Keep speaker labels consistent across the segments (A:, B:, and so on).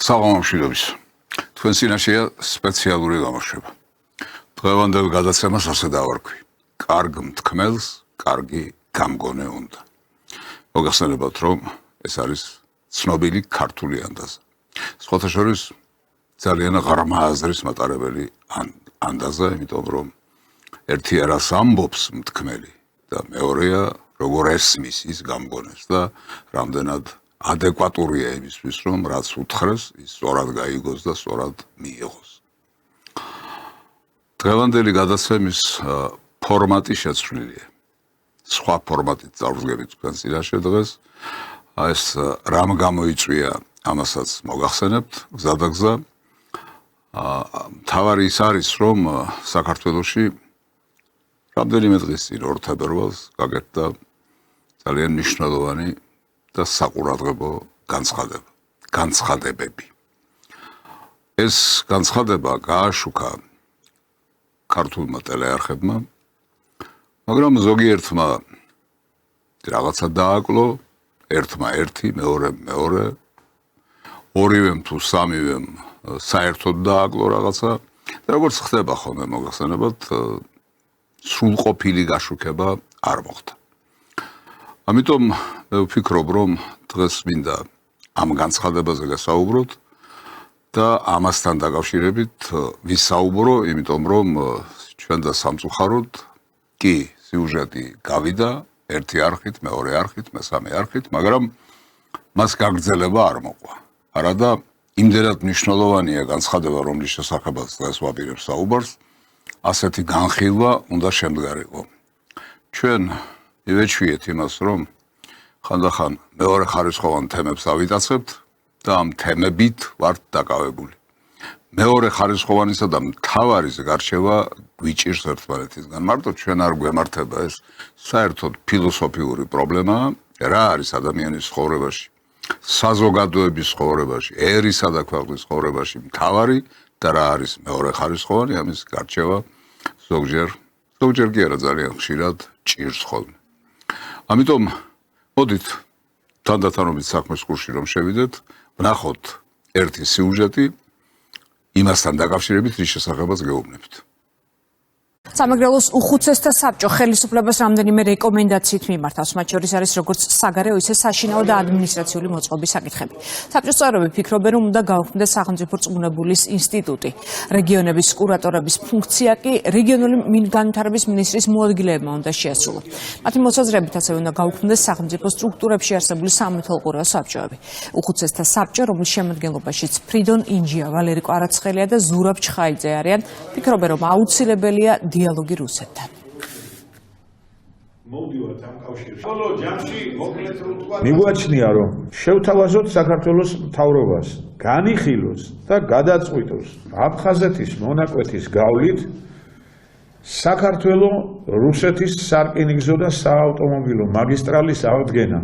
A: საღამომშვიდობის. თქვენ წინაშეა სპეციალური გამოშვება. დღევანდელ გადაცემას ასე დავარქვი. კარგ მთქმელს, კარგი გამგონე უნდა. მოგახსენებათ, რომ ეს არის ცნობილი ქართული ანდაზა. სხვათა შორის ძალიან ღრმა აზრის მატარებელი ანდაზა, იმიტომ რომ ერთი არას ამბობს მთქმელი და მეორეა როგორ ესმის ის გამგონეს და რამდენად ადეკვატურია იმისთვის, რომ რაც უთხრეს, ის სწორად გაიგოს და სწორად მიიღოს. დღევანდელი გადაცემის ფორმატი შეცვლილია. სხვა ფორმატით წავდგებით თქვენ წინაშე დღეს. ეს რამ გამოიწვია, ამასაც მოგახსენებთ, გზადაგზა. მთავარი ის არის, რომ საქართველოში რამდენიმე დღის წინ 2 თებერვალს გაკეთდა ძალიან მნიშვნელოვანი და საყურადღებო განცხადებები. ეს განცხადება გააშუქა ქართულმა ტელეარხებმა, მაგრამ ზოგიერთმა რაღაცა დააკლო, ერთმა ერთი, მეორე, ორივემ თუ სამივემ საერთოდ დააკლო რაღაცა და როგორც ხდება ხოლმე მოგახსენებათ, სრულყოფილი გაშუქება არ მოხდა. ამიტომ მე ვფიქრობ, რომ დღეს მინდა ამ განცხადებაზე გასაუბროთ და ამასთან დაკავშირებით ვისაუბრო, იმიტომ რომ ჩვენ და სამწუხაროდ კი სიუჟეტი გავიდა ერთი არხით, მეორე არხით, მესამე არხით, მაგრამ მას გაგრძელება არ მოყვა. არადა იმდენად მნიშვნელოვანია განცხადება, რომლის შესახებაც დღეს ვაპირებ საუბარს, ასეთი განხილვა უნდა შემდგარიყო. ჩვენ მივეჩვიეთ იმას, რომ ხანდახან მეორე ხარისხოვან თემებს ავიტაცებთ და ამ თემებით ვართ დაკავებული. მეორე ხარისხოვანისა და მთავარის გარჩევა გვიჭირს ერთმანეთისგან. მარტო ჩვენ არ გვემართება ეს საერთოდ ფილოსოფიური პრობლემაა, რა არის ადამიანის ცხოვრებაში, საზოგადოების ცხოვრებაში, ერისა და ქვეყნის ცხოვრებაში მთავარი და რა არის მეორე ხარისხოვანი, ამის გარჩევა ზოგჯერ კი არა ძალიან ხშირად ჭირს ხოლმე. ამიტომ მოდით თანდათანობით საქმის კურსში რომ შევიდეთ, ვნახოთ ერთი სიუჟეტი იმასთან დაკავშირებით, რის შესახებაც გეუბნებთ.
B: სამეგრელოს უხუცესთა საბჭო ხელისუფლებას რამდენიმე რეკომენდაციით მიმართავს, მათ შორის არის როგორც საგარეო, ისე საშინაო და ადმინისტრაციული მოწყობის საკითხები. საბჭოს წევრები ფიქრობენ, რომ უნდა გაუქმდეს სახელმწიფო რწმუნებულის ინსტიტუტი. რეგიონების კურატორების ფუნქცია კი რეგიონული განვითარების მინისტრის მოადგილეებმა უნდა შეასრულოს. მათი მოწოდებით ასევე უნდა გაუქმდეს სახელმწიფო სტრუქტურებში არსებული სამეთვალყურეო საბჭოები. უხუცესთა საბჭო, რომლის შემადგენლობაშიც ფრიდონ ინჯია, ვალერი კვარაცხელია და ზურაბ ჩხაიძე არიან, ფიქრობენ, რომ აუცილებელია დიალოგი რუსეთთან.
C: მიგვაჩნია, რომ შევთავაზოთ საქართველოს მთავრობას, განიხილოს და გადაწყვიტოს აფხაზეთის მონაკვეთის გავლით საქართველოს რუსეთის სარკინიგზო და საავტომობილო მაგისტრალის აღდგენა.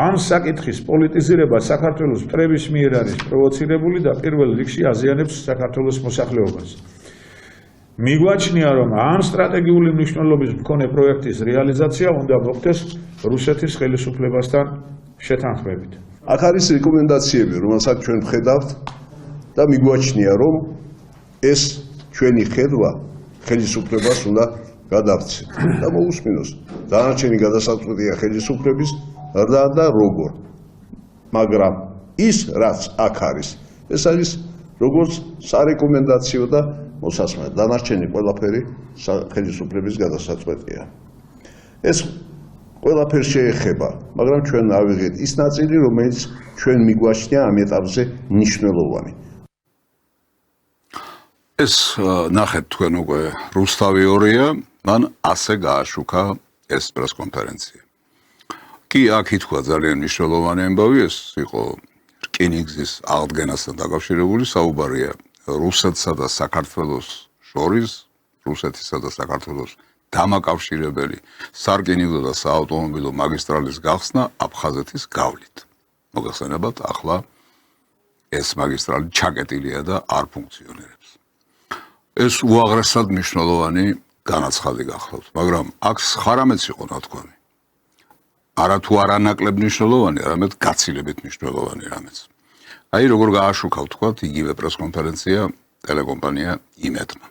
C: ამ საკითხის პოლიტიზირება საქართველოს მტრების მიერ არის პროვოცირებული და პირველ რიგში აზიანებს საქართველოს მოსახლეობას. მიგვაჩნია, რომ ამ სტრატეგიული მნიშვნელობის მქონე პროექტის რეალიზაცია უნდა მოხდეს რუსეთის ხელისუფლებასთან შეთანხმებით.
D: აქ არის რეკომენდაციები, რომელსაც ჩვენ ვხედავთ და მიგვაჩნია, რომ ეს ჩვენი ხედვა ხელისუფლებას უნდა გადავცეთ და მოусმინოს. დანარჩენი გადასაწყვეტია ხელისუფლების და როგორ. მაგრამ ის, რაც აქ არის, ეს არის როგორც სარეკომენდაციო და მოსასმე. დანარჩენი ყველაფერი ხელისუფლების გადასაწყვეტია. ეს ყველაფერი შეეხება, მაგრამ ჩვენ ავიღეთ ის ნაწილი, რომელიც ჩვენ მიგვაჩნია ამ ეტაპზე მნიშვნელოვანი.
A: ეს ნახეთ თქვენ უკვე რუსთავი ორია, მან ასე გააშუქა ეს პრესკონფერენცია. კი აქ ითქვა ძალიან მნიშვნელოვანი ამბავი, ეს იყო რკინიგზის აღდგენასთან დაკავშირებული საუბარია რუსეთსა და საქართველოს შორის, რუსეთისა და საქართველოს დამაკავშირებელი სარკინიგზო და საავტომობილო მაგისტრალის გახსნა აფხაზეთის გავლით. მოგახსენებათ, ახლა ეს მაგისტრალი ჩაკეტილია და არ ფუნქციონირებს. ეს უაღრესად მნიშვნელოვანი განაცხადი გახლავთ, მაგრამ აქ სხვა რამეც იყო ნათქვამი. არა თუ არანაკლებ მნიშვნელოვანი, არამედ გაცილებით მნიშვნელოვანი რამეც. აი როგორ გააშუქა თქვათ იგივე პრესკონფერენცია ტელეკომპანია იმედმა.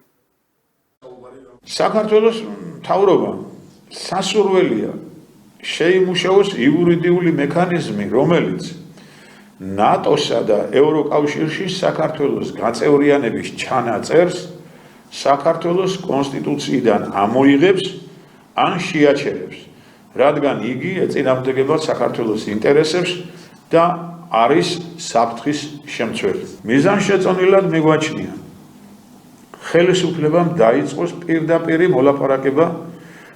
C: საქართველოს მთავრობა სასურველია შეიმუშაოს იურიდიული მექანიზმი, რომელიც ნატოსა და ევროკავშირში საქართველოს გაწევრიანების ჩანაწერს საქართველოს კონსტიტუციიდან ამოიღებს ან შეაჩერებს, რადგან იგი ეწინააღმდეგება საქართველოს ინტერესებს და არის საფრთხის შემცველი. მიზანშეწონილად მიგვაჩნია ხელისუფლებამ დაიწყოს პირდაპირი მოლაპარაკება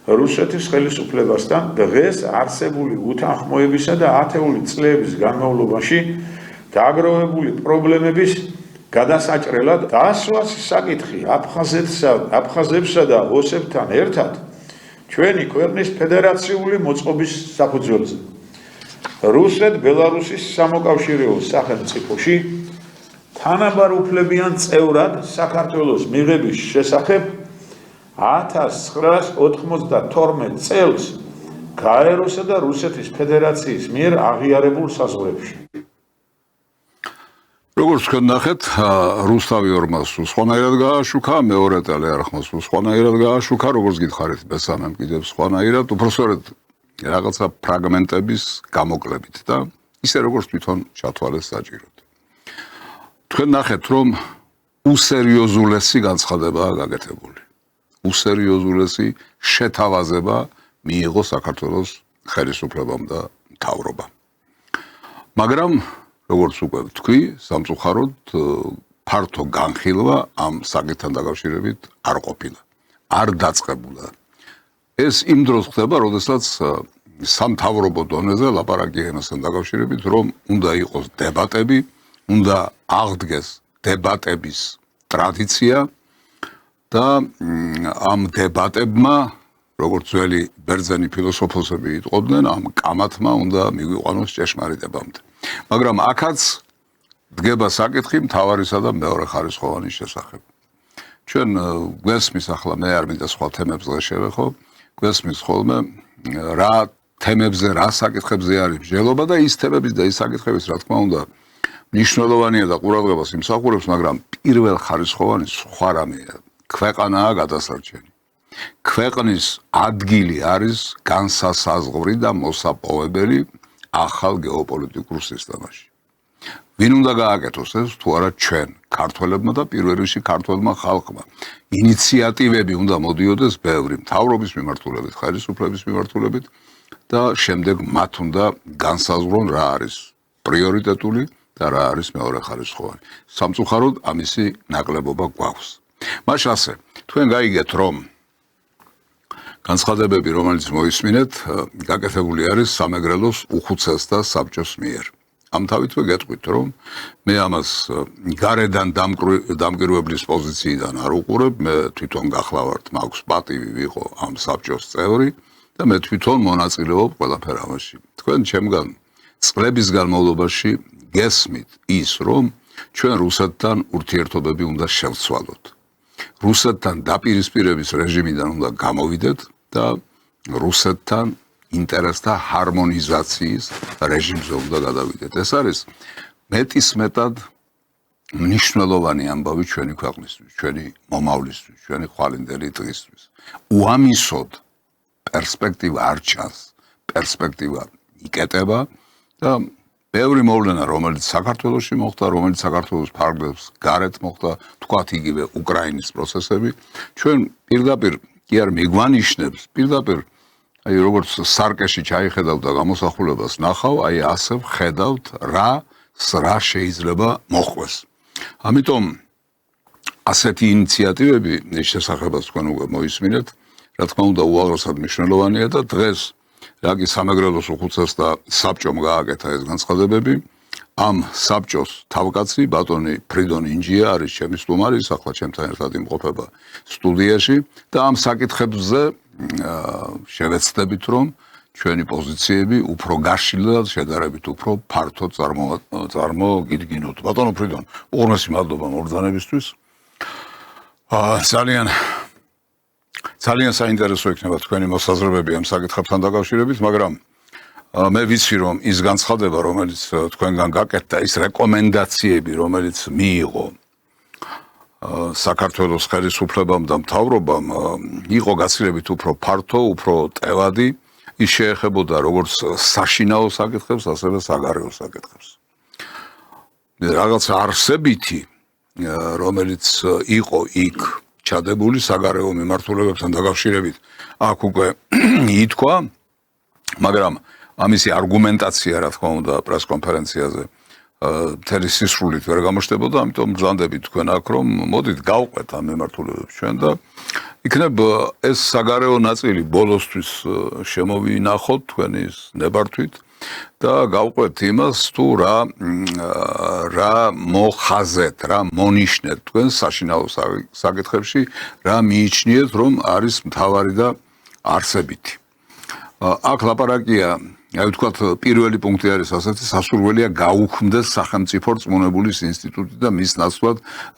C: რუსეთის ხელისუფლებასთან დღეს არსებული უთანხმოებისა და ათეული წლების განმავლობაში დაგროვებული პრობლემების გადასაჭრელად დასვას საკითხი აფხაზებსა და ოსებთან ერთად ჩვენი ქვეყნის ფედერაციული მოწყობის საფუძველზე. რუსეთ-ბელარუსის სამოკავშირეო სახელმწიფოში თანაბარ უფლებიან წევრად საქართველოს მიღების შესახებ 1992 წელს გაეროსა და რუსეთის ფედერაციის მიერ აღიარებულ საზღვრებში.
A: როგორც თქვენ ნახეთ, რუსთავი ორმას სხვანაირად გააშუქა, მეორე ტელეარხმას სხვანაირად გააშუქა, როგორც გითხარით, მესამემ კიდევ სხვანაირად, უბრალოდ რაღაცა ფრაგმენტების გამოკლებით და ისე როგორც თვითონ ჩათვალეს საჭიროდ. თქვენ ნახეთ, რომ უსერიოზულესი განცხადებაა გაკეთებული. უსერიოზულესი შეთავაზება მიიღო საქართველოს ხელისუფლებამ და მთავრობამ. მაგრამ როგორც უკვე ვთქვი, სამწუხაროდ ფართო განხილვა ამ საკითხთან დაკავშირებით არ ყოფილა. არ დაწყებულა. ეს იმ დროს ხდება, როდესაც სამთავრობო დონეზე ლაპარაკი ამასთან დაკავშირებით, რომ უნდა იყოს დებატები, უნდა აღდგეს დებატების ტრადიცია და ამ დებატებმა, როგორც ძველი ბერძენი ფილოსოფოსები იტყობდნენ, ამ კამათმა უნდა მიგვიყვანოს ჭეშმარიტებამდე. მაგრამ აქაც დგება საკითხი მთავარისა და მეორეხარისხოვანის შესახებ. ჩვენ გვესმის ახლა მე არ მინდა სხვა თემებს შევეხო, გვესმის ხოლმე რა თემებზე, რა საკითხებზე არის მსჯელობა და ის თემების და ის საკითხების, რა თქმა უნდა, მნიშვნელოვანია და ყურადღებას იმსახურებს, მაგრამ პირველ ხარისხოვანი სხვა რამეა. ქვეყანაა გადასარჩენი. ქვეყნის ადგილი არის განსასაზღვრი და მოსაპოვებელი ახალ გეოპოლიტიკურ სისტემაში. ვინ უნდა გააკეთოს ეს, თუ არა ჩვენ, ქართველებმა და პირველ რიგში ქართველმა ხალხმა. ინიციატივები უნდა მოდიოდეს ბევრი მთავრობის მიმართულებით, ხელისუფლების მიმართულებით და შემდეგ მათ უნდა განსაზღვრონ რა არის პრიორიტეტული და რა არის მეორეხარისხოვანი. სამწუხაროდ ამისი ნაკლებობა გვაქვს. მაშ ასე, თქვენ გაიგეთ, რომ განცხადებები, რომელიც მოისმინეთ, გაკეთებული არის სამეგრელოს უხუცესთა საბჭოს მიერ. ამთავითვე გეტყვით, რომ მე ამას გარედან დამკვირვებლის პოზიციიდან არ უყურებ, მე თვითონ გახლავართ, მაქვს პატივი ვიყო ამ საბჭოს წევრი და მე თვითონ მონაწილეობ ყველაფერ ამაში. თქვენ ჩემგან წლების განმავლობაში გესმით ის, რომ ჩვენ რუსეთთან ურთიერთობები უნდა შევცვალოთ. რუსეთთან დაპირისპირების რეჟიმიდან უნდა გამოვიდეთ და რუსეთთან ინტერესთა ჰარმონიზაციის რეჟიმზე უნდა გადავიდეთ. ეს არის მეტისმეტად მნიშვნელოვანი ამბავი ჩვენი ქვეყნისთვის, ჩვენი მომავლისთვის, ჩვენი ხვალინდელი დღისთვის. უამისოდ პერსპექტივა არ ჩანს, პერსპექტივა იკეტება და ბევრი მოვლენა, რომელიც საქართველოში მოხდა, რომელიც საქართველოს ფარგლებს გარეთ მოხდა, თქვათ იგივე უკრაინის პროცესები, ჩვენ პირდაპირ კი არ მიგვანიშნებს, პირდაპირ აი როგორც სარკეში ჩაიხედავ და გამოსახულებას ნახავ, აი ასე ვხედავთ რა შეიძლება მოხდეს. ამიტომ ასეთი ინიციატივები შესახებას თქვენ უკვე მოისმინეთ, რა თქმა უნდა უაღრესად მნიშვნელოვანია და დღეს რაგი სამეგრელოს უხუცესთა საბჭომ გააკეთა ეს განცხადებები. ამ საბჭოს თავკაცი ბატონი ფრიდონ ინჯია არის ჩემი სტუმარი, ახლა ჩემთან ერთად იმყოფება სტუდიაში და ამ საკითხებზე შევეცდებით, რომ ჩვენი პოზიციები უფრო გაშლილად, შედარებით უფრო ფართოდ წარმოგიდგინოთ. ბატონო ფრიდონ, უღრმესი მადლობა მობრძანებისთვის. ძალიან საინტერესო იქნება თქვენი მოსაზრებები ამ საკითხებთან დაკავშირებით, მაგრამ მე ვიცი რომ ის განცხადება რომელიც თქვენგან გაკეთდა ის რეკომენდაციები რომელიც მიიღო საქართველოს ხელისუფლებამ და მთავრობამ იყო გაცილებით უფრო ფართო, უფრო ტევადი, ის შეეხებოდა როგორც საშინაო საკითხებს, ასევე საგარეო საკითხებს. რაღაც არსებითი, რომელიც იყო იქ ჩადებული საგარეო მიმართულებებთან დაკავშირებით, აქ უკვე ითქვა, მაგრამ ამისი არგუმენტაცია, რა თქმა უნდა, პრესკონფერენციაზე მთელი სისრულით ვერ გამოჩნდებოდა, ამიტომ მზადებით თქვენ აქ რომ მოდით გავყვეთ ამ მიმართულებებს ჩვენ და იქნებ ეს საგარეო ნაწილი ბოლოსთვის შემოვინახოთ თქვენი ნებართვით და გავყვეთ იმას თუ რა მოხაზეთ, რა მონიშნეთ თქვენ საშინაო საკითხებში, რა მიიჩნიეთ რომ არის მთავარი და არსებითი. აქ ლაპარაკია აი ვთქვათ პირველი პუნქტი არის ასეთი სასურველია გაუქმდეს სახელმწიფო რწმუნებულის ინსტიტუტი და მის ნაცვლად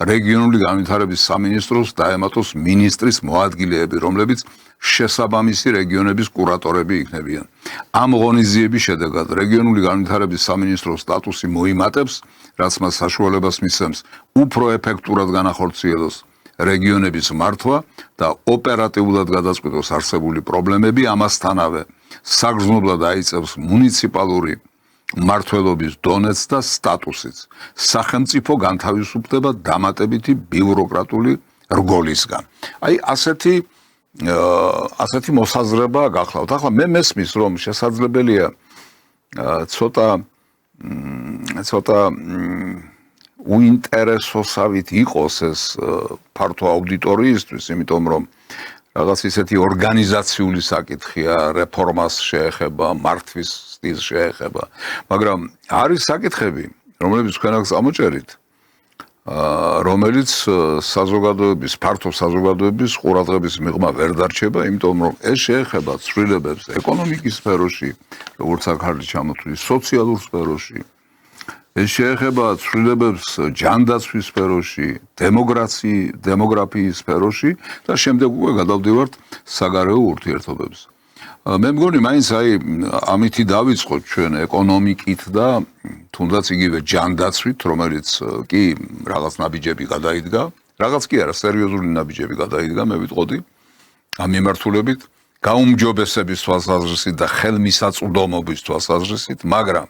A: რეგიონული განვითარების სამინისტროს დაემატოს მინისტრის მოადგილეები, რომლებიც შესაბამისი რეგიონების კურატორები იქნებიან. ამ ღონისძიების შედეგად რეგიონული განვითარების სამინისტროს სტატუსი მოიმატებს, რაც მას საშუალებას მისცემს უფრო ეფექტურად განახორციელოს რეგიონების მართვა და ოპერატიულად გადაწყვეტოს არსებული პრობლემები, ამასთანავე საგრძნობლად აიწევს მუნიციპალური მმართველობის დონეც და სტატუსიც. სახელმწიფო განთავისუფლდება დამატებითი ბიუროკრატული რგოლისგან. აი ასეთი მოსაზრება გახლავთ. ახლა მე მესმის რომ შესაძლებელია ცოტა უინტერესოსავით იყოს ეს ფართო აუდიტორიისთვის, იმიტომ რომ რაღაც ისეთი ორგანიზაციული საკითხია, რეფორმას შეეხება, მართვის სტილს შეეხება, მაგრამ არის საკითხები, რომლებიც თქვენ აქ წამოჭერით, რომელიც საზოგადოების, ფართო საზოგადოების ყურადღების მიღმა ვერ დარჩება, იმიტომ რომ ეს შეეხება ცვლილებებს ეკონომიკის სფეროში, როგორც აქ არის ჩამოთვლილი, სოციალურ სფეროში, ეს შეეხება ცვლილებებს ჯანდაცვის სფეროში, დემოგრაფიის სფეროში და შემდეგ უკვე გადავდივართ საგარეო ურთიერთობებს. მე მგონი მაინც აი ამითი დავიწყოთ ჩვენ ეკონომიკით და თუნდაც იგივე ჯანდაცვით, რომელიც კი რაღაც ნაბიჯები გადაიდგა, რაღაც კი არა, სერიოზული ნაბიჯები გადაიდგა, მე ვიტყოდი ამ მიმართულებით, გაუმჯობესების თვალსაზრისით და ხელმისაწვდომობის თვალსაზრისით, მაგრამ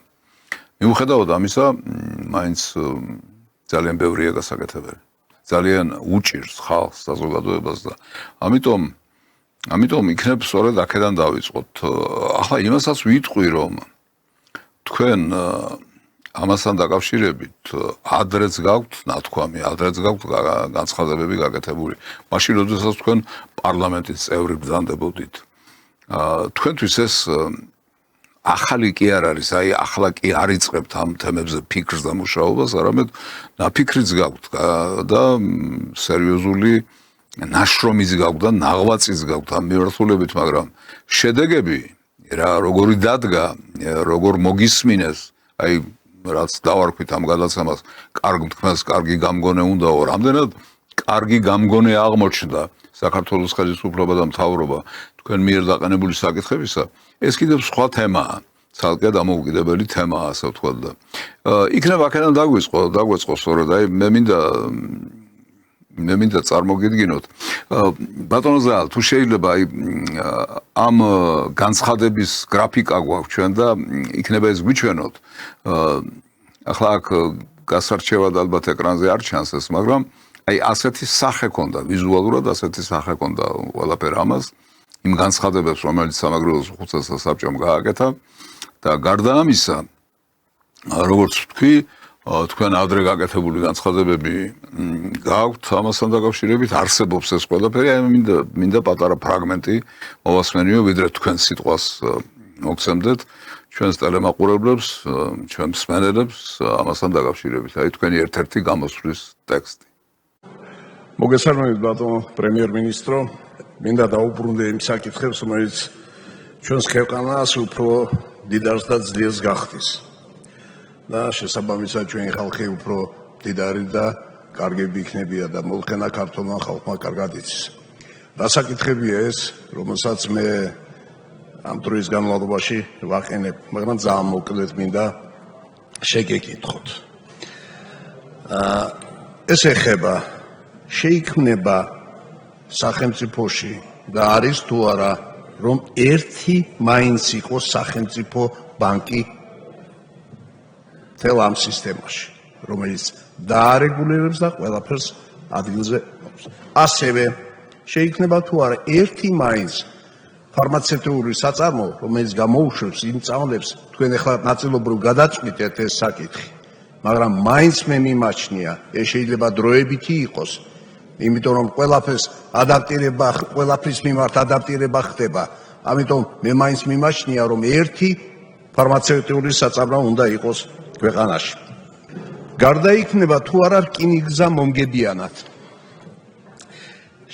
A: მიუხედავად ამისა, მაინც ძალიან ბევრია გასაკეთებელი. ძალიან უჭირს ხალხს საზოგადოებას და ამიტომ იქნებ სწორედ აქედან დავიწყოთ. ახლა იმასაც ვიტყვი, რომ თქვენ ამასთან დაკავშირებით ადრეც გაქვთ ნათქვამი, ადრეც გაქვთ განცხადებები გაკეთებული. მაშინ როდესაც თქვენ პარლამენტის წევრი ბრძანდებოდით. თქვენთვის ეს ახალი კი არ არის, აი ახლა კი არ იწყებთ ამ თემებზე ფიქრს და მუშაობას, არამედ ნაფიქრიც გაქვთ და სერიოზული ნაშრომიც გაქვთ და ნაღვაწიც გაქვთ ამ მიმართულებით, მაგრამ შედეგები რა როგორი დადგა, როგორ მოგისმინეს, აი რაც დავარქვით ამ გადაცემას, კარგ თქმას, კარგი გამგონე უნდაო, რამდენად კარგი გამგონე აღმოჩნდა საქართველოს ხელისუფლება და მთავრობა თქვენ მიერ დაყენებული საკითხებისა, ეს კიდევ სხვა თემაა, ცალკე დამოუკიდებელი თემაა, ასე ვთქვათ და იქნებ აქედან დაგვეწყო სწორედ, აი მე მინდა წარმოგიდგინოთ. ბატონო ზაალ, თუ შეიძლება აი ამ განცხადების გრაფიკა გვაქვს ჩვენ და იქნება ეს გვიჩვენოთ. ახლა აქ გასარჩევად ალბათ ეკრანზე არ ჩანს ეს, მაგრამ აი ასეთი სახე ქონდა, ვიზუალურად ასეთი სახე ქონდა ყველაფერ ამას, იმ განცხადებებს, რომელიც სამაგრელოს უხუცესთა საბჭომ გააკეთა და გარდა ამისა, როგორც ვთქვი, თქვენ ადრე გაკეთებული განცხადებები გაქვთ ამასთან დაკავშირებით, არსებობს ეს ყველაფერი, აი მინდა პატარა ფრაგმენტი მოვასმენიო, ვიდრე თქვენ სიტყვას მოგცემდეთ ჩვენს ტელემაყურებლებს, ჩვენ მსმენელებს ამასთან დაკავშირებით, აი თქვენი ერთ-ერთი გამოსვლის ტექსტი.
E: მოგესალმებით ბატონო პრემიერ-მინისტრო, მინდა დაუბრუნდე იმ საკითხებს, რომელიც ჩვენს ქვეყანას უფრო დიდარს და ძლიერს გახდის. და შესაბამისად ჩვენი ხალხი უფრო დიდარი და კარგები იქნებია და მოხენა ქართულმა ხალხმა კარგად იცის. რა საკითხებია ეს, რომელსაც მე ამ დროის განმავლობაში ვაყენებ, მაგრამ ძალიან მოკლედ მინდა შეგეკითხოთ. ეს ეხება შეიქმნება სახელმწიფოში და არის თუ არა რომ ერთი მაინც იყოს სახელმწიფო ბანკი თელ ამ სისტემაში, რომელიც დაარეგულირებს და ყველაფერს ადგილზე მოყავს. ასევე შეიქმნება თუ არა ერთი მაინც ფარმაცევტული საწარმო, რომელიც გამოუშვებს იმ წამლებს, თქვენ ახლა ნაწილობრივ გადაწყვიტეთ ეს საკითხი, მაგრამ მაინც მე მიმაჩნია, ეს შეიძლება დროებითი იყოს, იმიტომ რომ ყველაფრის მიმართ ადაპტირება ხდება. ამიტომ მე მაინც მიმაჩნია, რომ ერთი ფარმაცევტული საწარმო უნდა იყოს ქვეყანაში. გარდაიქმნება თუ არა რკინიგზა მომგებიანად.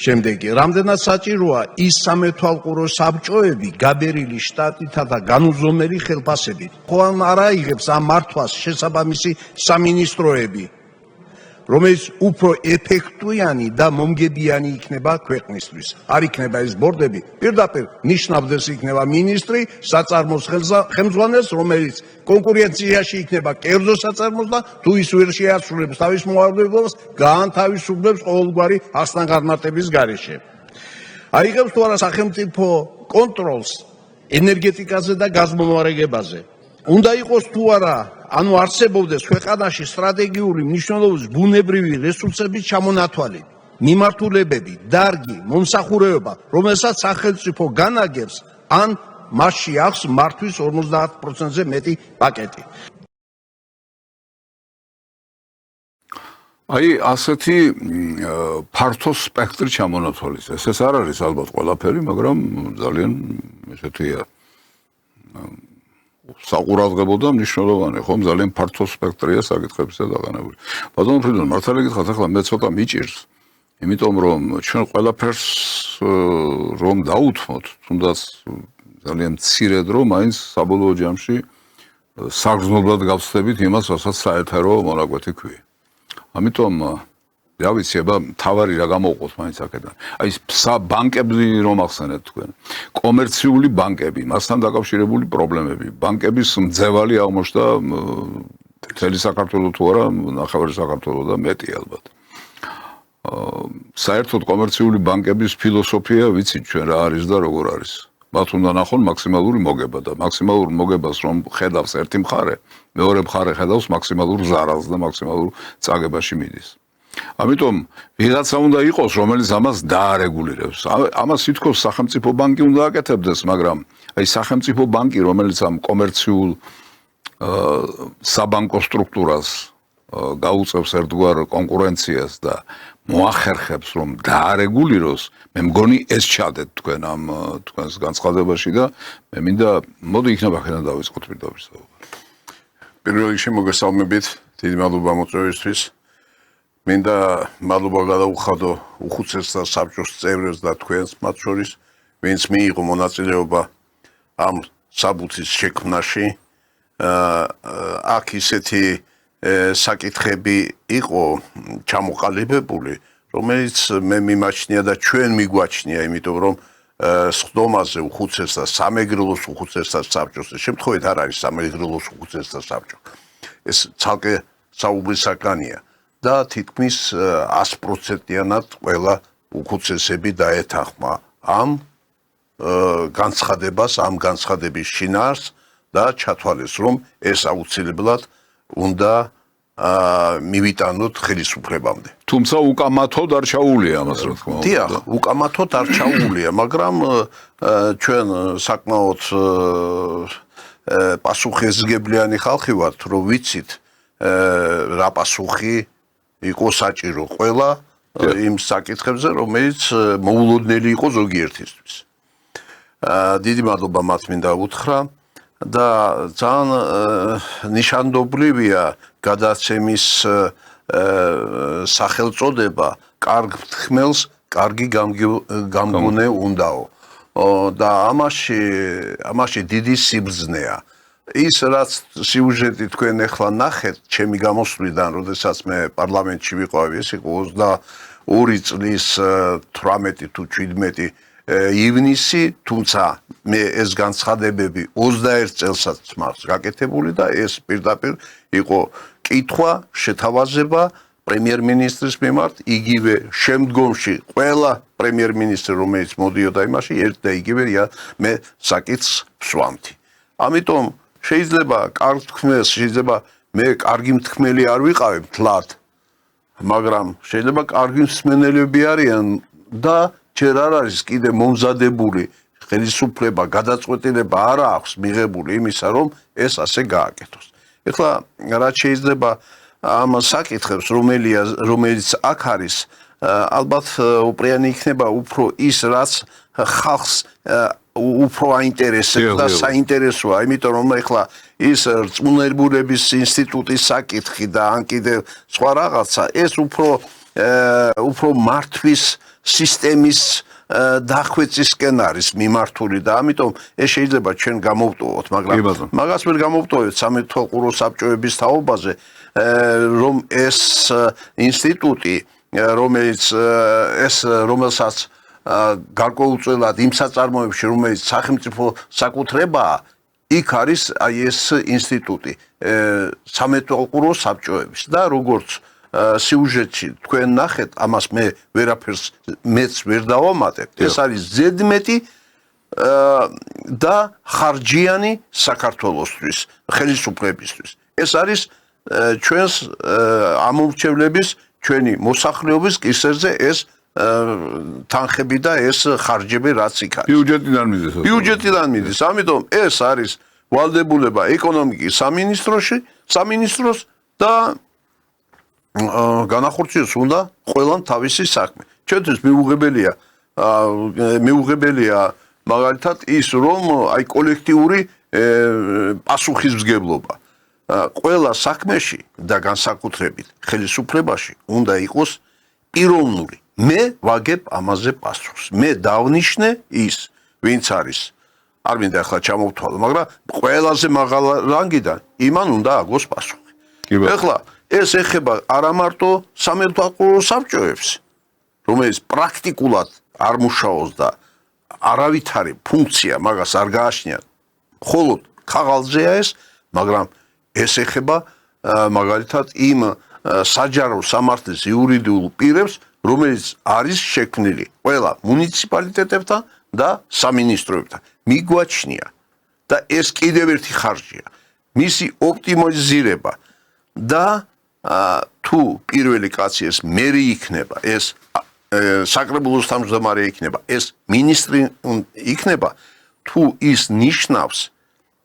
E: შემდეგი, რამდენად საჭიროა ის სამეთვალყურო საბჭოები, გაბერილი შტატითა და განუზომელი ხელფასებით, ხო არა იღებს ამ მართვას შესაბამისი სამინისტროები, რომელიც უფრო ეფექტიანი და მომგებიანი იქნება ქვეყნისთვის. არ იქნება ეს ბორდები, პირდაპირ ნიშნავდეს იქნება მინისტრი, საწარმოს ხელმძღვანელს, რომელიც კონკურენციაში იქნება კერძო საწარმოს და თუ ის ვერ შეასრულებს თავის მოვალეობას, გაანთავისუფლებს ყოველგვარი ახსნა განმარტების გარეშე. აიღებს თუ არა სახელმწიფო კონტროლს ენერგეტიკაზე და გაზმომარაგებაზე. უნდა იყოს თუ არა, ანუ არსებობდეს ქვეყანაში სტრატეგიული მნიშვნელობის ბუნებრივი რესურსების ჩამონათვალი, მიმართულებები, დარგი, მომსახურება, რომელსაც სახელმწიფო განაგებს, ან მასში აქვს მართვის 50%-ზე მეტი პაკეტი.
A: აი, ასეთი ფართო სპექტრი ჩამონათვალის. ეს არ არის ალბათ ყველაფერი, მაგრამ ძალიან ესეთია საყურადღებო და მნიშვნელოვანი, ხომ? ძალიან ფართო სპექტრია საკითხებისა დაყენებული. ბატონო ფრიდონ, მართალი გითხრათ, ახლა მე ცოტა მიჭირს, იმიტომ რომ ჩვენ ყველაფერს რომ დაუთმოთ, თუნდაც ძალიან მცირე დრო, მაინც საბოლოო ჯამში საგრძნობლად გავხსნებით იმას, რასაც საეთერო მონაკვეთი ქვია. ამიტომ რა ვიცი, აბა თავარი რა გამოვყოთ მაინც აქედან. აი ბანკები რომ ახსენეთ თქვენ. კომერციული ბანკები, მასთან დაკავშირებული პრობლემები, ბანკების მძევალი აღმოჩნდა მთელი საქართველოს თუ არა, ნახევარი საქართველოს და მეტი ალბათ. საერთოდ კომერციული ბანკების ფილოსოფია ვიცით ჩვენ რა არის და როგორ არის. მათ უნდა ნახონ მაქსიმალური მოგება და მაქსიმალურ მოგებას რომ ხედავს ერთი მხარე, მეორე მხარე ხედავს მაქსიმალურ ზარალს და მაქსიმალურ წაგებაში მიდის. ამიტომ ვიღაცა უნდა იყოს, რომელიც ამას დაარეგულირებს. ამას ითქოს სახელმწიფო ბანკი უნდა აკეთებდეს, მაგრამ აი სახელმწიფო ბანკი, რომელიც ამ კომერციულ საბანკო სტრუქტურას გაუწევს ერთგვარ კონკურენციას და მოახერხებს, რომ დაარეგულიროს, მე მგონი ეს ჩადეთ თქვენ ამ თქვენს განცხადებაში და მე მინდა მოდი იქნება აქედან დავიწყოთ პირდაპირ საუბარი.
E: პირველ რიგში მოგესალმებით, დიდი მადლობა მოწვევისთვის. მინდა მადლობა გადაუხადო უხუცესთა საბჭოს წევრებს და თქვენს მათ შორის, ვინც მიიღო მონაწილეობა ამ საბუთის შექმნაში. აქ ისეთი საკითხები იყო ჩამოყალიბებული, რომელიც მე მიმაჩნია და ჩვენ მიგვაჩნია, იმიტომ რომ სხდომაზე უხუცესთა სამეგრელოს უხუცესთა საბჭოს, შემთხვევით არ არის სამეგრელოს უხუცესთა საბჭო. ეს ცალკე საუბისაგანია. და თითქმის 100%-იანად ყველა უხუცესები დაეთანხმა ამ განცხადებას, ამ განცხადების შინაარსს და ჩათვალეს, რომ ეს აუცილებლად უნდა მივიტანოთ ხელისუფლებამდე.
A: თუმცა უკამათოდ არ ჩაუულია ამას, რა თქმა უნდა.
E: დიახ, უკამათოდ არ ჩაუულია, მაგრამ ჩვენ საკმაოდ პასუხისმგებლიანი ხალხი ვართ, რომ ვიცით რა პასუხი იყო საჭირო ყველა იმ საკითხებზე, რომელიც მოულოდნელი იყო ზოგიერთისთვის. დიდი მადლობა მათ მინდა უთხრა და ძალიან ნიშანდობლივია გადაცემის სახელწოდება კარგ ფრთხმელს კარგი გამგონე უნდაო. და ამაში დიდი სიბრძნეა. ის რაც სიუჟეტი თქვენ ახლა ნახეთ, ჩემი გამოსვლიდან, როდესაც მე პარლამენტში ვიყავი, ეს იყო 22 წლის 18 თუ 17 ივნისი, თუმცა
D: მე ეს განცხადებები 21 წელსაც მაქვს გაკეთებული და ეს პირდაპირ იყო კითხვა, შეთავაზება პრემიერ-მინისტრის მიმართ, იგივე შემდგომში ყველა პრემიერ-მინისტრი, რომელიც მოდიოდა იმაში, ერთ და იგივე მე საკითხს ვსვამთი. ამიტომ შეიძლება კარგ თქმელს, შეიძლება მე კარგი მთქმელი არ ვიყავი მთლად, მაგრამ შეიძლება კარგი მსმენელები არიან და ჯერ არ არის კიდე მომზადებული ხელისუფლება, გადაწყვეტილება არ აქვს მიღებული იმისა, რომ ეს ასე გააკეთოს. ეხლა რაც შეიძლება ამ საკითხებს, რომელიც აქ არის, ალბათ უპრიანი იქნება უფრო ის, რაც ხალხს უფრო აინტერესებს და საინტერესოა, იმიტომ რომ ეხლა ის რწმუნებულების ინსტიტუტის საკითხი და ან კიდევ სხვა რაღაცა, ეს უფრო მართვის სისტემის დახვეწისკენ არის მიმართული და ამიტომ ეს შეიძლება ჩვენ გამოვტოვოთ, მაგრამ მაგას ვერ გამოვტოვებთ სამეთვალყურო საბჭოების თაობაზე, რომ ეს ინსტიტუტი, რომელსაც გარკვეულწილად იმ საწარმოებში, რომელიც სახელმწიფო საკუთრებაა, იქ არის აი ეს ინსტიტუტი სამეთვალყურო საბჭოების და როგორც სიუჟეტში თქვენ ნახეთ, ამას მე ვერაფერს მეც ვერ დავამატებ. ეს არის ზედმეტი და ხარჯიანი საქართველოსთვის, ხელისუფლებისთვის. ეს არის ჩვენს ამომრჩევლების, ჩვენი მოსახლეობის კისერზე ეს თანხები და ეს ხარჯები რაც იქ არის. ბიუჯეტიდან მიდის. ამიტომ ეს არის ვალდებულება ეკონომიკის სამინისტროს და განახორციელოს უნდა ყველამ თავისი საქმე. ჩვენთვის მიუღებელია მაგალითად ის, რომ აი კოლექტიური პასუხისმგებლობა ყველა საქმეში და განსაკუთრებით ხელისუფლებაში უნდა იყოს პიროვნული. მე ვაგებ ამაზე პასუხს. მე დავნიშნე ის, ვინც არის. არ მინდა ახლა ჩამოვთვალო, მაგრამ ყველაზე მაღალ რანგიდან იმან უნდა აგოს პასუხი. ეხლა ეს ეხება არა მარტო სამეთვალყურო საბჭოებს, რომელიც პრაქტიკულად არ მუშაობს და არავითარი ფუნქცია მაგას არ გააჩნია, მხოლოდ ხაღალზეა ეს, მაგრამ ეს ეხება მაგალითად იმ საჯარო სამართლის იურიდიულ პირებს, რომელიც არის შექმნილი ყველა მუნიციპალიტეტებთან და სამინისტროებთან. მიგვაჩნია და ეს კიდევ ერთი ხარჯია. მისი ოპტიმიზირება და თუ პირველი კაცი ეს მერი იქნება, ეს საკრებულოს თავმჯდომარე იქნება, ეს მინისტრი იქნება, თუ ის ნიშნავს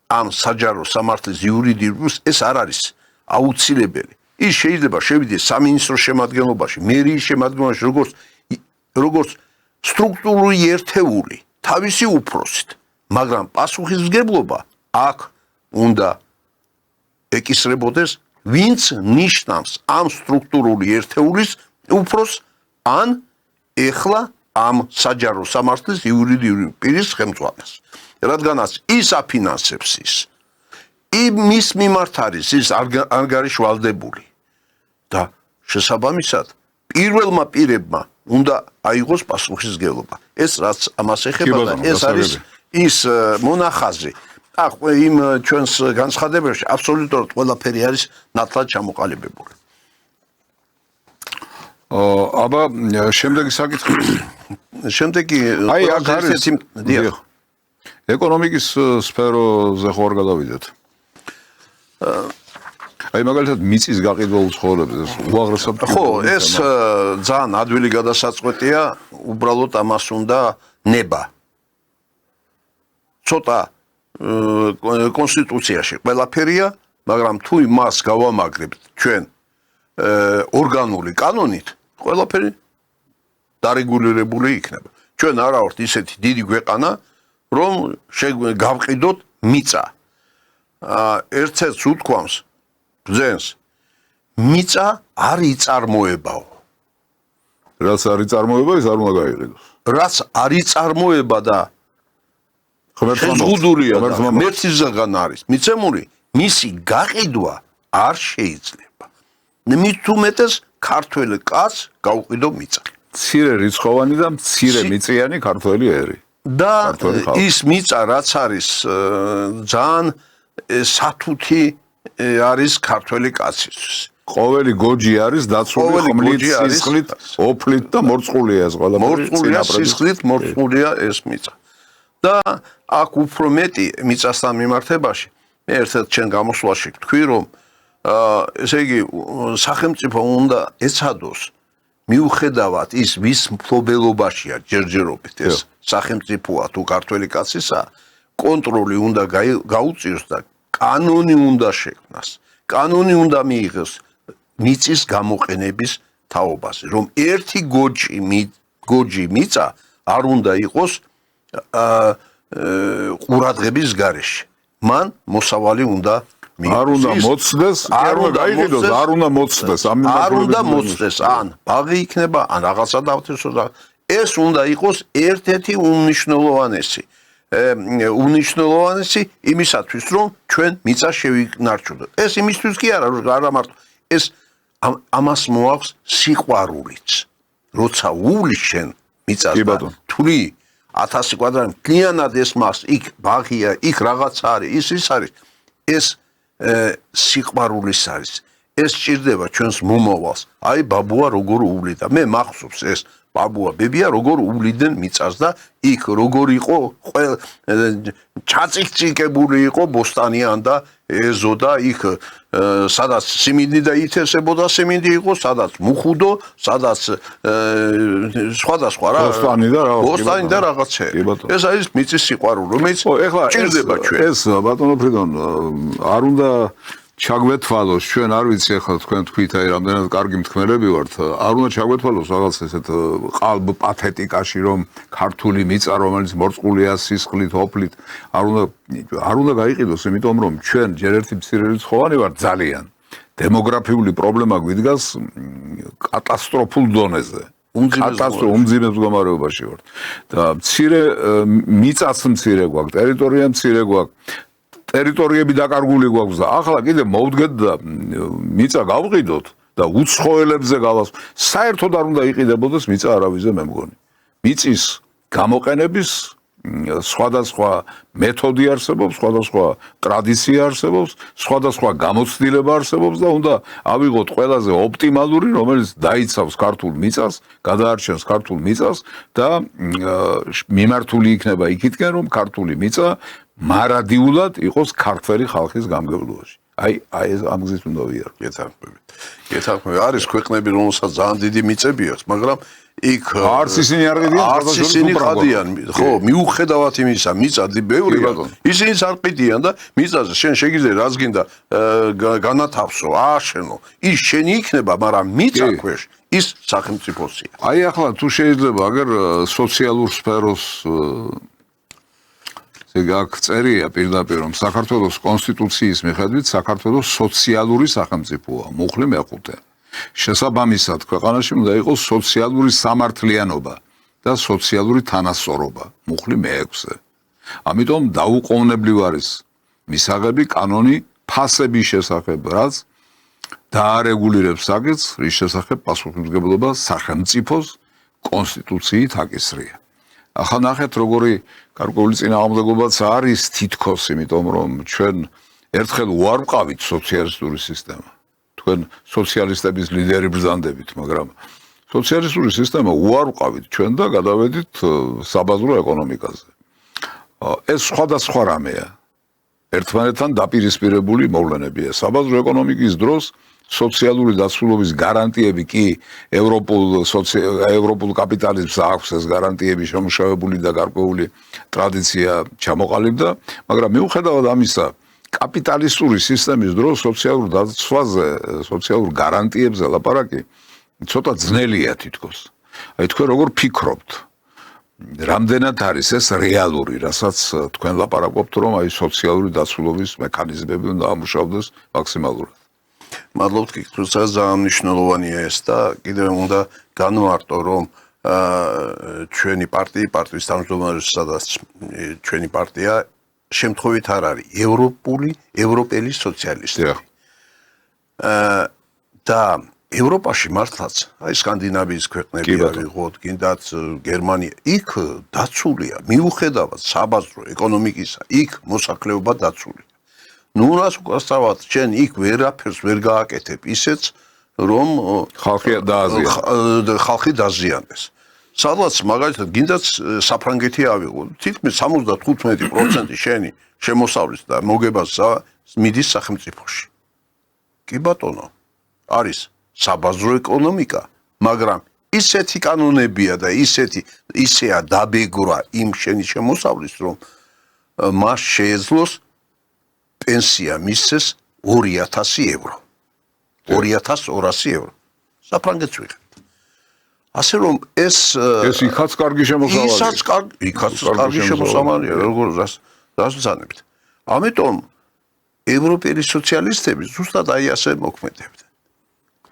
D: ამ საჯარო სამართლის იურიდიულს, ეს არ არის აუცილებელი. ის შეიძლება შევიდეს სამინისტროს შემადგენლობაში, მერიის შემადგენლობაში, როგორც სტრუქტურული ერთეული, თავისი უფროსით, მაგრამ პასუხისმგებლობა აქ უნდა ეკისრებოდეს, ვინც ნიშნავს ამ სტრუქტურული ერთეულის უფროსს, ან ეხლა ამ საჯარო სამართლის იურიდიული პირის ხელმძღვანელს. რადგანაც ის აფინანსებს მის მიმართ არის ის ანგარიშვალდებული და შესაბამისად პირველმა პირებმა უნდა აიღოს პასუხისმგებლობა. ეს რაც ამას ეხება და ეს არის ის მონახაზი. იმ ჩვენს განცხადებებში აბსოლუტურად ყველაფერი არის ნათლად ჩამოყალიბებული.
A: აბა შემდეგი საკითხი.
D: შემდეგი
A: აი აქ არის ეკონომიკის სფეროზე ხო არ გადავიდეთ. აი მაგალითად მიწის გაყიდვაულ ცხოვრებს უაღრესად
D: ხო, ეს ძალიან ადვილი გადასაწყვეტია, უბრალოდ ამას უნდა ნება. ცოტა კონსტიტუციაში ყველაფერია, მაგრამ თუ მას გავამაგრებთ ჩვენ ორგანული კანონით, ყველაფერი დარეგულირებული იქნება. ჩვენ არა ვართ ისეთი დიდი ქვეყანა, რომ გავყიდოთ მიწა. ერთ-ერთს უთქვამს ბრძენს, მიწა არ იწარმოებაო.
A: რაც არ იწარმოება, ის არ უნდა გაიყიდოს.
D: რაც არ იწარმოება და შეზღუდულია და მერცისგან არის მიცემული, მისი გაყიდვა არ შეიძლება. მით უმეტეს ქართველ კაცს გაუყიდო მიწა.
A: მცირე რიცხოვანი და მცირე მიწიანი ქართველი ერი.
E: და
A: ქართველი ხალხი.
E: ის მიწა რაც არის ძალიან სათუთი არის ქართველი კაცისთვის.
A: ყოველი გოჯი არის დაცული
E: ყოველი
A: ხმლით,
E: გოჯი არის
A: სისხლით, ოფლით და მორწყულია ეს ყველაფერი.
E: მორწყულია
A: წინაპრების.
E: სისხლით, მორწყულია ეს მიწა. და აქ უფრო მეტი მიწასთან მიმართებაში მე ერთ-ერთ ჩემ გამოსვლაში ვთქვი, რომ ესე იგი სახელმწიფო უნდა ეცადოს მიუხედავად ის ვის მფლობელობაშია ჯერჯერობით ეს სახელმწიფოა თუ ქართველი კაცისა, კონტროლი უნდა გაუწიოს და კანონი უნდა შექმნას. კანონი უნდა მიიღოს მიწის გამოყენების თაობაზე, რომ ერთი გოჯი მიწა არ უნდა იყოს ყურადღების გარეშე. მან მოსავალი უნდა
A: არ უნდა მოცდეს, არ უნდა გაიყიდოს, არ უნდა მოცდეს,
E: არ უნდა მოცდეს, ან ბაღი იქნება, ან რაღაცა დავთესოს. ეს უნდა იყოს ერთ-ერთი უნიშნელოვანესი იმისათვის, რომ ჩვენ მიწა შევინარჩუნოთ. ეს იმისთვის კი არა, რომ არა მარტო ეს ამას მოაქვს სიყვარულიც. როცა უვლის შენ მიწას და თვლი 1000 კვადრატი მთლიანად ეს მას იქ ბაღია, იქ რაღაც არის, ის არის. ეს სიყვარულის არის. ეს სჭირდება ჩვენს მომავალს. აი ბაბუა როგორ უვლიდა. მე მახსოვს ეს ბაბუა ბებია როგორ უვლიდნენ მიწას და იქ როგორ იყო ჩაწიკწიკებული იყო ბოსტანიან და ეზო და იქ სადაც სიმინდი და ითესებოდა სიმინდი იყო, სადაც მუხუდო, სადაც სხვადასხვა რა ბოსტანი და რაღაცები. ეს არის მიწის სიყვარული, რომელიც ჭირდება ჩვენ.
A: ეს ბატონო ფრიდონ არ უნდა ჩაგვეთვალოს, ჩვენ არ ვიცი ახლა თქვენ თქვით, აი რამდენად კარგი მთქმელები ვართ, არ უნდა ჩაგვეთვალოს რაღაც ესეთ ყალბ პათეტიკაში, რომ ქართული მიწა, რომელიც მორწყულია სისხლით, ოფლით, არ უნდა გაიყიდოს, იმიტომ რომ ჩვენ ჯერ ერთი მცირე რიცხოვანი ვართ ძალიან. დემოგრაფიული პრობლემა გვიდგას კატასტროფულ დონეზე. უმძიმეს მდგომარეობაში ვართ. და მცირე მიწაც მცირე გვაქვს, ტერიტორია მცირე გვაქვს. ტერიტორიები დაკარგული გვაქვს და ახლა კიდე მოვდგეთ და მიწა გავყიდოთ და უცხოელებზე გავას. საერთოდ არ უნდა იყიდებოდეს მიწა არავიზე მე მგონი. მიწის გამოყენების სხვადასხვა მეთოდი არსებობს, სხვადასხვა ტრადიცია არსებობს, სხვადასხვა გამოცდილება არსებობს და უნდა ავიღოთ ყველაზე ოპტიმალური, რომელიც დაიცავს ქართულ მიწას, გადაარჩენს ქართულ მიწას და მიმართული იქნება იქითკენ, რომ ქართული მიწა მარადიულად იყოს ქართველი ხალხის გამგებლობაში. აი ეს ამ გზით უნდა ვიაროთ.
E: გეთანხმებით. არის ქვეყნები, რომელსაც ძალიან დიდი მიწები აქვს, მაგრამ იქ
A: არც ისინი არ ყიდიან,
E: არც ისინი ყადიან. ხო, მიუხედავად იმისა, მიწა ბევრია. ისინიც არ ყიდიან და მიწაზე შენ შეგიძლია რაც გინდა განათავსო, ააშენო. ის შენი იქნება, მაგრამ მიწა ქვეშ ის სახელმწიფოსია.
A: აი ახლა თუ შეიძლება აგერ სოციალურ სფეროს აქ წერია პირდაპირ რომ საქართველოს კონსტიტუციის მიხედვით საქართველოს სოციალური სახელმწიფოა, მუხლი მეხუთე. შესაბამისად, ქვეყანაში უნდა იყოს სოციალური სამართლიანობა და სოციალური თანასწორობა, მუხლი მეექვსე. ამიტომ დაუყოვნებლივ არის მისაღები კანონი ფასების შესახებ, რაც დაარეგულირებს საკითხს, რის შესახებ პასუხისმგებლობა სახელმწიფოს კონსტიტუციით აკისრია. ახლა ნახეთ როგორი გარკვეული წინააღმდეგობაც არის თითქოს, იმიტომ რომ ჩვენ ერთხელ უარყავით სოციალისტური სისტემა. თქვენ სოციალისტების ლიდერი ბრძანდებით, მაგრამ სოციალისტური სისტემა უარყავით ჩვენ და გადავედით საბაზრო ეკონომიკაზე. ეს სხვადასხვა რამეა. ერთმანეთთან დაპირისპირებული მოვლენებია. საბაზრო ეკონომიკის დროს სოციალური დაცულობის გარანტიები კი ევროპულ კაპიტალიზმს აქვს ეს გარანტიები შემუშავებული და გარკვეული ტრადიცია ჩამოყალიბდა, მაგრამ მიუხედავად ამისა, კაპიტალისტური სისტემის დროს სოციალურ დაცვაზე, სოციალურ გარანტიებზე ლაპარაკი ცოტა ძნელია თითქოს. აი თქვენ როგორ ფიქრობთ? რამდენად არის ეს რეალური, რასაც თქვენ ლაპარაკობთ, რომ აი სოციალური დაცულობის მექანიზმები უნდა ამუშავდეს მაქსიმალურად?
E: მადლობთ კითხვისას, ძალიან მნიშვნელოვანია ეს და კიდევ უნდა განვარტო, რომ ჩვენი პარტიის თავმჯდომარეობის სადაც ჩვენი პარტია შემთხვევით არ არის ევროპელი სოციალისტი. და
D: ევროპაში მართლაც, აი სკანდინავიის ქვეყნები ავიღოთ, კიდაც გერმანია, იქ დაცულია, მიუხედავად საბაზრო ეკონომიკისა, იქ მოსახლეობა დაცულია. ნუ რას უკასწავად, შენ იქ ვერაფერს ვერ გააკეთებ ისეც, რომ ხალხი დაზიანდეს. სადღაც მაგალითად გინდაც საფრანგეთი ავიღოთ, თითქმის 75% შენი შემოსავლის და მოგებას მიდის სახელმწიფოში. კი ბატონო, არის საბაზრო ეკონომიკა, მაგრამ ისეთი კანონებია და ისეა დაბეგრა იმ შენი შემოსავლის, რომ მას შეეძლოს პენსია მისცეს 2000 ევრო. 2200 ევრო. საფრანგეთს ვიღებ. ასე რომ ეს
A: იქაც კარგი შემოსავალია.
D: იქაც კარგი შემოსავალია, როგორ რას ვზანებთ. ამიტომ ევროპელი სოციალისტები ზუსტად აი ასე მოქმედებდნენ.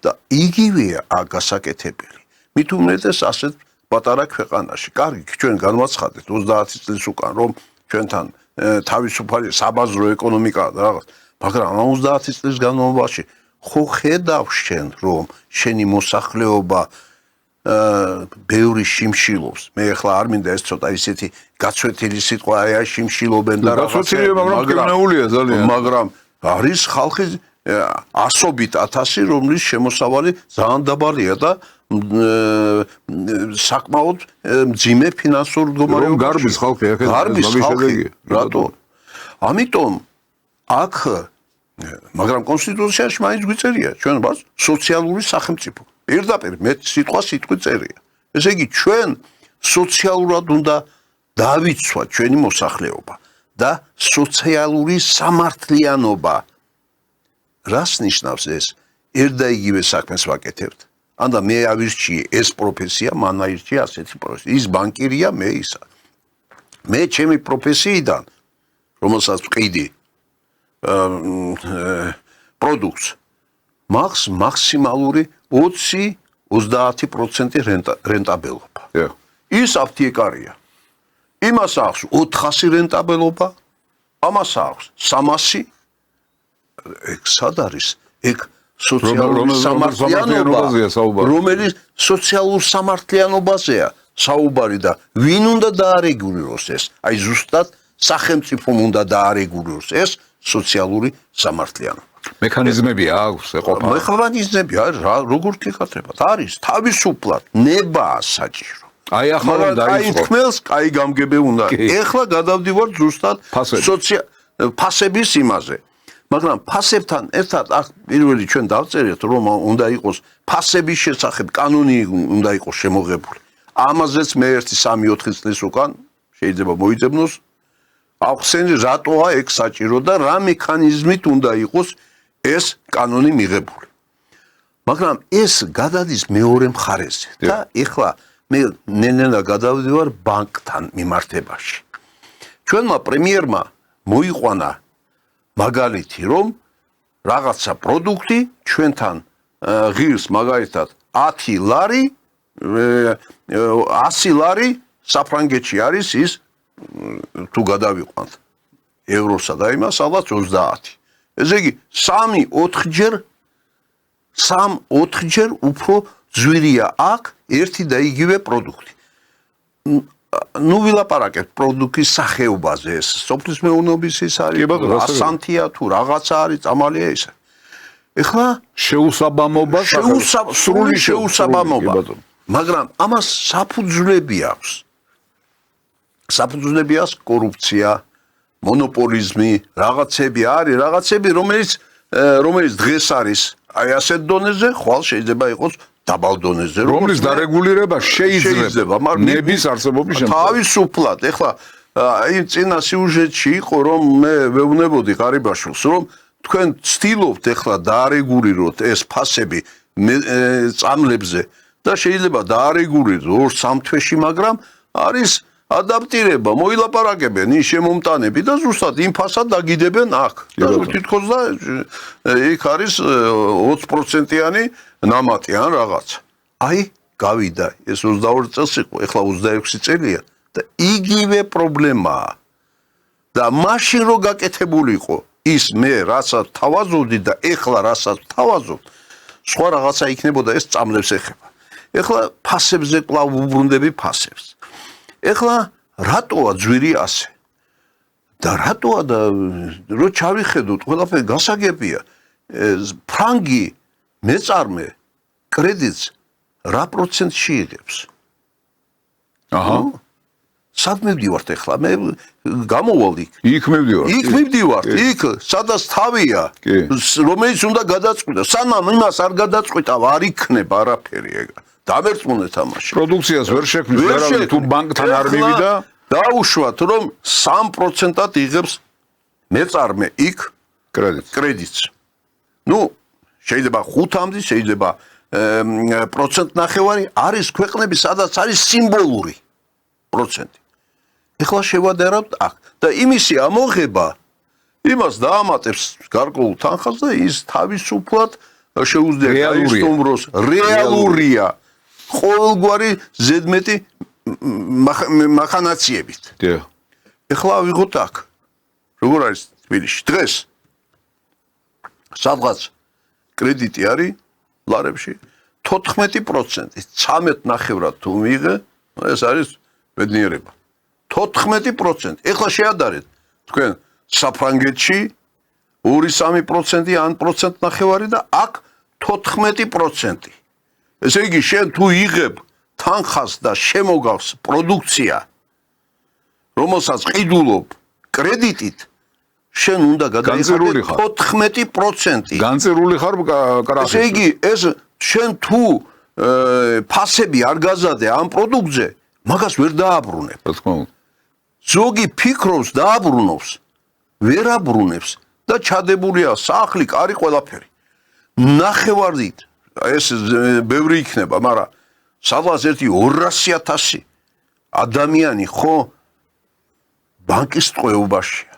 D: და იგივეა გასაკეთებელი. მით უმეტეს ასეთ პატარა ქვეყანაში. კარგი, ჩვენ განვაცხადეთ 30 წლის უკან, რომ ჩვენთან თავისუფალი საბაზრო ეკონომიკაა და რაღაც, მაგრამ ამ 30 წლის განმავლობაში ხო ხედავ შენ, რომ შენი მოსახლეობა ბევრი შიმშილობს. მე ახლა არ მინდა ეს ცოტა ისეთი გაცვეთილი სიტყვა აი შიმშილობენ და მაგრამ არის ხალხი ასობით 1000 რომლის შემოსავალი ძალიან დაბალია და საკმაოდ მძიმე ფინანსურ მდგომარეობაში.
A: გარბის ხალხი,
D: რატო? ამიტომ აქ მაგრამ კონსტიტუციაში მაინც გვიწერია ჩვენ ვართ სოციალური სახელმწიფო. პირდაპირ მე სიტყვა სიტყვით წერია. ესე იგი ჩვენ სოციალურად უნდა დავიცვათ ჩვენი მოსახლეობა და სოციალური სამართლიანობა. რას ნიშნავს ეს? ერთ და იგივე საქმეს ვაკეთებთ. ანდა მე ავირჩიე ეს პროფესია, მან აირჩია ასეთი პროფესია. ის ბანკირია, მე ისა. მე ჩემი პროფესიიდან, რომელსაც ვყიდი პროდუქტს, მაქსიმალური 20-30% რენტაბელობა. ის აფთიეკარია. იმას აქვს 400 რენტაბელობა, ამას აქვს 300. ეგ სად არის? ეგ სოციალური სამართლიანობა, რომელიც სოციალურ სამართლიანობაზეა საუბარი და ვინ უნდა დაარეგულიროს ეს? აი ზუსტად სახელმწიფომ უნდა დაარეგულიროს ეს სოციალური სამართლიანობა.
A: მექანიზმები აქვს ეყოფა.
D: მექანიზმები არის, როგორ გიხატებათ? არის თავისუფლად ნებაა საჭირო.
A: აი ახლა რომ
D: აი
A: დაიწყო.
D: თქმელს, აი გამგები უნდა. ეხლა გადავდივართ ზუსტად ფასების იმაზე. მაგრამ ფასებთან ერთად აქ პირველი ჩვენ დავწერეთ, რომ უნდა იყოს ფასების შესახებ კანონი უნდა იყოს შემოღებული. ამაზეც მე 1-3-4 წლის უკან შეიძლება მოიძებნოს ახსენე რატოა ეგ საჭირო და რა მექანიზმით უნდა იყოს ეს კანონი მიღებული. მაგრამ ეს გადადის მეორე მხარეზე და ეხლა მე ნელა გადავდივარ ბანკთან მიმართებაში. ჩვენმა პრემიერმა მოიყვანა მაგალითი, რომ რაღაცა პროდუქტი ჩვენთან ღირს მაგალითად 10 ლარი 100 ლარი საფრანგეთში არის ის თუ გადავიყვანთ ევროსა და იმას ალბათ 30. ესე იგი 3-4 ჯერ უფრო ძვირია აქ ერთი და იგივე პროდუქტი. ნუ ვილაპარაკებთ პროდუქტის სახეობაზე, ეს სოფლის მეურნეობის ის არის, ასანთია თუ რაღაცა არის, წამალია ისე. ეხლა
A: შეუსაბამობა,
D: სრული შეუსაბამობა. მაგრამ ამას საფუძვლები აქვს. საფუძვლები აქვს კორუფცია, მონოპოლიზმი, რაღაცები არის, რაღაცები, რომელიც დღეს არის აი ასეთ დონეზე, ხვალ შეიძლება იყოს დაბალ დონეზე,
A: რომლის დარეგულირება შეიძლება,
D: მაგრამ
A: ნების არსებობის შემთხვევაში.
D: თავისუფლად, ეხლა აი წინა სიუჟეტში იყო, რომ მე ვეუბნებოდი ყარიბაშვილს, რომ თქვენ ცდილობთ ეხლა დაარეგულიროთ ეს ფასები წამლებზე და შეიძლება დაარეგულიროთ 2-3 თვეში, მაგრამ არის ადაპტირება, მოილაპარაკებენ ის შემომტანები და ზუსტად იმ ფასად დაგიდებენ აქ. და თითქოს და იქ არის 20%-იანი ნამატი ან რაღაც. აი, გავიდა, ეს 22 წელს იყო, ეხლა 26 წელია და იგივე პრობლემაა. და მაშინ რო გაკეთებული იყო ის მე რასაც თავაზობდი და ეხლა რასაც თავაზობ, სხვა რაღაცა იქნებოდა, ეს წამლებს ეხება. ეხლა ფასებზე კვლავ უბრუნდები ფასებს. ეხლა რატოა ძვირი ასე? და რატოა და რო ჩავიხედოთ, ყველაფერი გასაგებია. ფრანგი მეწარმე კრედიტს რა პროცენტში იღებს?
A: აჰა.
D: სად მივდივართ ეხლა? მე გამოვალ იქ.
A: იქ მივდივართ.
D: იქ მივდივართ, იქ სადაც თავია,
A: კი.
D: რომელიც უნდა გადაწყვიტა. სანამ იმას არ გადაწყვიტავ, არ იქნება არაფერი ეგა. დამერწმუნეთ ამაში.
A: პროდუქციას ვერ შექმნის ვერავინ თუ ბანკთან არ მივიდა.
D: დაუშვათ, რომ 3%-ად იღებს მეწარმე იქ კრედიტს. ნუ შეიძლება 5-მდე, შეიძლება პროცენტ ნახევარი არის ქვეყნები, სადაც არის სიმბოლური პროცენტი. ეხლა შევადერავთ აქ და იმისი ამოღება იმას დაამატებს გარკვეულ თანხას და ის თავისუფლად შეუძლია გაისტუმროს. რეალურია. ყოველგვარი ზედმეტი მახანაციებით. ეხლა ვიღოთ აქ. როგორ არის თბილისში დღეს? სადღაც კრედიტი არის ლარებში 14%. 13.9 თუ მიიღე, ეს არის ბედნიერება. 14%. ეხლა შეადარეთ თქვენ საფრანგეთში 2-3% ან 1.9% და აქ 14%. ესე იგი შენ თუ იღებ თანხას და შემოგავს პროდუქცია, რომელსაც ყიდულობ კრედიტით, შენ უნდა გადაიხადე 14%.
A: განწერული ხარ კრახში.
D: ესე იგი ეს შენ თუ ფასები არ გაზადე ამ პროდუქტზე, მაგას ვერ დააბრუნებ.
A: რა თქმა უნდა.
D: ზოგი ფიქრობს დააბრუნოს, ვერ აბრუნებს და ჩადებულია სახლი, კარი, ყველაფერი. ნახევარით ეს ბევრი იქნება, მაგრამ სადღაც ერთი 200,000 ადამიანი ხო ბანკის ტყვეობაშია.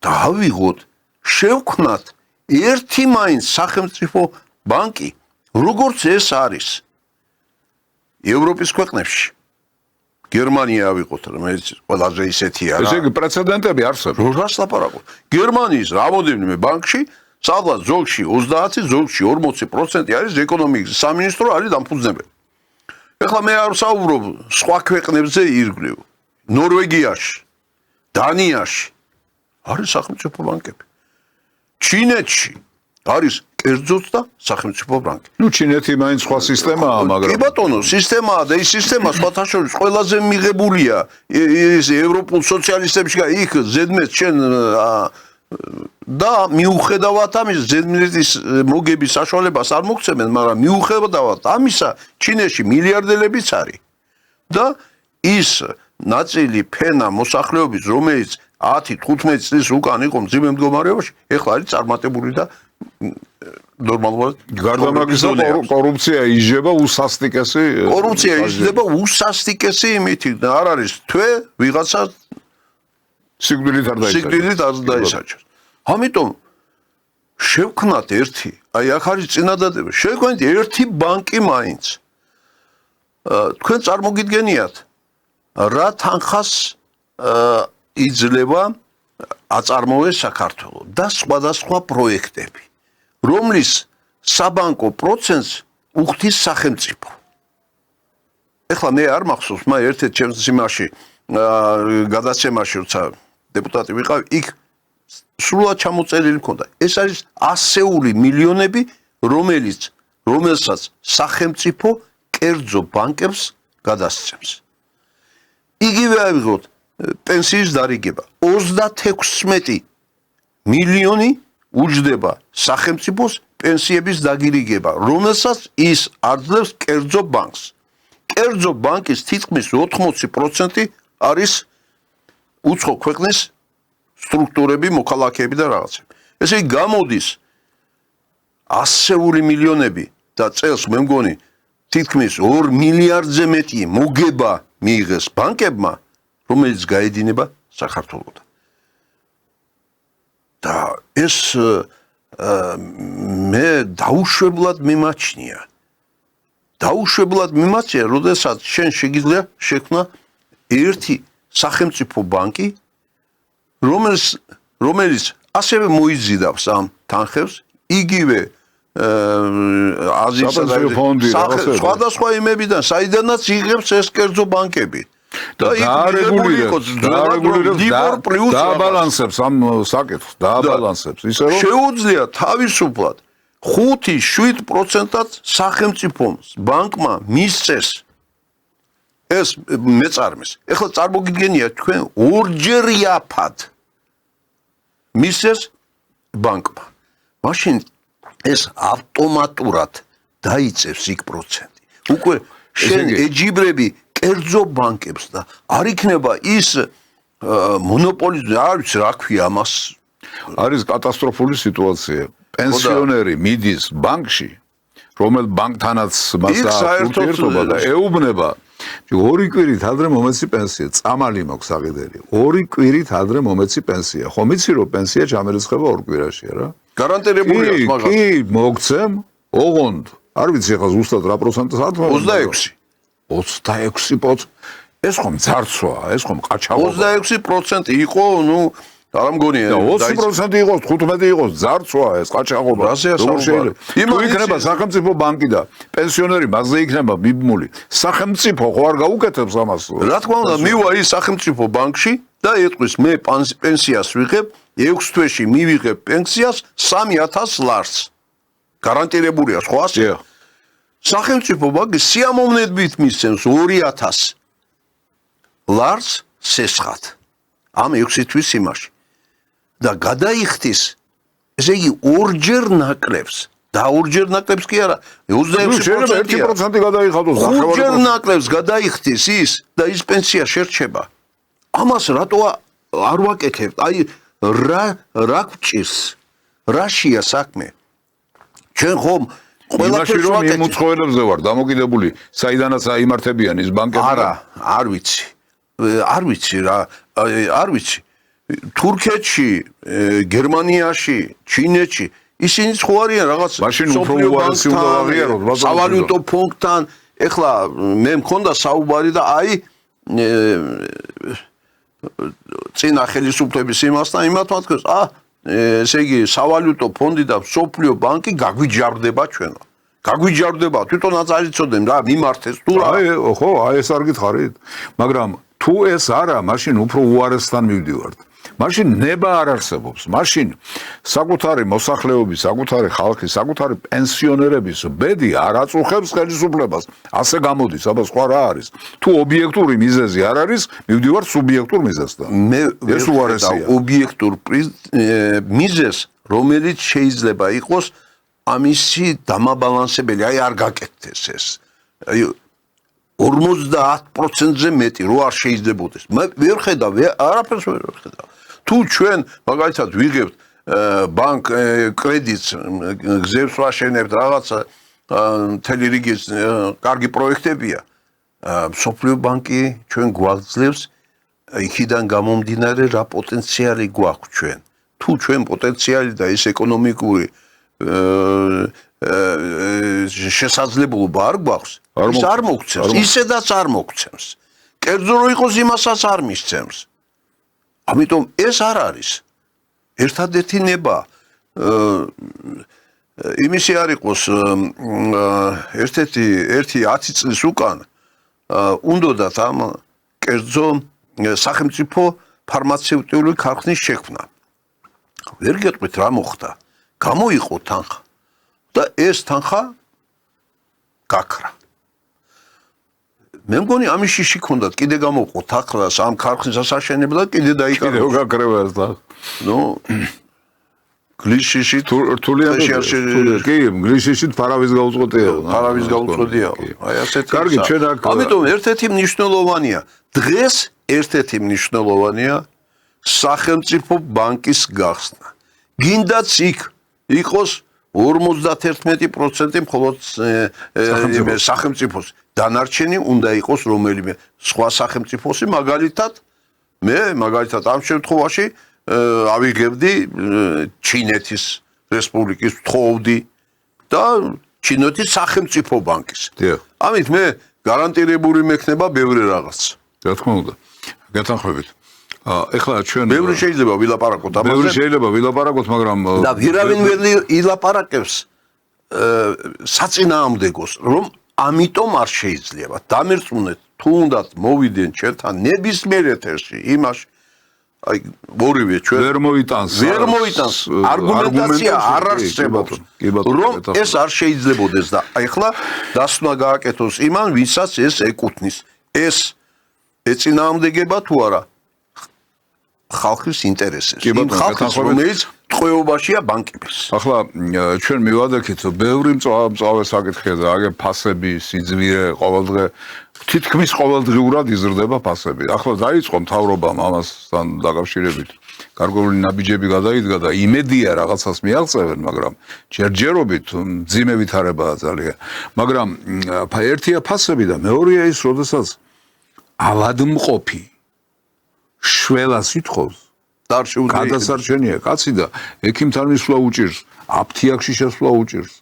D: დავიღოთ, შევქმნათ ერთი მაინც სახელმწიფო ბანკი, როგორც ეს არის ევროპის ქვეყნებში. გერმანია ავიღოთ, რომელიც ყველაზე ისეთია რა.
A: ესე იგი პრეცედენტები არსებობს.
D: რას ლაპარაკობ? გერმანიის რამოდენიმე ბანკში, სადღაც ზოგში 30, ზოგში 40% არის ეკონომიკის სამინისტრო არის დამფუძნებელი. ეხლა მე არ ვსაუბრობ სხვა ქვეყნებზე ირგვლივ. ნორვეგიაში, დანიაში არის სახელმწიფო ბანკები. ჩინეთში არის კერძოც და სახელმწიფო ბანკი.
A: ნუ ჩინეთი მაინც სხვა სისტემაა, მაგრამ
D: კი ბატონო, სისტემაა და ის სისტემა სხვათა შორის ყველაზე მიღებულია ის ევროპულ სოციალისტებში და იქ ზედმეტ შენ და მიუხედავად ამის ზედმეტის მოგების საშუალებას არ მოგცემენ, მაგრამ მიუხედავად ამისა ჩინეთში მილიარდელებიც არის. და ის ნაწილი ფენა მოსახლეობის, რომელიც 10-15 წლის უკან იყო მძიმე მდგომარეობაში, ეხლა არის წარმატებული და ნორმალურად
A: გარდა მაგისა კორუფცია იჯება უსასტიკესი.
D: კორუფცია იჯდება უსასტიკესი იმითი და არ არის თვე ვიღაცა
A: სიკვდილით არ
D: დაისაჯოს. ამიტომ შევქმნათ ერთი, აი აქ არის წინადადება, შევქმნათ ერთი ბანკი მაინც. თქვენ წარმოგიდგენიათ რა თანხას იძლევა აწარმოეს საქართველოს და სხვადასხვა პროექტები, რომლის საბანკო პროცენტს უხდის სახელმწიფო. ეხლა მე არ მახსოვს, მაგრამ ერთ-ერთ ჩემს იმაში გადაცემაში, როცა დეპუტატი ვიყავ, იქ სრულად ჩამოწერილი მქონდა. ეს არის ასეული მილიონები, რომელსაც სახელმწიფო კერძო ბანკებს გადასცემს. იგივე ავიღოთ პენსიის დარიგება. 36 მილიონი უჯდება სახელმწიფოს პენსიების დაგირიგება, რომელსაც ის აძლევს კერძო ბანკს. კერძო ბანკის თითქმის 80% არის უცხო ქვეყნის სტრუქტურები, მოქალაქეები და რაღაცები. ესე იგი გამოდის ასეული მილიონები და წელს მე მგონი თითქმის 2 მილიარდზე მეტი მოგება მიიღეს ბანკებმა, რომელიც გაედინება საქართველოსთან. და ეს მე დაუშვებლად მიმაჩნია. როდესაც შენ შეგიძლია შექმნა ერთი სახელმწიფო ბანკი, რომელიც ასევე მოიზიდავს ამ თანხებს, იგივე
E: აზიისა
A: საპენსიო ფონდი, რაღაცები.
E: სხვადასხვა იმებიდან, საიდანაც იღებს ეს კერძო ბანკები. და იქ
A: დააბალანსებს ამ საკითხს, დააბალანსებს. ისე რომ
E: შეუძლია თავისუფლად 5-7%-ად სახელმწიფომ ბანკმა მისცეს ეს მეწარმეს. ეხლა წარმოგიდგენია თქვენ ორჯერ იაფად მისცეს ბანკმა. მაშინ ეს ავტომატურად დაიწევს იქ პროცენტი. უკვე შენ ეჯიბრები კერძო ბანკებს და არ იქნება ის მონოპოლიზმი, არ ვიცი რა ქვია ამას.
A: არის კატასტროფული სიტუაცია. პენსიონერი მიდის ბანკში, რომელ ბანკთანაც მას ურთიერთობა და ეუბნება ორი კვირით ადრე მომეცი პენსია, წამალი მაქვს აღედერი. ორი კვირით ადრე მომეცი პენსია. ხომ იცი რომ პენსია ჩამერიცხება ორ კვირაშია რა?
E: გარანტირებულია მაგას.
A: კი, მოგცემ, ოღონდ. არ ვიცი ახლა ზუსტად რა პროცენტს არ თქმა. 26%. ეს ხომ ძარცვაა, ეს ხომ ყაჩაღობა.
E: 26% იყო, ნუ არ მგონია.
A: 20% იყოს, 15 იყოს, ძარცვაა ეს ყაჩაღობა. როგორ შეიძლება? თუ იქნება სახელმწიფო ბანკი და პენსიონერი მასზე იქნება მიბმული. სახელმწიფო ხო არ გაუკეთებს ამას?
E: რა თქმა უნდა, მივა ის სახელმწიფო ბანკში და ეტყვის მე პენსიას ვიღებ, 6 თვეში მივიღებ პენსიას 3000 ლარს. გარანტირებულია, ხო ასე? სახელმწიფო ბანკი სიამოვნებით მისცემს 2000 ლარს სესხად. ამ 6 თვის იმაში. და გადაიხდის, ესე იგი ორჯერ ნაკლებს. და ორჯერ ნაკლებს კი არა, 26%-ია.
A: 1% გადაიხადოს.
E: ორჯერ ნაკლებს გადაიხდის ის და ის პენსია შერჩება. ამას რატო არ ვაკეთებთ? აი რა გვჭირს? რაშია საქმე? ჩვენ ხომ
A: ყველაფერს ვაკეთებთ. იმ უცხოელებზე ვარ დამოკიდებული, საიდანაც აიმართებიან ის ბანკები.
E: არა, არ ვიცი. არ ვიცი რა, არ ვიცი. თურქეთში, გერმანიაში, ჩინეთში ისინი ხო არიან რაღაც
A: მაშინ უფრო უარესი უნდა აღიაროთ,
E: სავალუტო ფონდთან. ეხლა მე მქონდა საუბარი და აი წინა ხელისუფლების იმასთან იმათ თქვენს, ესე იგი სავალუტო ფონდი და სოფლიო ბანკი გაგვიჯარდება ჩვენო. გაგვიჯარდება, თვითონაც არ იცოდნენ რა მიმართეს თუ რა.
A: ხო, ეს არ გითხარით, მაგრამ თუ ეს არა, მაშინ უფრო უარესთან მივდივართ. მაშინ ნება არ არსებობს. მაშინ საკუთარი მოსახლეობის, საკუთარი ხალხის, საკუთარი პენსიონერების ბედი არ აწუხებს ხელისუფლებას. ასე გამოდის, აბა სხვა რა არის? თუ ობიექტური მიზეზი არ არის, მივდივართ სუბიექტურ მიზეზთან.
E: მე
A: ეს უარესია.
E: ობიექტურ მიზეზს, რომელიც შეიძლება იყოს ამისი დამაბალანსებელი, აი არ გაკეთდეს ეს. აი 50%-ზე მეტი რო არ შეიძლებოდეს. მე ვერ ხედავ, არაფერს ვერ ხედავ. თუ ჩვენ მაგალითად ვიღებთ ბანკ კრედიტს, გზებს ვაშენებთ, რაღაცა მთელი რიგი კარგი პროექტებია. სოფლიო ბანკი ჩვენ გვაძლევს იქიდან გამომდინარე რა პოტენციალი გვაქვს ჩვენ. თუ ჩვენ პოტენციალი და ეს ეკონომიკური შესაძლებლობა არ გვაქვს, ის არ მოგცემს, ისედაც არ მოგცემს. კერძო რო იყოს იმასაც არ მისცემს. ამიტომ ეს არ არის ერთადერთი ნება. იმისი არ იყოს ერთი 10 წლის უკან უნდათ ამ კერძო სახელმწიფო ფარმაცევტიული ქარხნის შექმნა. ვერ გეტყვით რა მოხდა. გამოიყო თანხა და ეს თანხა გაქრა. მე მგონი ამის შიში ქონდათ, კიდე გამოყო თანხა ამ ქარხნის ასაშენებლად, კიდე დაიკარგა.
A: კიდევ გაქრება ეს და.
E: ნუ გლიშიში
A: რთულია კი, გლიშიში ფარავის გაუწყვეტია.
E: ფარავის გაუწყვეტია. აი ასეთ.
A: კარგი, ჩვენ აქ
E: ამიტომ ერთ-ერთი მნიშვნელოვანია. დღეს ერთ-ერთი მნიშვნელოვანია სახელმწიფო ბანკის გახსნა. გინდაც იქ იყოს 51% მხოლოდ სახელმწიფოს. დანარჩენი უნდა იყოს რომელიმე სხვა სახელმწიფოსი, მაგალითად ამ შემთხვევაში ავიღებდი ჩინეთის რესპუბლიკის ვთხოვდი და ჩინეთის სახელმწიფო ბანკის. ამით მე გარანტირებული მექნება ბევრი რაღაც.
A: რა თქმა უნდა. გათანხმებით. ეხლა ჩვენ
E: ბევრი შეიძლება ვილაპარაკოთ ამაზე.
A: ბევრი შეიძლება ვილაპარაკოთ, მაგრამ
E: და ვირავინ ვერ ილაპარაკებს
D: საწინააღმდეგოს, რომ ამიტომ არ შეიძლება დამერწმუნეთ თუ უნდათ მოვიდნენ ჩვენთან ნებისმიერ ეთერში იმაში აი ორივე ჩვენ ვერ მოიტანს არგუმენტაცია არ არსებობს რომ ეს არ შეიძლებოდეს და ეხლა დასვნა გააკეთოს იმან ვისაც ეს ეკუთვნის ეს ეწინააღმდეგება თუ არა ხალხის ინტერესებს იმ ხალხს რომელიც ტყვეობაშია ბანკების
A: ახლა ჩვენ მივადექით ბევრი მწვავე საკითხია და აგერ ფასები სიძვირე ყოველდღე თითქმის ყოველდღიურად იზრდება ფასები. ახლა დაიწყო მთავრობამ ამასთან დაკავშირებით. გარკვეული ნაბიჯები გადაიდგა და იმედია რაღაცას მიაღწევენ, მაგრამ ჯერჯერობით მძიმე ვითარებაა ძალიან. მაგრამ ერთია ფასები და მეორეა ის, როდესაც ავადმყოფი შველას ითხოვს გადასარჩენია კაცი და ექიმთან მისვლა უჭირს, აფთიაქში შესვლა უჭირს.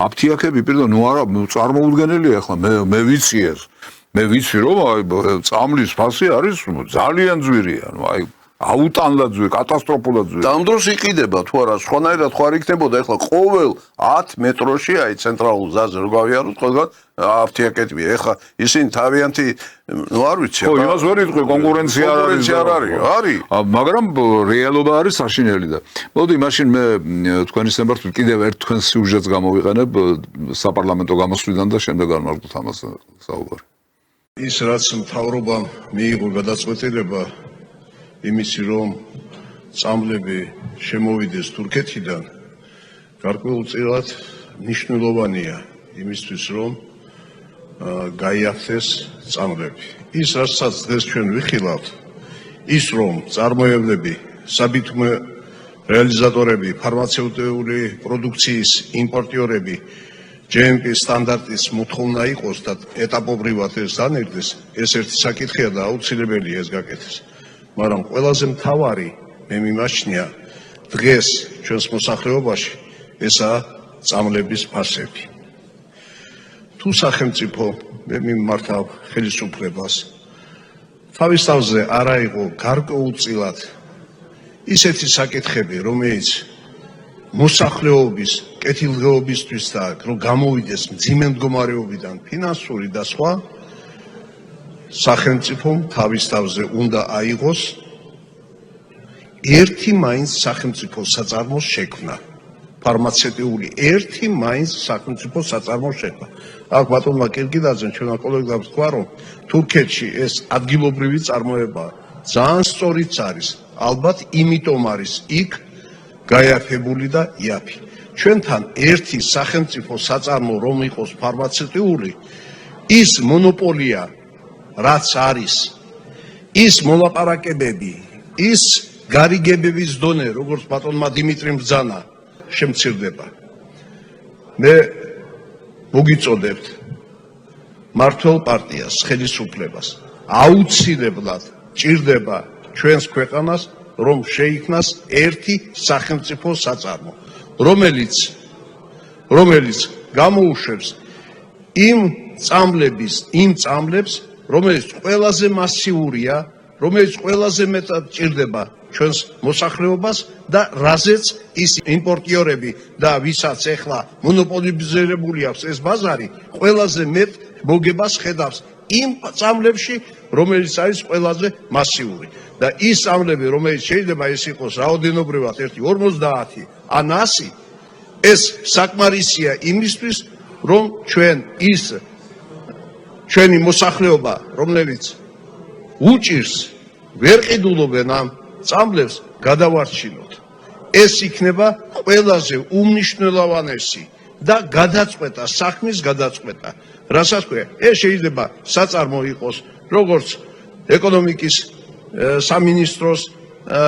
A: აფთიაქები პირდაპირ ნუ არა წარმოუდგენელია ახლა მე ვიცი ეს. მე ვიცი რომ აი წამლის ფასი არის ძალიან ძვირია, ნუ აი აუტანლად ძვირი, კატასტროფულად ძვირი. და ამ დროს იყიდება თუ არა, სხვანაირად ხო არ იქნებოდა ახლა ყოველ 10 მეტროში აი ცენტრალურ გზაზე რო გავიაროთ, ყველგან აფთიაქებია. ახლა ისინი თავიანთი ნუ არ ვიცი. ხო, იმას ვერ იტყვი, კონკურენცია არ არის. არის. მაგრამ რეალობა არის საშინელი და მოდი მაშინ მე თქვენი სემბართ კიდევ ერთ თქვენ სიუჟეტს გამოვიყენებ საპარლამენტო გამოსვლიდან და შემდეგ განვარგოთ ამას საუბარი.
E: ის რაც მთავრობამ მიიღო გადაწყვეტილება იმისი რომ წამლები შემოვიდეს თურქეთიდან გარკვეულწილად მნიშვნელოვანია იმისთვის რომ გაიახდეს წამლები. ის რასაც დღეს ჩვენ ვიხილავთ ის რომ წარმოებლები, საბითუმე რეალიზატორები, ფარმაცევტიული პროდუქციის იმპორტიორები GMP სტანდარტის მოთხოვნა იყოს და ეტაპობრივად ეს დანერგდეს, ეს ერთი საკითხია და აუცილებელია ეს გაკეთდეს. მაგრამ ყველაზე მთავარი მე მიმაჩნია დღეს ჩვენს მოსახლეობაში ესაა წამლების ფასები. თუ სახელმწიფო მე მიმართავ ხელისუფლებას თავის თავზე არ აიღო გარკვეულწილად ისეთი საკითხები, რომელიც მოსახლეობის კეთილდღეობისთვის და რომ გამოვიდეს მძიმე მდგომარეობიდან ფინანსური და სხვა სახელმწიფომ თავის თავზე უნდა აიღოს ერთი მაინც სახელმწიფო საწარმოს შექმნა ფარმაცევტიული ერთი მაინც სახელმწიფო საწარმოს შექმნა. აქ ბატონმა კირკიდაძემ ჩვენმა კოლეგამ თქვა რომ თურქეთში ეს ადგილობრივი წარმოებაა. ძალიან სწორიც არის. ალბათ იმიტომ არის იქ გაიაფებული და იაფი. ჩვენთან ერთი სახელმწიფო საწარმო რომ იყოს ფარმაცევტიული ის მონოპოლია რაც არის ის მოლაპარაკებები ის გარიგებების დონე როგორც ბატონმა დიმიტრიმ ბრძანა შემცირდება. მე მოგიწოდებთ მართლ პარტიას ხელისუფლებას აუცილებლად ჭირდება ჩვენს ქვეყანას რომ შეიქმნას ერთი სახელმწიფო საწარმო რომელიც გამოუშვებს იმ წამლებს რომელიც ყველაზე მასიურია რომელიც ყველაზე მეტად ჭირდება ჩვენს მოსახლეობას და რაზეც ის იმპორტიორები და ვისაც ეხლა მონოპოლიზირებული აქვს ეს ბაზარი ყველაზე მეტ მოგებას ხედავს იმ წამლებში რომელიც არის ყველაზე მასიური და ის წამლები რომელიც შეიძლება ეს იყოს რაოდენობრივად 50 ან 100 ეს საკმარისია იმისთვის რომ ჩვენი მოსახლეობა რომელიც უჭირს ვერ ყიდულობენ ამ წამლებს გადავარჩინოთ. ეს იქნება ყველაზე უმნიშვნელოვანესი და გადაწყვეტა საქმის გადაწყვეტა. რასაც ქვია, ეს შეიძლება საწარმო იყოს როგორც ეკონომიკის სამინისტროს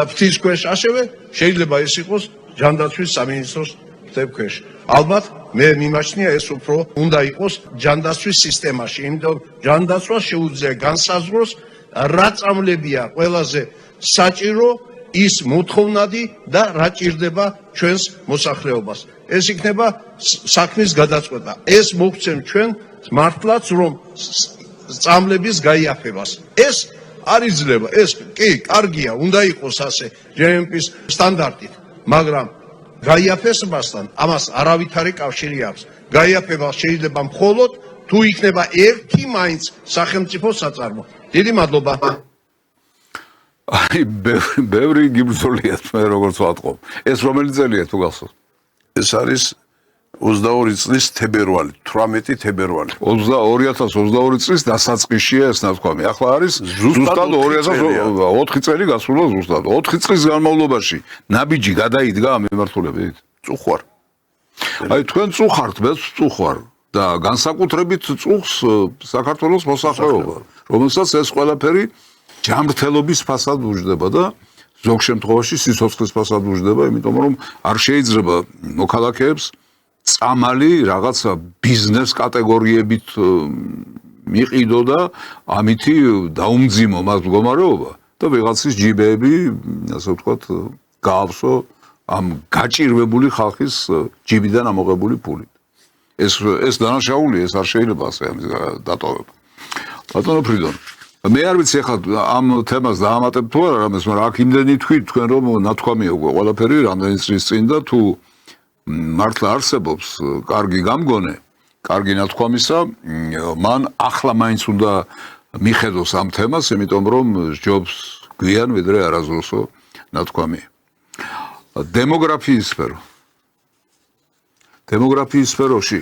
E: ფრთისქვეშ, ასევე შეიძლება ეს იყოს ჯანდაცვის სამინისტროს ფრთისქვეშ. ალბათ მე მიმაჩნია ეს უფრო უნდა იყოს ჯანდაცვის სისტემაში, იმიტომ ჯანდაცვა შეუძლია განსაზღვროს რა წამლებია ყველაზე საჭირო ის მოთხოვნადი და რა ჭირდება ჩვენს მოსახლეობას. ეს იქნება საქმის გადაწყვეტა. ეს მოგცემ ჩვენ მართლაც რომ წამლების გაიაფებას. ეს არ იძლევა, ეს კი კარგია, უნდა იყოს ასე GMP-ის სტანდარტით, მაგრამ გაიაფებასთან ამას არავითარი კავშირი აქვს. გაიაფება შეიძლება მხოლოდ თუ იქნება ერთი მაინც სახელმწიფო საწარმო. დიდი მადლობა.
A: აი ბევრი გიბრძოლიათ მე როგორც ვატყობ. ეს რომელი წელია თუ გახსოვს?
E: ეს არის 22 წლის თებერვალი, 18 თებერვალი.
A: 2022 წლის დასაწყისშია ეს ნათქვამი. ახლა არის ზუსტად 2004 წელი გასულა ზუსტად. 4 წლის განმავლობაში ნაბიჯი გადაიდგა ამ მიმართულებით.
E: წუხვარ.
A: აი თქვენ წუხართ, მეც წუხვარ და განსაკუთრებით წუხს საქართველოს მოსახლეობა, რომელსაც ეს ყველაფერი ჯანმრთელობის ფასად უჯდება და ზოგ შემთხვევაში სიცოცხლის ფასად უჯდება, იმიტომ რომ არ შეიძლება მოქალაქეებს წამალი რაღაცა ბიზნეს კატეგორიებით მიყიდო და ამითი დაუმძიმო მას მდგომარეობა და ვიღაცის ჯიბეები, ასე ვთქვათ, გაავსო ამ გაჭირვებული ხალხის ჯიბიდან ამოღებული ფულით. ეს დანაშაული, ეს არ შეიძლება ასე ამის დატოვება. ბატონო ფრიდონ, მე არ ვიცი ახლა ამ თემას დაამატებ თუ არა რამეს, მაგრამ აქ იმდენი თქვით თქვენ რომ ნათქვამია უკვე ყველაფერი რამდენი წლის წინ და თუ მართლა არსებობს კარგი გამგონე, კარგი ნათქვამისა, მან ახლა მაინც უნდა მიხედოს ამ თემას, იმიტომ რომ ჯობს გვიან ვიდრე არასდროსო ნათქვამი. დემოგრაფიის სფერო. დემოგრაფიის სფეროში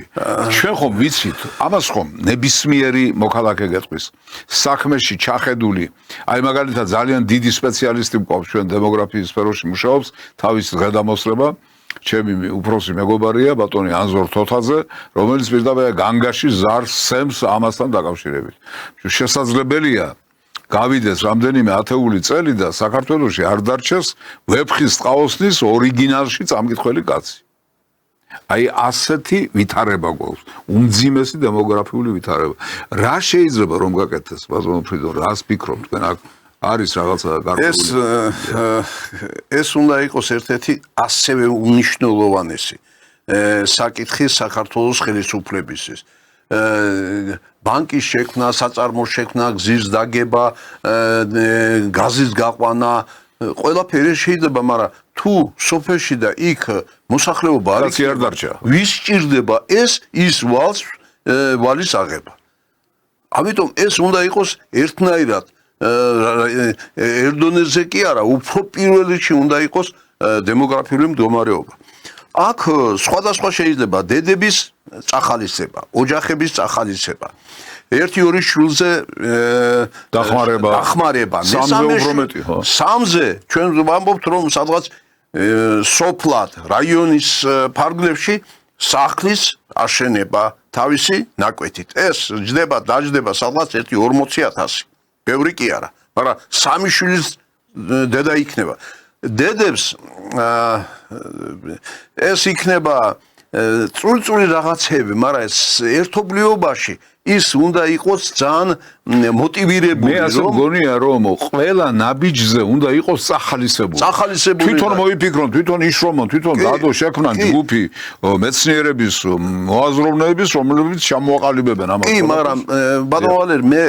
A: ჩვენ ხომ ვიცით, ამას ხომ ნებისმიერი მოქალაქე გეტყვის. საქმეში ჩახედული, აი მაგალითად ძალიან დიდი სპეციალისტი მყავს ჩვენ დემოგრაფიის სფეროში მუშაობს, თავის გადამოსწრება, ჩემი უფროსი მეგობარია, ბატონი ანზორ თოთაძე, რომელიც პირდაპირ განგაში ზარს სემს ამასთან დაკავშირებით. შესაძლებელია გავიდეს რამდენიმე ათეული წელი და საქართველოში არ დარჩეს ვეფხის ტყაოსნის ორიგინალში წამკითხველი კაცი. აი ასეთი ვითარება გვაქვს, უმძიმესი დემოგრაფიული ვითარება. რა შეიძლება რომ გაკეთდეს, ბატონო ფრიდონ, რას ფიქრობთ თქვენ აქ არის რაღაცა გარკვეული?
E: ეს უნდა იყოს ერთ-ერთი ასევე უნიშნულოვანესი საკითხი საქართველოს ხელისუფლებისთვის. ბანკის შექმნა, საწარმოს შექმნა, გზის დაგება, გაზის გაყვანა, ყველაფერი შეიძლება, მაგრამ თუ სოფელში და იქ მოსახლეობა არ
A: დარჩა.
E: ვის სჭირდება ის ვალის აღება. ამიტომ ეს უნდა იყოს ერთნაირად ერდონეზე კი არა, უფრო პირველ რიგში უნდა იყოს დემოგრაფიული მდგომარეობა. აქ სხვადასხვა შეიძლება დედების წახალისება, ოჯახების წახალისება. ერთი-ორი შვილზე დახმარება, სამზე ჩვენ ვამბობთ რომ სადღაც სოფლად, რაიონის ფარგლებში სახლის აშენება თავისი ნაკვეთით. ეს დაждდება სადღაც 40,000. ბევრი კი არა, მაგრამ სამი შვილის დედა იქნება. დედებს ეს იქნება წვრილ-წვრილი რაღაცები, მაგრამ ეს ერთობლიობაში ის უნდა იყოს ძალიან მოტივირებული,
A: მე ასე მგონია რომ ყველა ნაბიჯზე უნდა იყოს წახალისებული. თვითონ მოიფიქრონ, თვითონ იშრომონ, თვითონ დადო შექმნან ჯგუფი მეცნიერების, მოაზროვნეების, რომლებიც ჩამოაყალიბებენ ამას.
E: კი, მაგრამ ბატონო ვალერი, მე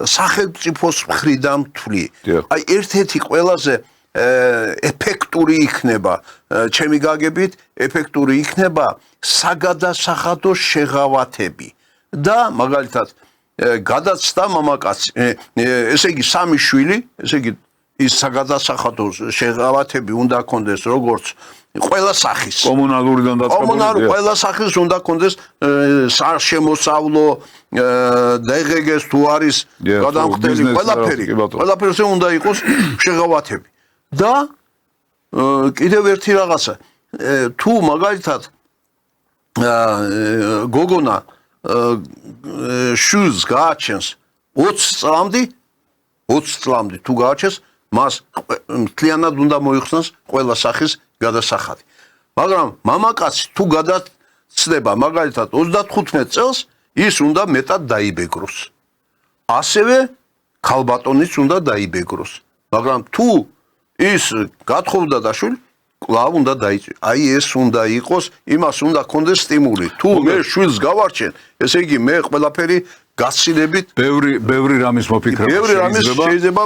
E: სახელმწიფოს მხრიდან ვთვლი. აი ერთ-ერთი ყველაზე ეფექტური იქნება, ჩემი გაგებით, ეფექტური იქნება საგადასახადო შეღავათები. და მაგალითად გადაცდა მამაკაცი, ესე იგი სამი შვილი, ესე იგი ის საგადასახადო შეღავათები უნდა კონდეს როგორც ყველა სახის
A: კომუნალურიდან
E: დაწყებული ყველა სახის უნდა კონდეს სამშემოსავლო დღგ-ს თუ არის გადამხდელი ყველაფერზე უნდა იყოს შეღავათები. და კიდევ ერთი რაღაცა, თუ მაგალითად გოგონა შულს გააჩენს 20 წლამდე თუ გააჩენს, მას მთლიანად უნდა მოიხსნას ყველა სახის გადასახადი. მაგრამ მამაკაცი თუ გადაცდება მაგალითად 35 წელს, ის უნდა მეტად დაიბეგროს. ასევე ქალბატონიც უნდა დაიბეგროს. მაგრამ თუ ის გათხოვდა და შვილი კვლავ უნდა დაიწვიოს. აი ეს უნდა იყოს, იმას უნდა კონდეს სტიმული. თუ მე შვილს გავარჩენ, ესე იგი მე ყველაფერი გასცილებით
A: ბევრი რამის მოფიქრება
E: ბევრი რამის შეიძლება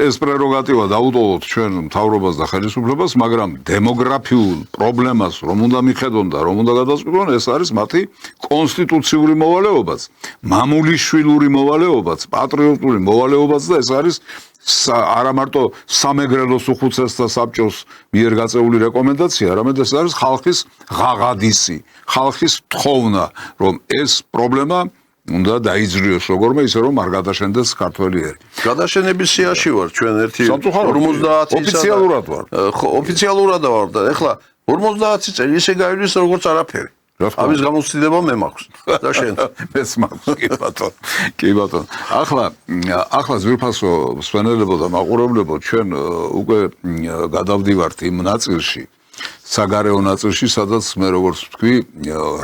A: ეს პრეროგატივა დაუტოვოთ ჩვენ მთავრობას და ხელისუფლებას, მაგრამ დემოგრაფიულ პრობლემას რომ უნდა მიხედონ და რომ უნდა გადაწყვიტონ, ეს არის მათი კონსტიტუციური მოვალეობაც, მამულიშვილური მოვალეობაც, პატრიოტული მოვალეობაც და ეს არის არა მარტო სამეგრელოს უხუცესთა საბჭოს მიერ გაწეული რეკომენდაცია, არამედ ეს არის ხალხის ღაღადისი, ხალხის თხოვნა, რომ ეს პრობლემა უნდა დაიძრიოს როგორმე ისე რომ არ გადაშენდეს ქართველი ერი.
E: გადაშენების სიაში ვარ ჩვენ ერთი
A: 50 ოფიციალურად ვარ.
E: ხო, ოფიციალურად ვარ და ეხლა 50 წელი ისე გაივლის როგორც არაფერი. ამის გამოცდილება მე მაქვს და შენ
A: მეც მაქვს კი ბატონო. ახლა ძვირფასო მსვენელებო და მაყურებლებო ჩვენ უკვე გადავდივართ იმ ნაწილში საგარეო ნაწილში, სადაც მე როგორც ვთქვი,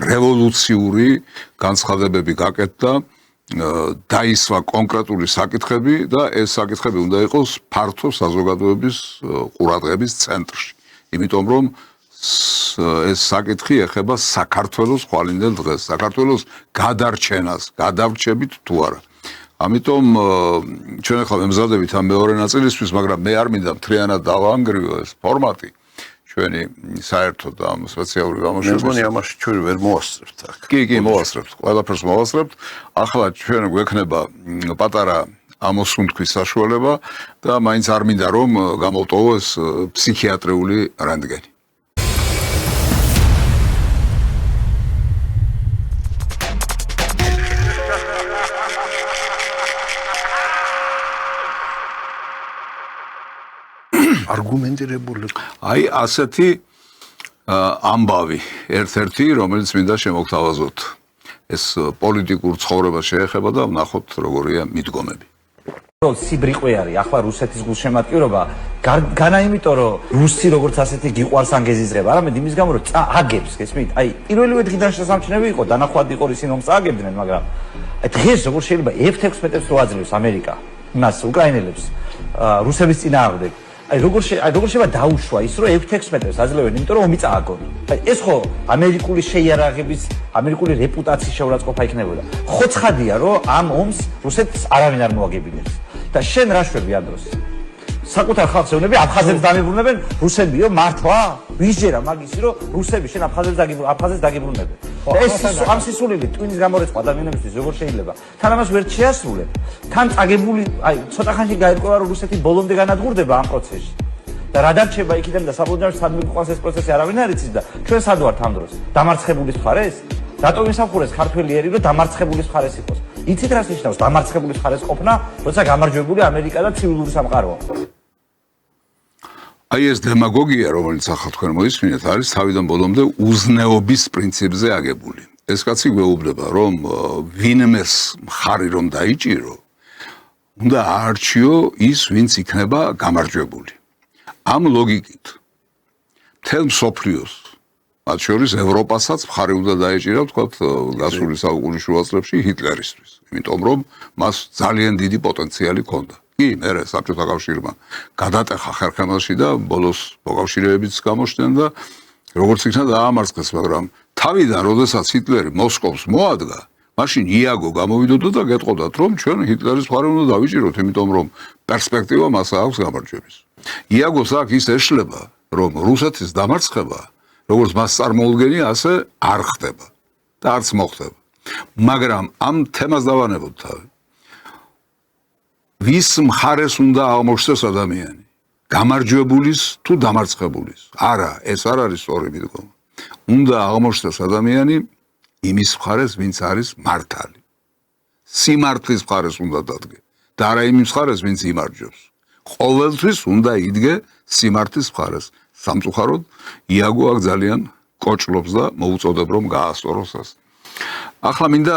A: რევოლუციური განცხადებები გაკეთდა, დაისვა კონკრეტული საკითხები და ეს საკითხები უნდა იყოს ფართო საზოგადოების ყურადღების ცენტრში. იმიტომ რომ ეს საკითხი ეხება საქართველოს ხვალინდელ დღეს, საქართველოს გადარჩენას, გადავრჩებით თუ არა. ამიტომ ჩვენ ახლა მემზადებით ამ მეორე ნაწილისთვის, მაგრამ მე არ მინდა მთლიანად დავანგრიო ეს ფორმატი. ჩვენი საერთოდ ამ სპეციალური გამოშვების.
E: მე მგონი ამაში ჩვენ ვერ მოვასწრებთ აქ.
A: კი, მოვასწრებთ. ყველაფერს მოვასწრებთ. ახლა ჩვენ გვექნება პატარა ამოსუნთქვის საშუალება და მაინც არ მინდა რომ გამოვტოვო ეს ფსიქიატრიული რენტგენი.
E: არგუმენტირებული.
A: აი ასეთი ამბავი ერთ-ერთი რომელიც მინდა შემოგთავაზოთ. ეს პოლიტიკურ ცხოვრებას შეეხება და ვნახოთ როგორია მიდგომები.
F: სიბრიყვე არის ახლა რუსეთის გულშემატკივრობა განა იმიტომ რომ რუსი როგორც ასეთი გიყვარს ანგეზიზღება არამედ იმის გამო რომ აგებს გესმით აი პირველივე დღიდან შესამჩნევი იყო დანახვად იყო ისინი რომ წააგებდნენ მაგრამ აი დღეს როგორ შეიძლება F-16-ს რო აძლევს ამერიკა იმას უკრაინელებს რუსების წინააღმდეგ აი როგორ შეიძლება დაუშვა ის რომ F-16-ს აძლევენ იმიტომ რომ ომი წააგონ აი ეს ხო ამერიკული შეიარაღების ამერიკული რეპუტაციის შეურაცხყოფა იქნებოდა ხო ცხადია რომ ამ ომს რუსეთს არავინ არ მოაგებინებს და შენ რა შვები ამ დროს საკუთარ ხალხს ეუბნები აფხაზებს დამებრუნებენ რუსებიო მართლა ვისჯერა მაგისი რომ რუსები შენ აფხაზებს დაგებრუნებენ და ეს ამ სისულელი ტვინის გამორეცხვა ადამიანებისთვის როგორ შეიძლება თან ამას ვერ შეასრულებ თან წაგებული აი ცოტა ხანში გაირკვევა რომ რუსეთი ბოლომდე განადგურდება ამ პროცესში და რა დარჩება იქიდან და საბოლოოში სად მიყვანს ეს პროცესი არავინ არ იცის და ჩვენ სად ვართ ამ დროს დამარცხებულის მხარეს რატომ ისახურეს ქართველი ერი რომ დამარცხებულის მხარეს იყოს იცით რას ნიშნავს დამარცხებულის მხარეს ყოფნა როცა გამარჯვებული ამერიკა და ცივილური სამყაროა
A: აი ეს დემაგოგია რომელიც ახლა თქვენ მოისმინეთ არის თავიდან ბოლომდე უზნეობის პრინციპზე აგებული ეს კაცი გვეუბნება რომ ვინმეს მხარი რომ დაიჭირო უნდა აარჩიო ის ვინც იქნება გამარჯვებული ამ ლოგიკით მთელ მსოფლიოს მათ შორის ევროპასაც მხარი უნდა დაეჭირა ვთქვათ გასული საუკუნის შუა წლებში ჰიტლერისთვის იმიტომ რომ მას ძალიან დიდი პოტენციალი ჰქონდა კი მერე საბჭოთა კავშირმა გადატეხა ხერხემალში და ბოლოს მოკავშირეებიც გამოჩნდნენ და როგორც იქნა დაამარცხეს მაგრამ თავიდან როდესაც ჰიტლერი მოსკოვს მოადგა მაშინ იაგო გამოვიდოდა და გეტყოდათ რომ ჩვენ ჰიტლერის მხარე უნდა დავიჭიროთ იმიტომ რომ პერსპექტივა მას აქვს გამარჯვების იაგოს აქ ის ეშლება რომ რუსეთის დამარცხება როგორც მას წარმოუდგენია ასე არ ხდება და არც მოხდება მაგრამ ამ თემას დავანებოთ თავი ვის მხარეს უნდა აღმოჩნდეს ადამიანი გამარჯვებულის თუ დამარცხებულის არა ეს არ არის სწორი მიდგომა უნდა აღმოჩნდეს ადამიანი იმის მხარეს ვინც არის მართალი სიმართლის მხარეს უნდა დადგე და არა იმის მხარეს ვინც იმარჯვებს ყოველთვის უნდა იდგე სიმართლის მხარეს სამწუხაროდ იაგო აქ ძალიან კოჭლობს და მოუწოდებ რომ გაასწოროს ეს ახლა მინდა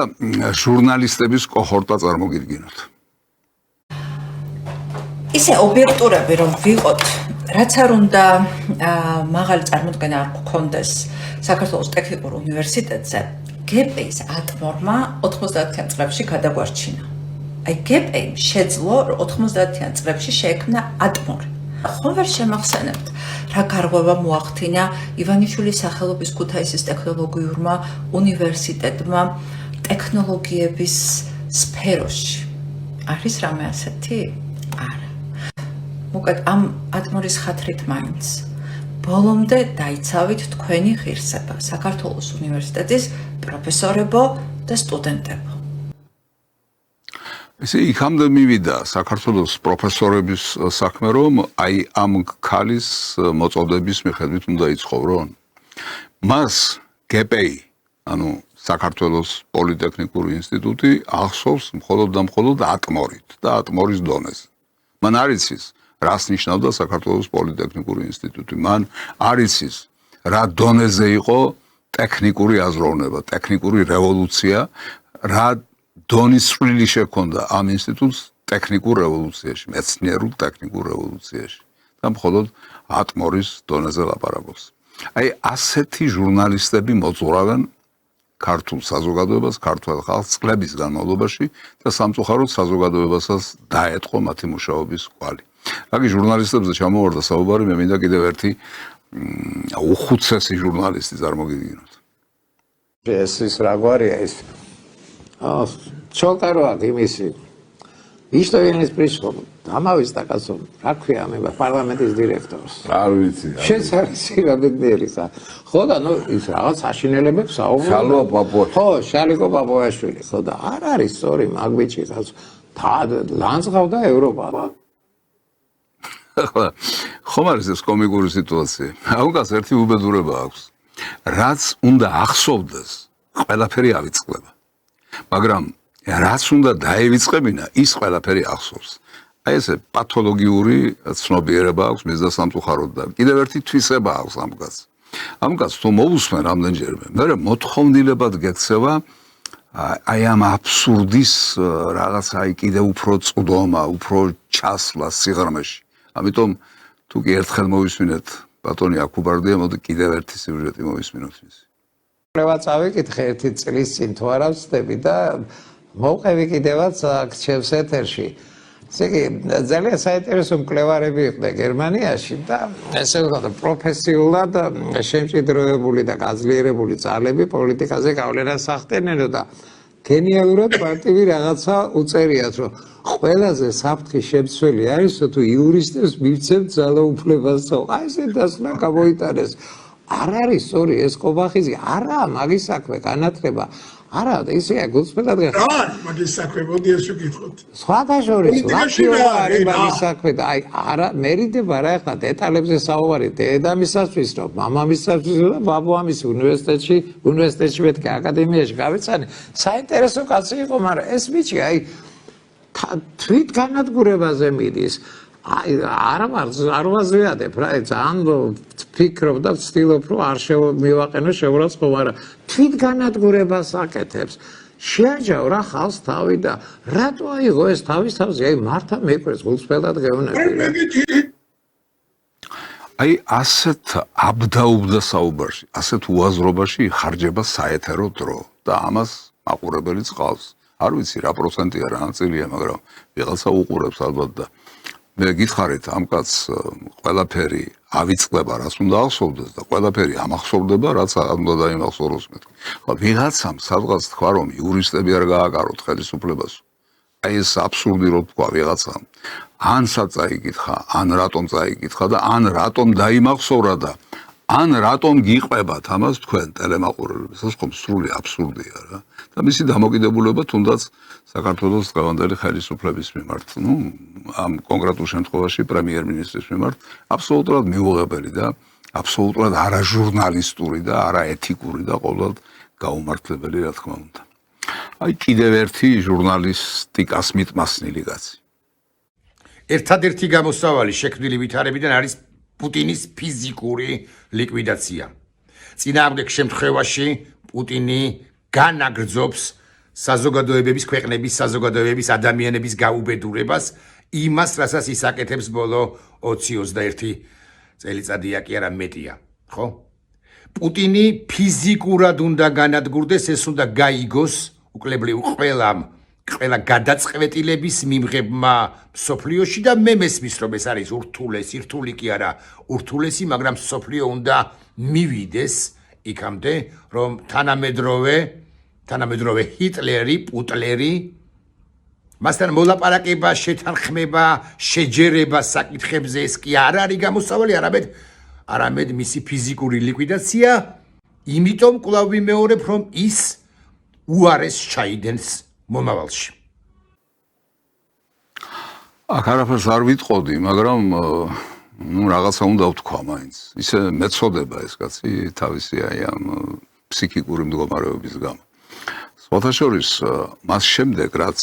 A: ჟურნალისტების კოჰორტა წარმოგიდგინოთ
G: ისე ობიექტურები რომ ვიყოთ რაც არ უნდა მაღალი წარმოდგენა არ გქონდეს საქართველოს ტექნიკურ უნივერსიტეტზე გპ-ის ატმორმა 90-იან წლებში გადაგვარჩინა აი გპ-იმ შეძლო 90-იან წლებში შეექმნა ატმორი ხო ვერ შემახსენებთ რა გარღვევა მოახდინა ივანიშვილის სახელობის ქუთაისის ტექნოლოგიურმა უნივერსიტეტმა ტექნოლოგიების სფეროში არის რამე ასეთი? არა. მოკეთ ამ ატმორის ხათრით მაინც ბოლომდე დაიცავით თქვენი ღირსება საქართველოს უნივერსიტეტის პროფესორებო და სტუდენტებო.
A: ესე იქამდე მივიდა საქართველოს პროფესორების საქმე, რომ აი ამ ქალის მოწოდების მიხედვით უნდა იცხოვრონ. მას GPI, ანუ საქართველოს პოლიტექნიკური ინსტიტუტი ახსოვს მხოლოდ და მხოლოდ ატმორით და ატმორის დონეზე. მან არ იცის, რას ნიშნავდა საქართველოს პოლიტექნიკური ინსტიტუტი. მან არ იცის, რა დონეზე იყო ტექნიკური აზროვნება, ტექნიკური რევოლუცია, რა დონის წვლილი შექონდა ამ ინსტიტუტს ტექნიკურ რევოლუციაში, მეცნიერულ ტექნიკურ რევოლუციაში და მხოლოდ ატმორის დონეზე ლაპარაკობს. აი ასეთი ჟურნალისტები მოძღვრავენ ქართულ საზოგადოებას, ქართულ ხალხს წლების განმავლობაში და სამწუხაროდ საზოგადოებასაც დაეთყო მათი მუშაობის კვალი. რაგი ჟურნალისტებზე ჩამოვარდა საუბარი, მე მინდა კიდევ ერთი უხუცესი ჟურნალისტი წარმოგიდგინოთ.
H: ეს ის რა გვარია ეს? Чолтарова იმისი. Что я не пришел? Ამავის დაკაცო, რა ქვია მე პარლამენტის დირექტორს.
I: არ ვიცი.
H: შეცარცირა ბედნიერისა. ხო და ნუ ის რაღაც საშინელებებს საუბრობ.
I: შალვა პაპოა.
H: ხო, შალიკო პაპოაშვილი. ხო და არ არის სწორი მაგბიჭი, ლანძღავდა ევროპა.
A: ხომ არის ეს კომიკური სიტუაცია? აუგას ერთი უბედურება აქვს. რაც უნდა ახსოვდეს, ყველაფერი ავიწყდება. მაგრამ რაც უნდა დაევიწყებინა, ის ყველაფერი ახსოვს. აი ესე პათოლოგიური ცნობიერება აქვს მის და სამწუხაროდ და კიდევ ერთი თვისება აქვს ამ კაცს. ამ კაცს თუ მოусმენ რამდენჯერმე, მე მოთხოვნილებად გექცევა აი ამ აბსურდის რაღაც აი კიდევ უფრო წვდომა, უფრო ჩასვლა სიღრმეში. ამიტომ თუ კი ერთხელ მოვისმინეთ ბატონი აკუბარდია, მოდი კიდევ ერთი სიუჟეტი მოვისმინოთ მისი.
H: კვლევა წავიკითხე ერთი წლის წინ თუ არა ვწდები და მოვყევი კიდევაც ჩემს ეთერში. ესე იგი ძალიან საინტერესო მკვლევარები იყვნენ გერმანიაში და ესე ვთქვათ პროფესიულად შემჭიდროებული და გაძლიერებული ძალები პოლიტიკაზე გავლენას ახდენენო და გენიალურად პარტივი რაღაცა უწერიათ, რომ ყველაზე საფრთხე შემცველი არის, თუ იურისტებს მივცემთ ძალაუფლებას. აი ესე დასკვნა გამოიტანეს. არ არის სწორი ეს ყობახიზი, არაა მაგის საქმე განათლება. არა, ისეა გულწრფელად
J: რა მაგის საქმე, მოდი ეს ვკითხოთ.
H: სხვათა შორის ლაქიობა არის მაგის საქმე და აი არა მერიდება რა ახლა დეტალებზე საუბარი დედამისათვის, რომ მამამისათვის და ბაბუამისი უნივერსიტეტში მეთქე აკადემიაში გავეცანი. საინტერესო კაცი იყო, მაგრამ ეს ბიჭი აი თვით განადგურებაზე მიდის. არ ვაზრიადებ რა, ძალიან ვფიქრობ და ვცდილობ, რომ არ მივაყენო შეურაცხყოფა, მაგრამ თვით განადგურებას აკეთებს. შეაჯაო რა ხალხს თავი და რატო აიღო ეს თავის თავზე, აი მართა მეკვეს გულწრფელად გეუბნები.
A: აი ასეთ აბდაუბდა საუბარში, ასეთ უაზრობაში ხარჯება საეთერო დრო და ამას მაყურებელიც ყავს. არ ვიცი რა პროცენტია რა ნაწილია, მაგრამ ვიღაცა უყურებს ალბათ და მე გითხარით ამ კაცს ყველაფერი ავიწყდება, რაც უნდა ახსოვდეს და ყველაფერი ამახსოვდება, რაც უნდა დაიმახსოვროს მეთქი. ხო, ვიღაცამ სადღაც თქვა, რომ იურისტები არ გააკაროთ ხელისუფლებას. აი ეს აბსურდი რო თქვა ვიღაცამ. ან საწაიკითხა, ან რატომ წაიკითხა და ან რატომ დაიმახსოვრა და ან რატომ გიყვებათ ამას თქვენ ტელემაყურებლებს. ეს ხომ სრული აბსურდია რა. და მისი დამოკიდებულება თუნდაც საქართველოს დღევანდელი ხელისუფლების მიმართ, ნუ ამ კონკრეტულ შემთხვევაში პრემიერ-მინისტრის მიმართ აბსოლუტურად მიუღებელი და აბსოლუტურად არაჟურნალისტური და არაეთიკური და ყოველდღე გაუმართლებელი რა თქმა უნდა. აი კიდევ ერთი ჟურნალისტიკას მიტმასნილი კაცი.
K: ერთადერთი გამოსავალი შექმნილი ვითარებიდან არის პუტინის ფიზიკური ლიკვიდაცია. წინააღმდეგ შემთხვევაში პუტინი განაგრძობს საზოგადოებების, ქვეყნების საზოგადოებების ადამიანების გაუბედურებას, იმას, რასაც ის აკეთებს ბოლო 20-21 წელიწადია კი არა მეტია, ხო? პუტინი ფიზიკურად უნდა განადგურდეს, ეს უნდა გაიგოს უკლებრივ ყველა გადაწყვეტილების მიმღებმა მსოფლიოში და მე მესმის, რომ ეს არის რთული კი არა ურთულესი, მაგრამ მსოფლიო უნდა მივიდეს იქამდე, რომ თანამედროვე ჰიტლერი, პუტლერი მასთან მოლაპარაკება, შეთანხმება, შეჯერება საკითხებზე ეს კი არ არის გამოსავალი, არამედ მისი ფიზიკური ლიკვიდაცია, იმიტომ კვლავ ვიმეორებ, რომ ის უარეს ჩაიდენს მომავალში.
A: აქ არაფერს არ ვიტყოდი, მაგრამ რაღაცა უნდა ვთქვა მაინც. ისე მეწოდება ეს კაცი თავისი აი ამ ფსიქიკური მდგომარეობის გამო. სხვათა შორის მას შემდეგ რაც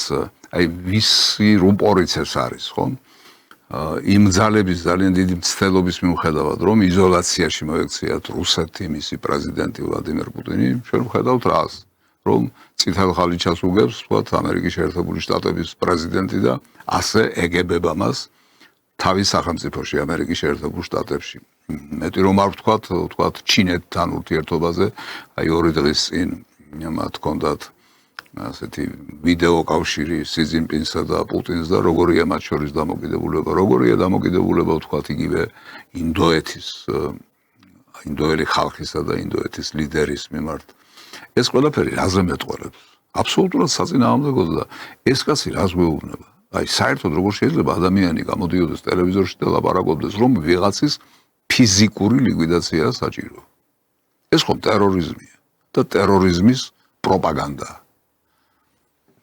A: აი ვისი რუპორიცებს არის, ხო? იმ ძალების ძალიან დიდი მცდელობის მიუხედავად, რომ იზოლაციაში მოექციათ რუსეთი, მისი პრეზიდენტი ვლადიმერ პუტინი, ჩვენ ვხედავთ რას, რომ წითელ ხალიჩას უგებს, ვთქვათ, ამერიკის შეერთებული შტატების პრეზიდენტი და ასე ეგებება მას თავის სახელმწიფოში, ამერიკის შეერთებულ შტატებში. მეტი რომ არ ვთქვათ, ჩინეთთან ურთიერთობაზე, აი 2 დღის წინ მათ ჰქონდათ ასეთი ვიდეო კავშირი სი ძინპინსა და პუტინს და როგორია მათ შორის დამოკიდებულება, როგორია დამოკიდებულება ვთქვათ იგივე ინდოელი ხალხისა და ინდოეთის ლიდერის მიმართ. ეს ყველაფერი რაზე მეტყველებს? აბსოლუტურად საწინააღმდეგოა და ეს კაცი რას გვეუბნება? აი საერთოდ როგორ შეიძლება ადამიანი გამოდიოდეს ტელევიზორში და ლაპარაკობდეს, რომ ვიღაცის ფიზიკური ლიკვიდაციაა საჭირო. ეს ხომ ტერორიზმია და ტერორიზმის პროპაგანდაა.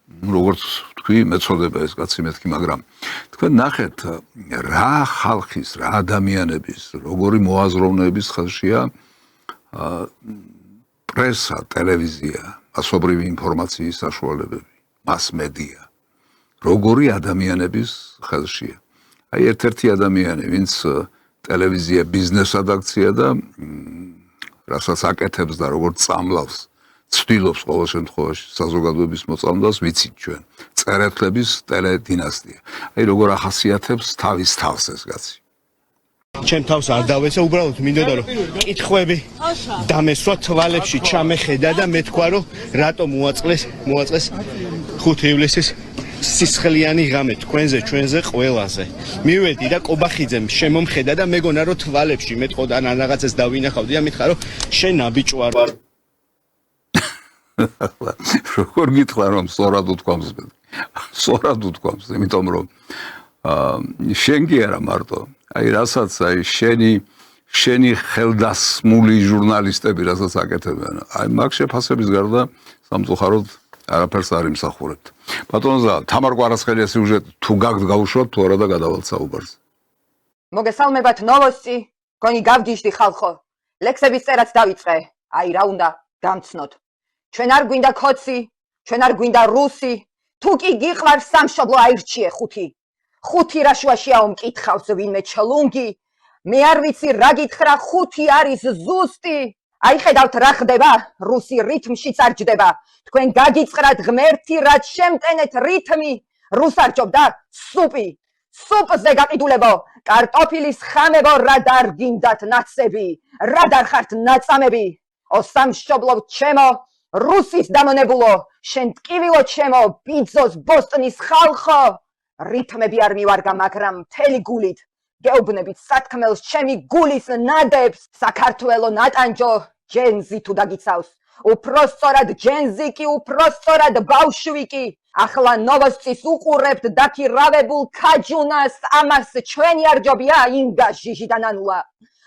A: როგორც თქვი, მეწოდება ეს კაცი მეთქი, მაგრამ თქვენ ნახეთ რა ხალხის, რა ადამიანების, როგორი მოაზროვნეების ხელშია პრესა, ტელევიზია, მასობრივი ინფორმაციის საშუალებები, მას-მედია. როგორი ადამიანების ხელშია. აი ერთ-ერთი ადამიანი, ვინც ტელევიზია ბიზნესად აქცია და რასაც აკეთებს და როგორც წამლავს, ცდილობს ყოველ შემთხვევაში საზოგადოების მოწამვლას, ვიცით ჩვენ. წერეთლების ტელედინასტია. აი როგორ ახასიათებს თავის თავს ეს კაცი.
I: ჩემ თავს არ დავეცა, უბრალოდ მინდოდა რომ კითხვები დამესვა თვალებში ჩამეხედა და მეთქვა რომ რატომ მოაწყეს 5 ივლისის სისხლიანი ღამე თქვენზე, ჩვენზე, ყველაზე. მივედი და კობახიძემ შემომხედა და მეგონა რომ თვალებში მეტყოდა ან რაღაცას დავინახავდი და მითხრა რომ შენ ნაბიჭო არ
A: როგორ გითხრა რომ სწორად უთქვამს, იმიტომ რომ შენ კი არა მარტო, აი რასაც აი შენი ხელდასმული ჟურნალისტები რასაც აკეთებენ, აი მაგ შეფასების გარდა სამწუხაროდ არაფერს არ იმსახურებთ. ბატონო, თამარ კვარაცხელიას სიუჟეტი თუ გაგთ გავუშვათ, თუ არა და გადავალთ საუბარს.
L: მოგესალმებათ ნოვოსტი, გონი გავდიჟდი ხალხო. ლექსების წერაც დავიწყე. აი რა უნდა გამცნოთ. ჩვენ არ გვინდა ქოცი, ჩვენ არ გვინდა რუსი, თუ კი გიყვარ სამშობლო აირჩიე 5. 5 რა შუაშიაო მკითხავს ვინმე ჩლუნგი. მე არ ვიცი რა გითხრა 5 არის ზუსტი. აი ხედავთ რა ხდება, რუსი რითმშიც არ ჯდება. თქვენ გაგიწყრათ ღმერთი, რაც შემტენეთ რითმი. რუსარჯობდა სუპი. სუპზე გაყიდულებო, კარტოფილის ხამებო, რა დარ გინდათ ნაცები, რა დარ ხართ ნაწამები. ო სამშობლო ჩემო, რუსის დამონებულო, შენ ტკივილო ჩემო, ბიძოს ბოსტნის ხალხო. რითმები არ მივარგა, მაგრამ მთელი გულით გეუბნებით სათქმელს ჩემი გულის ნადებს. საქართველო ნატანჯო ჯენზი თუ დაგიცავს, უფრო სწორად ჯენზი კი, უფრო სწორად ბავშვი კი. ახლა ნოვოსტის უყურებთ დაქირავებულ ქაჯუნას, ამას ჩვენი არ ჯობია ინგა ჟიჟიდან ანულა.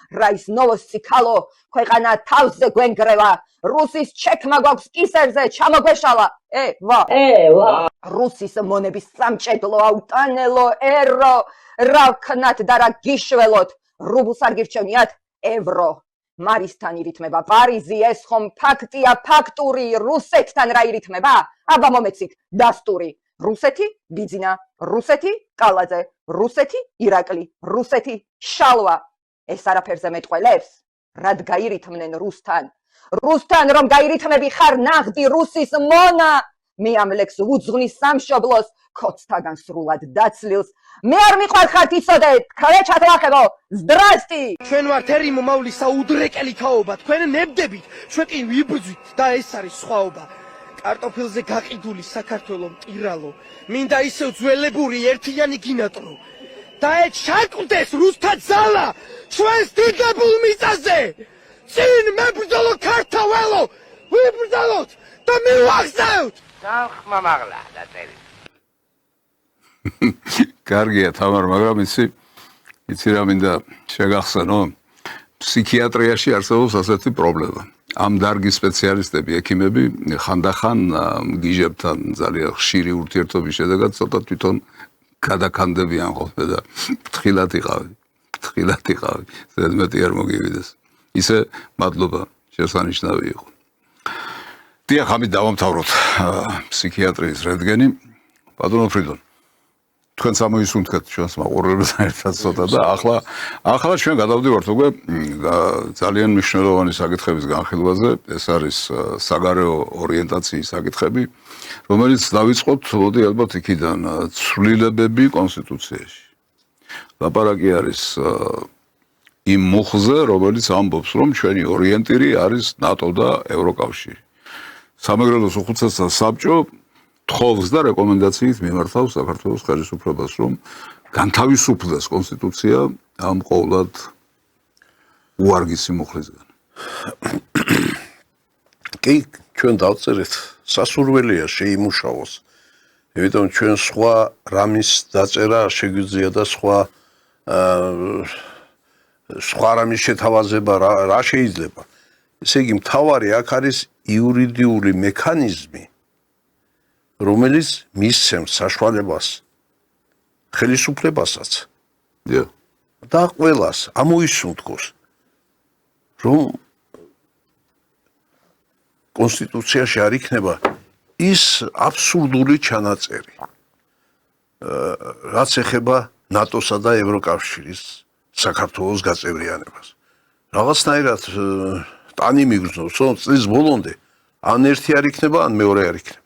L: რაის ნოვოსტი ქალო, ქვეყანა თავზე გვენგრევა, რუსის ჩექმა გვაქვს კისერზე, ჩამოგვეშალა. ვა. რუსის მონების სამჭედლო აუტანელო ერო, რა ვქნათ და რა გიშველოთ, რუბლს არ გირჩევნიათ ევრო. მარისთან ირითმება პარიზი, ეს ხომ ფაქტია ფაქტური, რუსეთთან რა ირითმება? აბა მომეცით, დასტური. რუსეთი ბიძინა, რუსეთი კალაძე, რუსეთი ირაკლი, რუსეთი შალვა. ეს არაფერზე მეტყველებს, რად გაირითმნენ რუსთან. რუსთან რომ გაირითმები ხარ ნაღდი რუსის მონა. მე ამ ლექს ვუძღვნის სამშობლოს, ქოცთაგან სრულად დაცლილს. მე არ მიყვარხართ იცოდეთ, ქრეჩათ ლახებო, ზდრასტი.
I: ჩვენ ვართ ერი მომავლისა უდრეკელი თაობა, თქვენ ნებდებით, ჩვენ კი ვიბრძვით და ეს არის სხვაობა. კარტოფილზე გაყიდული საქართველო მტირალო, მინდა ისევ ძველებური ერთიანი გინატრო. და ეს შარკმდეს რუსთა ძალა, ჩვენს დიდებულ მიწაზე. წინ მებრძოლო ქართველო, ვიბრძოლოთ და მივახსნათ.
M: ხმა მაღლა დაწერი.
A: კარგია თამარ, მაგრამ იცი რა მინდა შეგახსენო, ფსიქიატრიაში არსებობს ასეთი პრობლემა. ამ დარგის სპეციალისტები, ექიმები ხანდახან გიჟებთან ძალიან ხშირი ურთიერთობის შედეგად ცოტა თვითონ გადაქანდებიან ხოლმე და ფრთხილად იყავი. ზედმეტი არ მოგივიდეს. ისე მადლობა, შესანიშნავი იყო. დიახ, ამით დავამთავროთ ფსიქიატრიის რენტგენი. ბატონო ფრიდონ, თქვენ სამოისუნთქეთ ჩვენს მაყურებელთან ერთად ცოტა და ახლა ჩვენ გადავდივართ უკვე ძალიან მნიშვნელოვანი საკითხების განხილვაზე. ეს არის საგარეო ორიენტაციის საკითხები, რომელიც დავიწყოთ, მოდი ალბათ იქიდან, ცვლილებები კონსტიტუციაში. ლაპარაკი არის იმ მუხზე, რომელიც ამბობს, რომ ჩვენი ორიენტირი არის ნატო და ევროკავშირი. სამეგრელოს უხუცესთა საბჭო თხოვს და რეკომენდაციით მიმართავს საქართველოს ხელისუფლებას, რომ განთავისუფლდეს კონსტიტუცია ამ ყოვლად უარგისი მუხლისგან.
E: კი, ჩვენ დავწერეთ, სასურველია შეიმუშავოს. იმიტომ ჩვენ სხვა რამის დაწერა არ შეგვიძლია და სხვა რამის შეთავაზება რა შეიძლება. ესე იგი, მთავარი აქ არის იურიდიული მექანიზმი, რომელიც მისცემს საშუალებას ხელისუფლებასაც და ყველას ამოისუნთქოს, რომ კონსტიტუციაში არ იქნება ის აბსურდული ჩანაწერი, რაც ეხება ნატოსა და ევროკავშირის საქართველოს გაწევრიანებას. რაღაცნაირად ტანი მიგრძნობს, რომ წლის ბოლომდე ან ერთი არ იქნება, ან მეორე არ იქნება.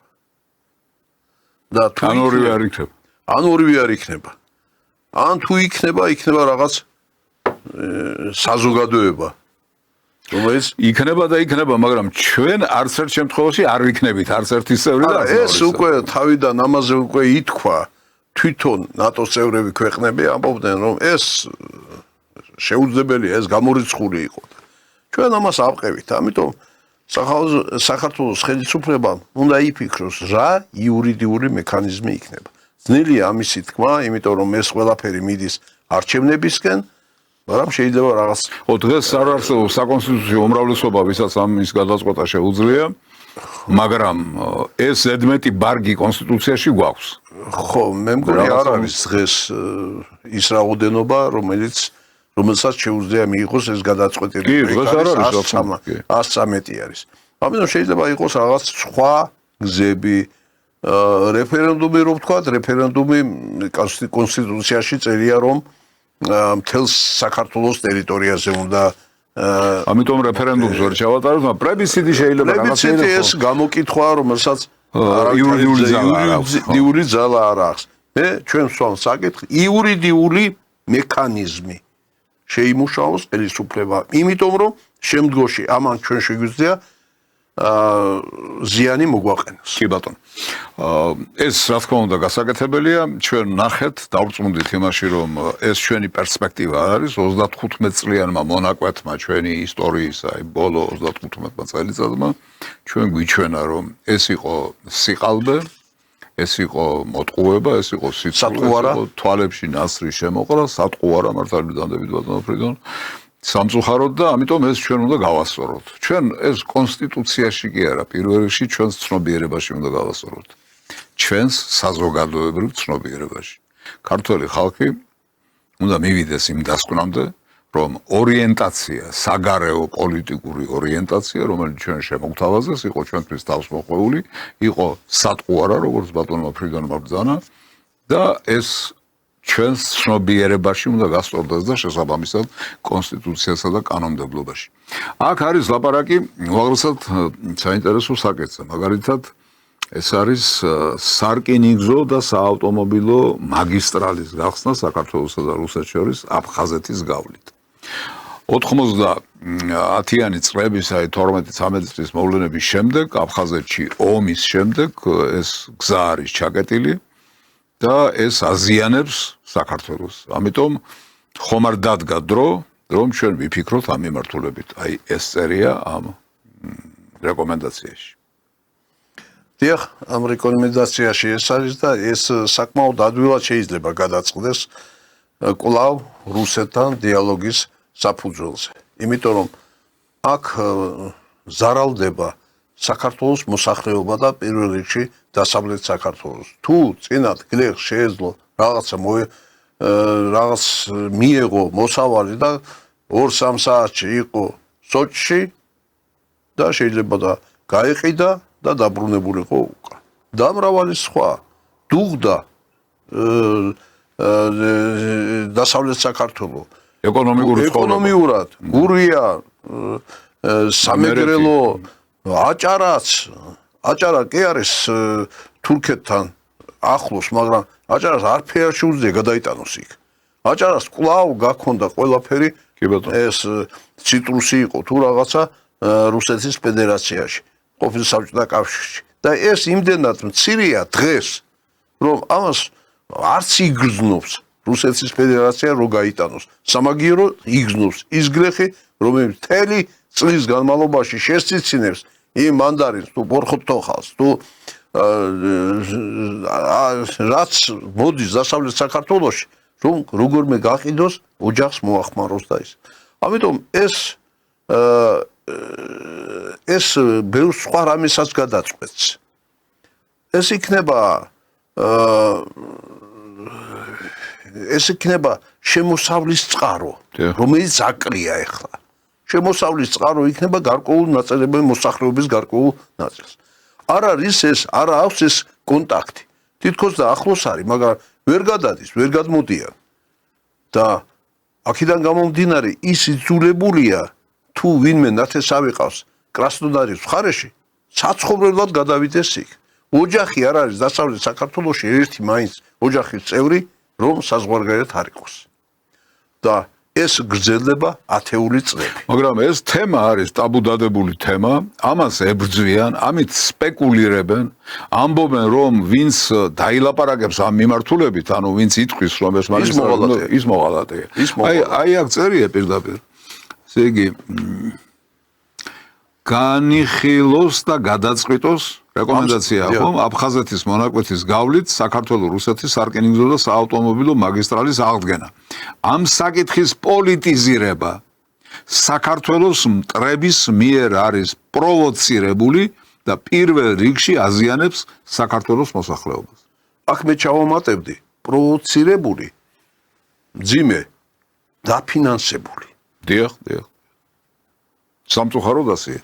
E: და თუ
A: ან ორივე არ იქნება.
E: ან ორივე არ იქნება. ან თუ იქნება რაღაც საზოგადოება, რომელიც
A: იქნება და იქნება, მაგრამ ჩვენ არც ერთ შემთხვევაში არ ვიქნებით არც ერთი წევრი და
E: ეს უკვე თავიდან ამაზე უკვე ითქვა თვითონ ნატოს წევრები ქვეყნები ამბობდნენ, რომ ეს შეუძლებელია, ეს გამორიცხული იყო. ჩვენ ამას ავყევით, ამიტომ საქართველოს ხელისუფლებამ უნდა იფიქროს, რა იურიდიული მექანიზმი იქნება. ძნელია ამისი თქმა, იმიტომ რომ ეს ყველაფერი მიდის არჩევნებისკენ, მაგრამ შეიძლება რაღაც.
A: დღეს არ არსებობს საკონსტიტუციო უმრავლესობა, ვისაც ამის გადაწყვეტა შეუძლია, მაგრამ ეს ზედმეტი ბარგი კონსტიტუციაში გვაქვს.
E: ხო, მე მგონი არ არის დღეს ის რაოდენობა, რომელსაც შეუძლია მიიღოს ეს გადაწყვეტილება.
A: კი, დღეს არ არის
E: 113 არის. ამიტომ შეიძლება იყოს რაღაც სხვა გზები, რეფერენდუმი რო ვთქვათ, რეფერენდუმი კონსტიტუციაში წერია, რომ მთელს საქართველოს ტერიტორიაზე უნდა
A: ამიტომ რეფერენდუმს ვერ ჩავატაროთ, მაგრამ პლებისციტი შეიძლება
E: რაღაცა ეს გამოკითხვა, რომელსაც იურიდიული ძალა არ აქვს. მე ჩვენ ვსვამ საკითხი, იურიდიული მექანიზმი შეიმუშაოს ხელისუფლება, იმიტომ რომ შემდგომში ამან ჩვენ შეგვიძლია ზიანი მოგვაყენოს.
A: კი ბატონო. ეს რა თქმა უნდა გასაკეთებელია, ჩვენ ნახეთ, დავწმუნდით იმაში, რომ ეს ჩვენი პერსპექტივა არის 35 წლიანმა მონაკვეთმა ჩვენი ისტორიის, ბოლო 35 წელიწადმა, ჩვენ გვიჩვენა, რომ ეს იყო სიყალბე, ეს იყო მოტყუება, ეს იყო სიტყვა, თვალებში ნასრი შემოყრა, სატყუარა მართალი დანდებით ბატონო ფრიდონ. სამწუხაროდ და ამიტომ ეს ჩვენ უნდა გავასწოროთ. ჩვენ ეს კონსტიტუციაში კი არა, პირველ რიგში ჩვენს ცნობიერებაში უნდა გავასწოროთ. ჩვენს საზოგადოებრივ ცნობიერებაში. ქართველი ხალხი უნდა მივიდეს იმ დასკვნამდე, რომ ორიენტაცია, საგარეო პოლიტიკური ორიენტაცია, რომელიც ჩვენ შემოგთავაზეს, იყო ჩვენთვის თავსმოყვეული, იყო სატყუარა, როგორც ბატონმა ფრიდონმა ბრძანა და ეს ჩვენს ცნობიერებაში უნდა გასწორდეს და შესაბამისად კონსტიტუციასა და კანონმდებლობაში. აქ არის ლაპარაკი უაღრესად საინტერესო საკითხზე. მაგალითად, ეს არის სარკინიგზო და საავტომობილო მაგისტრალის გახსნა საქართველოსა და რუსეთს შორის აფხაზეთის გავლით. 90-იანი წლების, 12-13 წლის მოვლენების შემდეგ, აფხაზეთში ომის შემდეგ ეს გზა არის ჩაკეტილი და ეს აზიანებს საქართველოს. ამიტომ ხომ არ დადგა დრო, რომ ჩვენ ვიფიქროთ ამ მიმართულებით. ეს წერია ამ რეკომენდაციაში.
D: დიახ, ამ რეკომენდაციაში ეს არის და ეს საკმაოდ ადვილად შეიძლება გადაწყდეს კვლავ რუსეთთან დიალოგის საფუძველზე. იმიტომ რომ აქ ზარალდება საქართველოს მოსახლეობა და პირველ რიგში დასავლეთ საქართველოს. თუ წინათ გლეხს შეეძლო რაღაცა რაღაც მიეღო მოსავალი და 2-3 საათში იყო სოჩში და შეიძლება და გაიყიდა და დაბრუნებულიყო უკან. და მრავალი სხვა დუღდა დასავლეთ საქართველოს ეკონომიურად გურია სამეგრელო აჭარა კი არის თურქეთთან ახლოს, მაგრამ აჭარას არაფერი შეუძლია გადაიტანოს იქ. აჭარას კვლავ გაქონდა ყველაფერი, ეს ციტრუსი იყო თუ რაღაცა რუსეთის ფედერაციაში, ყოფილ საბჭოთა კავშირში. და ეს იმდენად მცირეა დღეს, რომ ამას არც იგრძნობს რუსეთის ფედერაცია რო გაიტანოს. სამაგიერო იგრძნობს ის გლეხი, რომელიც მთელი წლის განმავლობაში შესწიცინებს იმ მანდარინს თუ ბორხოთოხალს თუ რაც მოდის დასავლეთ საქართველოში, რომ როგორმე გაყიდოს, ოჯახს მოახმაროს და ის. ამიტომ ეს ბევრ სხვა რამესაც გადაწყვეტს. ეს იქნება შემოსავლის წყარო, რომელიც აკრია ახლა. შემოსავლის წყარო იქნება გარკვეულ ნაწილებრივ მოსახლეობის გარკვეულ ნაწილს. არ აქვს ეს კონტაქტი. თითქოს და ახლოს არის, მაგრამ ვერ გადადის, ვერ გადმოდიან. და აქედან გამომდინარე ის იძულებულია თუ ვინმე ნათესავი ყავს კრასნოდარის მხარეში, საცხოვრებლად გადავიდეს იქ. ოჯახი არ არის დასავლეთ საქართველოში ერთი მაინც ოჯახის წევრი, რომ საზღვარგარეთ არ იყოს. და ეს გრძელდება ათეული წლები.
A: მაგრამ ეს თემა არის ტაბუდადებული თემა, ამას ებრძვიან, ამით სპეკულირებენ, ამბობენ რომ ვინც დაილაპარაკებს ამ მიმართულებით, ანუ ვინც იტყვის რომ ეს ის მოღალატეა. აი აქ წერია პირდაპირ. ესე იგი განიხილოს და გადაწყვიტოს რეკომენდაცია ხომ აფხაზეთის მონაკვეთის გავლით საქართველოს-რუსეთის სარკინიგზო და საავტომობილო მაგისტრალის აღდგენა. ამ საკითხის პოლიტიზირება საქართველოს მტრების მიერ არის პროვოცირებული და პირველ რიგში აზიანებს საქართველოს მოსახლეობას.
D: აქ მე ჩავამატებდი პროვოცირებული, მძიმე, დაფინანსებული.
A: დიახ. სამწუხაროდ ასეა.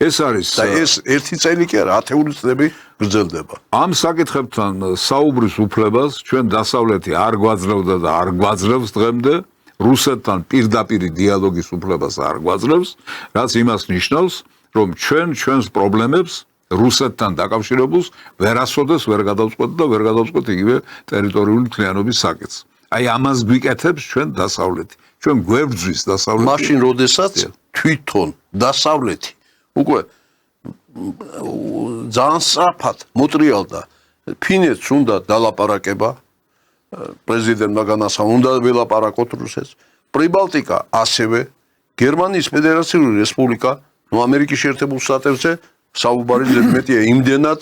A: ეს არის
D: და ეს ერთი წელი კი არა, ათეული წლები გრძელდება.
A: ამ საკითხებთან საუბრის უფლებას ჩვენ დასავლეთი არ გვაძლევდა და არ გვაძლევს დღემდე, რუსეთთან პირდაპირი დიალოგის უფლებას არ გვაძლევს, რაც იმას ნიშნავს, რომ ჩვენს პრობლემებს რუსეთთან დაკავშირებულს ვერასოდეს ვერ გადავწყვეტ და ვერ გადავწყვეტ იგივე ტერიტორიული მთლიანობის საკითხს. აი ამას გვიკეთებს ჩვენ დასავლეთი. ჩვენ გვებრძვის დასავლეთი.
D: მაშინ როდესაც თვითონ დასავლეთი უკვე ძალიან სწრაფად მოტრიალდა ფინეთს უნდა დალაპარაკება პრეზიდენტმა განასახა უნდა ველაპარაკოთ რუსეთს პრიბალტიკა ასევე გერმანიის ფედერაციული რესპუბლიკა ამერიკის შეერთებულ შტატებზე საუბარი ზედმეტია იმდენად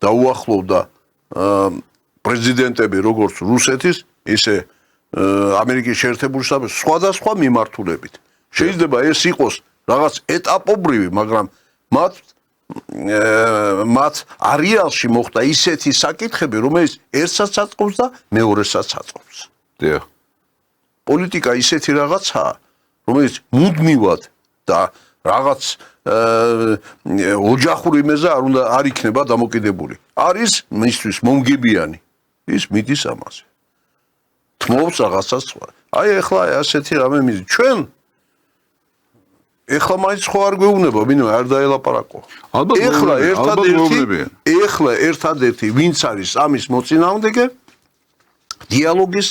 D: დაუახლოვდა პრეზიდენტები როგორც რუსეთის ისე ამერიკის შეერთებულ შტატებში სხვადასხვა მიმართულებით შეიძლება ეს იყოს რაღაც ეტაპობრივი, მაგრამ მათ არეალში მოხდა ისეთი საკითხები, რომელიც ერთსაც აწყობს და მეორესაც აწყობს.
A: დიახ.
D: პოლიტიკა ისეთი რაღაცაა, რომელიც მუდმივად და რაღაც ოჯახური მიზეზი არ იქნება დამოკიდებული. არის მისთვის მომგებიანი. ის მიდის ამაზე. თმობს რაღაცას სხვა. აი ახლა ასეთი რამე მიდის. ჩვენ ეხლა მაინც ხო არ გვეუბნება, ვინმე არ დაელაპარაკო. ეხლა ერთადერთი ვინც არის ამის მოწინააღმდეგე დიალოგის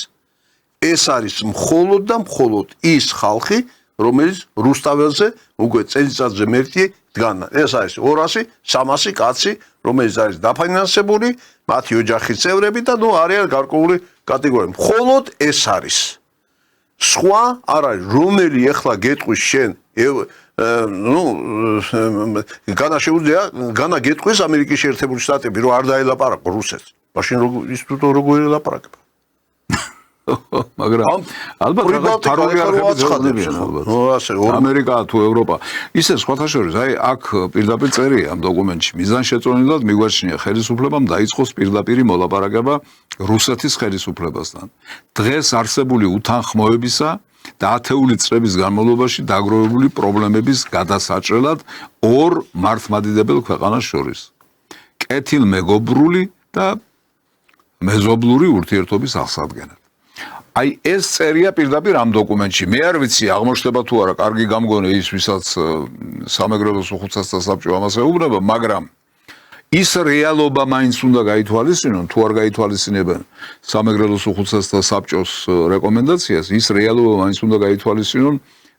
D: ეს არის მხოლოდ და მხოლოდ ის ხალხი, რომელიც რუსთაველზე უკვე წელიწადზე მეტი დგანდა. ეს არის 200-300 კაცი, რომელიც არის დაფინანსებული, მათი ოჯახის წევრები და არიან გარკვეული კატეგორია. მხოლოდ ეს არის. სხვა არ არის, რომელი ეხლა გეტყვის შენ ну განა შეუძლია განა გეტყვის ამერიკის შეერთებული შტატები რომ არ დაელაპარაკო რუსეთს მაშინ ის თუ როგორ ელაპარაკება
A: მაგრამ ალბათ თაროგი არხები ამერიკა თუ ევროპა ისე სხვათა შორის აი აქ პირდაპირ წერია ამ დოკუმენტში მიზანშეწონილად მიგვაჩნია ხელისუფლებამ დაიწყოს პირდაპირი მოლაპარაკება რუსეთის ხელისუფლებასთან დღეს არსებული უთანხმოებისა და ათეული წლების განმავლობაში დაგროვებული პრობლემების გადასაჭრელად ორ მართლმადიდებელ ქვეყანას შორის კეთილმეგობრული და მეზობლური ურთიერთობის აღსადგენად აი ეს წერია პირდაპირ ამ დოკუმენტში მე არ ვიცი აღმოჩნდება თუ არა კარგი გამგონი ის ვისაც სამეგრელოს უხუცესთა საბჭო ამას ეუბნება მაგრამ ის რეალობა მაინც უნდა გაითვალისწინონ თუ არ გაითვალისწინებენ სამეგრელოს უხუცესთა საბჭოს რეკომენდაციას ის რეალობა მაინც უნდა გაითვალისწინონ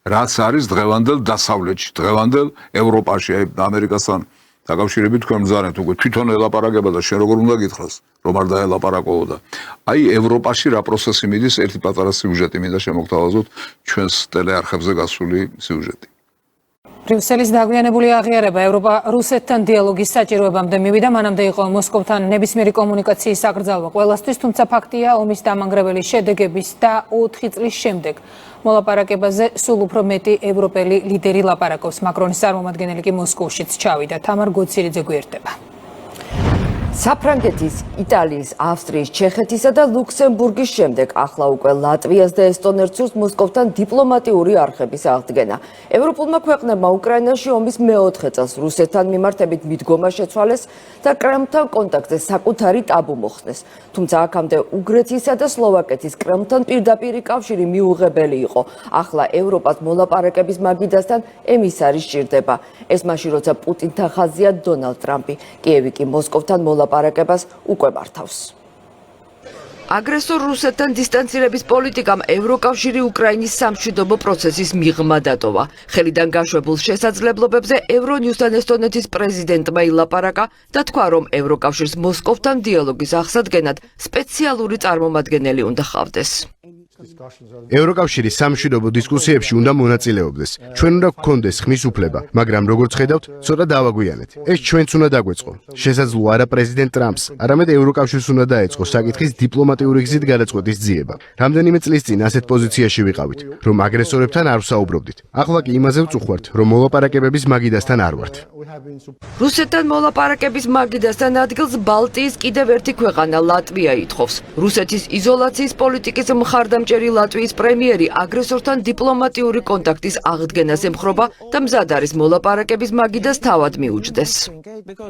A: რაც არის დღევანდელ დასავლეთში დღევანდელ ევროპაში აი ამერიკასთან დაკავშირებით თქვენ მზარეთ უკვე თვითონ ელაპარაკება და შენ როგორ უნდა გითხრას რომ არ დაელაპარაკოო და აი ევროპაში რა პროცესი მიდის ერთი პატარა სიუჟეტი მინდა შემოგთავაზოთ ჩვენს ტელეარხებზე გასული სიუჟეტი
M: ბრიუსელის დაგვიანებული აღიარება ევროპა-რუსეთთან დიალოგის საჭიროებამდე მივიდა, მანამდე იყო მოსკოვთან ნებისმიერი კომუნიკაციის საკრძალვა ყველასთვის, თუმცა ფაქტია ომის დამანგრეველი შედეგების და 4 წლის შემდეგ მოლაპარაკებაზე სულ უფრო მეტი ევროპელი ლიდერი ლაპარაკობს. მაკრონის წარმომადგენელი კი მოსკოვშიც ჩავიდა. თამარ გოცირიძე გვერდება.
N: საფრანგეთის, იტალიის, ავსტრიის, ჩეხეთისა და ლუქსემბურგის შემდეგ ახლა უკვე ლატვიას და ესტონეთს სურს მოსკოვთან დიპლომატიური არხების აღდგენა. ევროპულმა ქვეყნებმა უკრაინაში ომის მეოთხე წელს რუსეთთან მიმართებით მიდგომა შეცვალეს და კრემლთან კონტაქტზე საკუთარი ტაბუ მოხსნეს. თუმცა აქამდე უგრეთისა და სლოვაკეთის კრემლთან პირდაპირი კავშირი მიუღებელი იყო. ახლა ევროპას მოლაპარაკების მაგიდასთან ემისარი სჭირდება. ეს მაშინ როცა პუტინთან ხაზია დონალდ ტრამპი. კიევი კი მოსკოვთან მოლაპარაკებას უკვე მართავს. აგრესორ რუსეთთან დისტანცირების პოლიტიკამ ევროკავშირი უკრაინის სამშვიდობო პროცესის მიღმა დატოვა. ხელიდან გაშვებულ შესაძლებლობებზე ევრონიუსთან ესტონეთის პრეზიდენტმა ილაპარაკა და თქვა, რომ ევროკავშირს მოსკოვთან დიალოგის აღსადგენად სპეციალური წარმომადგენელი უნდა ჰყავდეს.
I: ევროკავშირის სამშვიდობო დისკუსიებში უნდა მონაწილეობდეს. ჩვენ უნდა გქონდეს ხმის უფლება, მაგრამ როგორც ხედავთ, ცოტა დავაგვიანეთ. ეს ჩვენც უნდა დაგვეწყო. შესაძლოა არა პრეზიდენტ ტრამპს, არამედ ევროკავშირს უნდა დაეწყო საკითხის დიპლომატიური გზით გადაწყვეტის ძიება. რამდენიმე წლის წინ ასეთ პოზიციაში ვიყავით, რომ აგრესორებთან არ ვსაუბრობდით. ახლა კი იმაზე ვწუხართ, რომ მოლაპარაკებების მაგიდასთან არ ვართ.
N: რუსეთთან მოლაპარაკების მაგიდასთან ადგილს ბალტიის კიდევ ერთი ქვეყანა ლატვია ითხოვს. რუსეთის იზოლაციის პოლიტიკის მხარდამჭერი ლატვიის პრემიერი აგრესორთან დიპლომატიური კონტაქტის აღდგენას ემხრობა და მზად არის მოლაპარაკების მაგიდას თავად მიუჯდეს.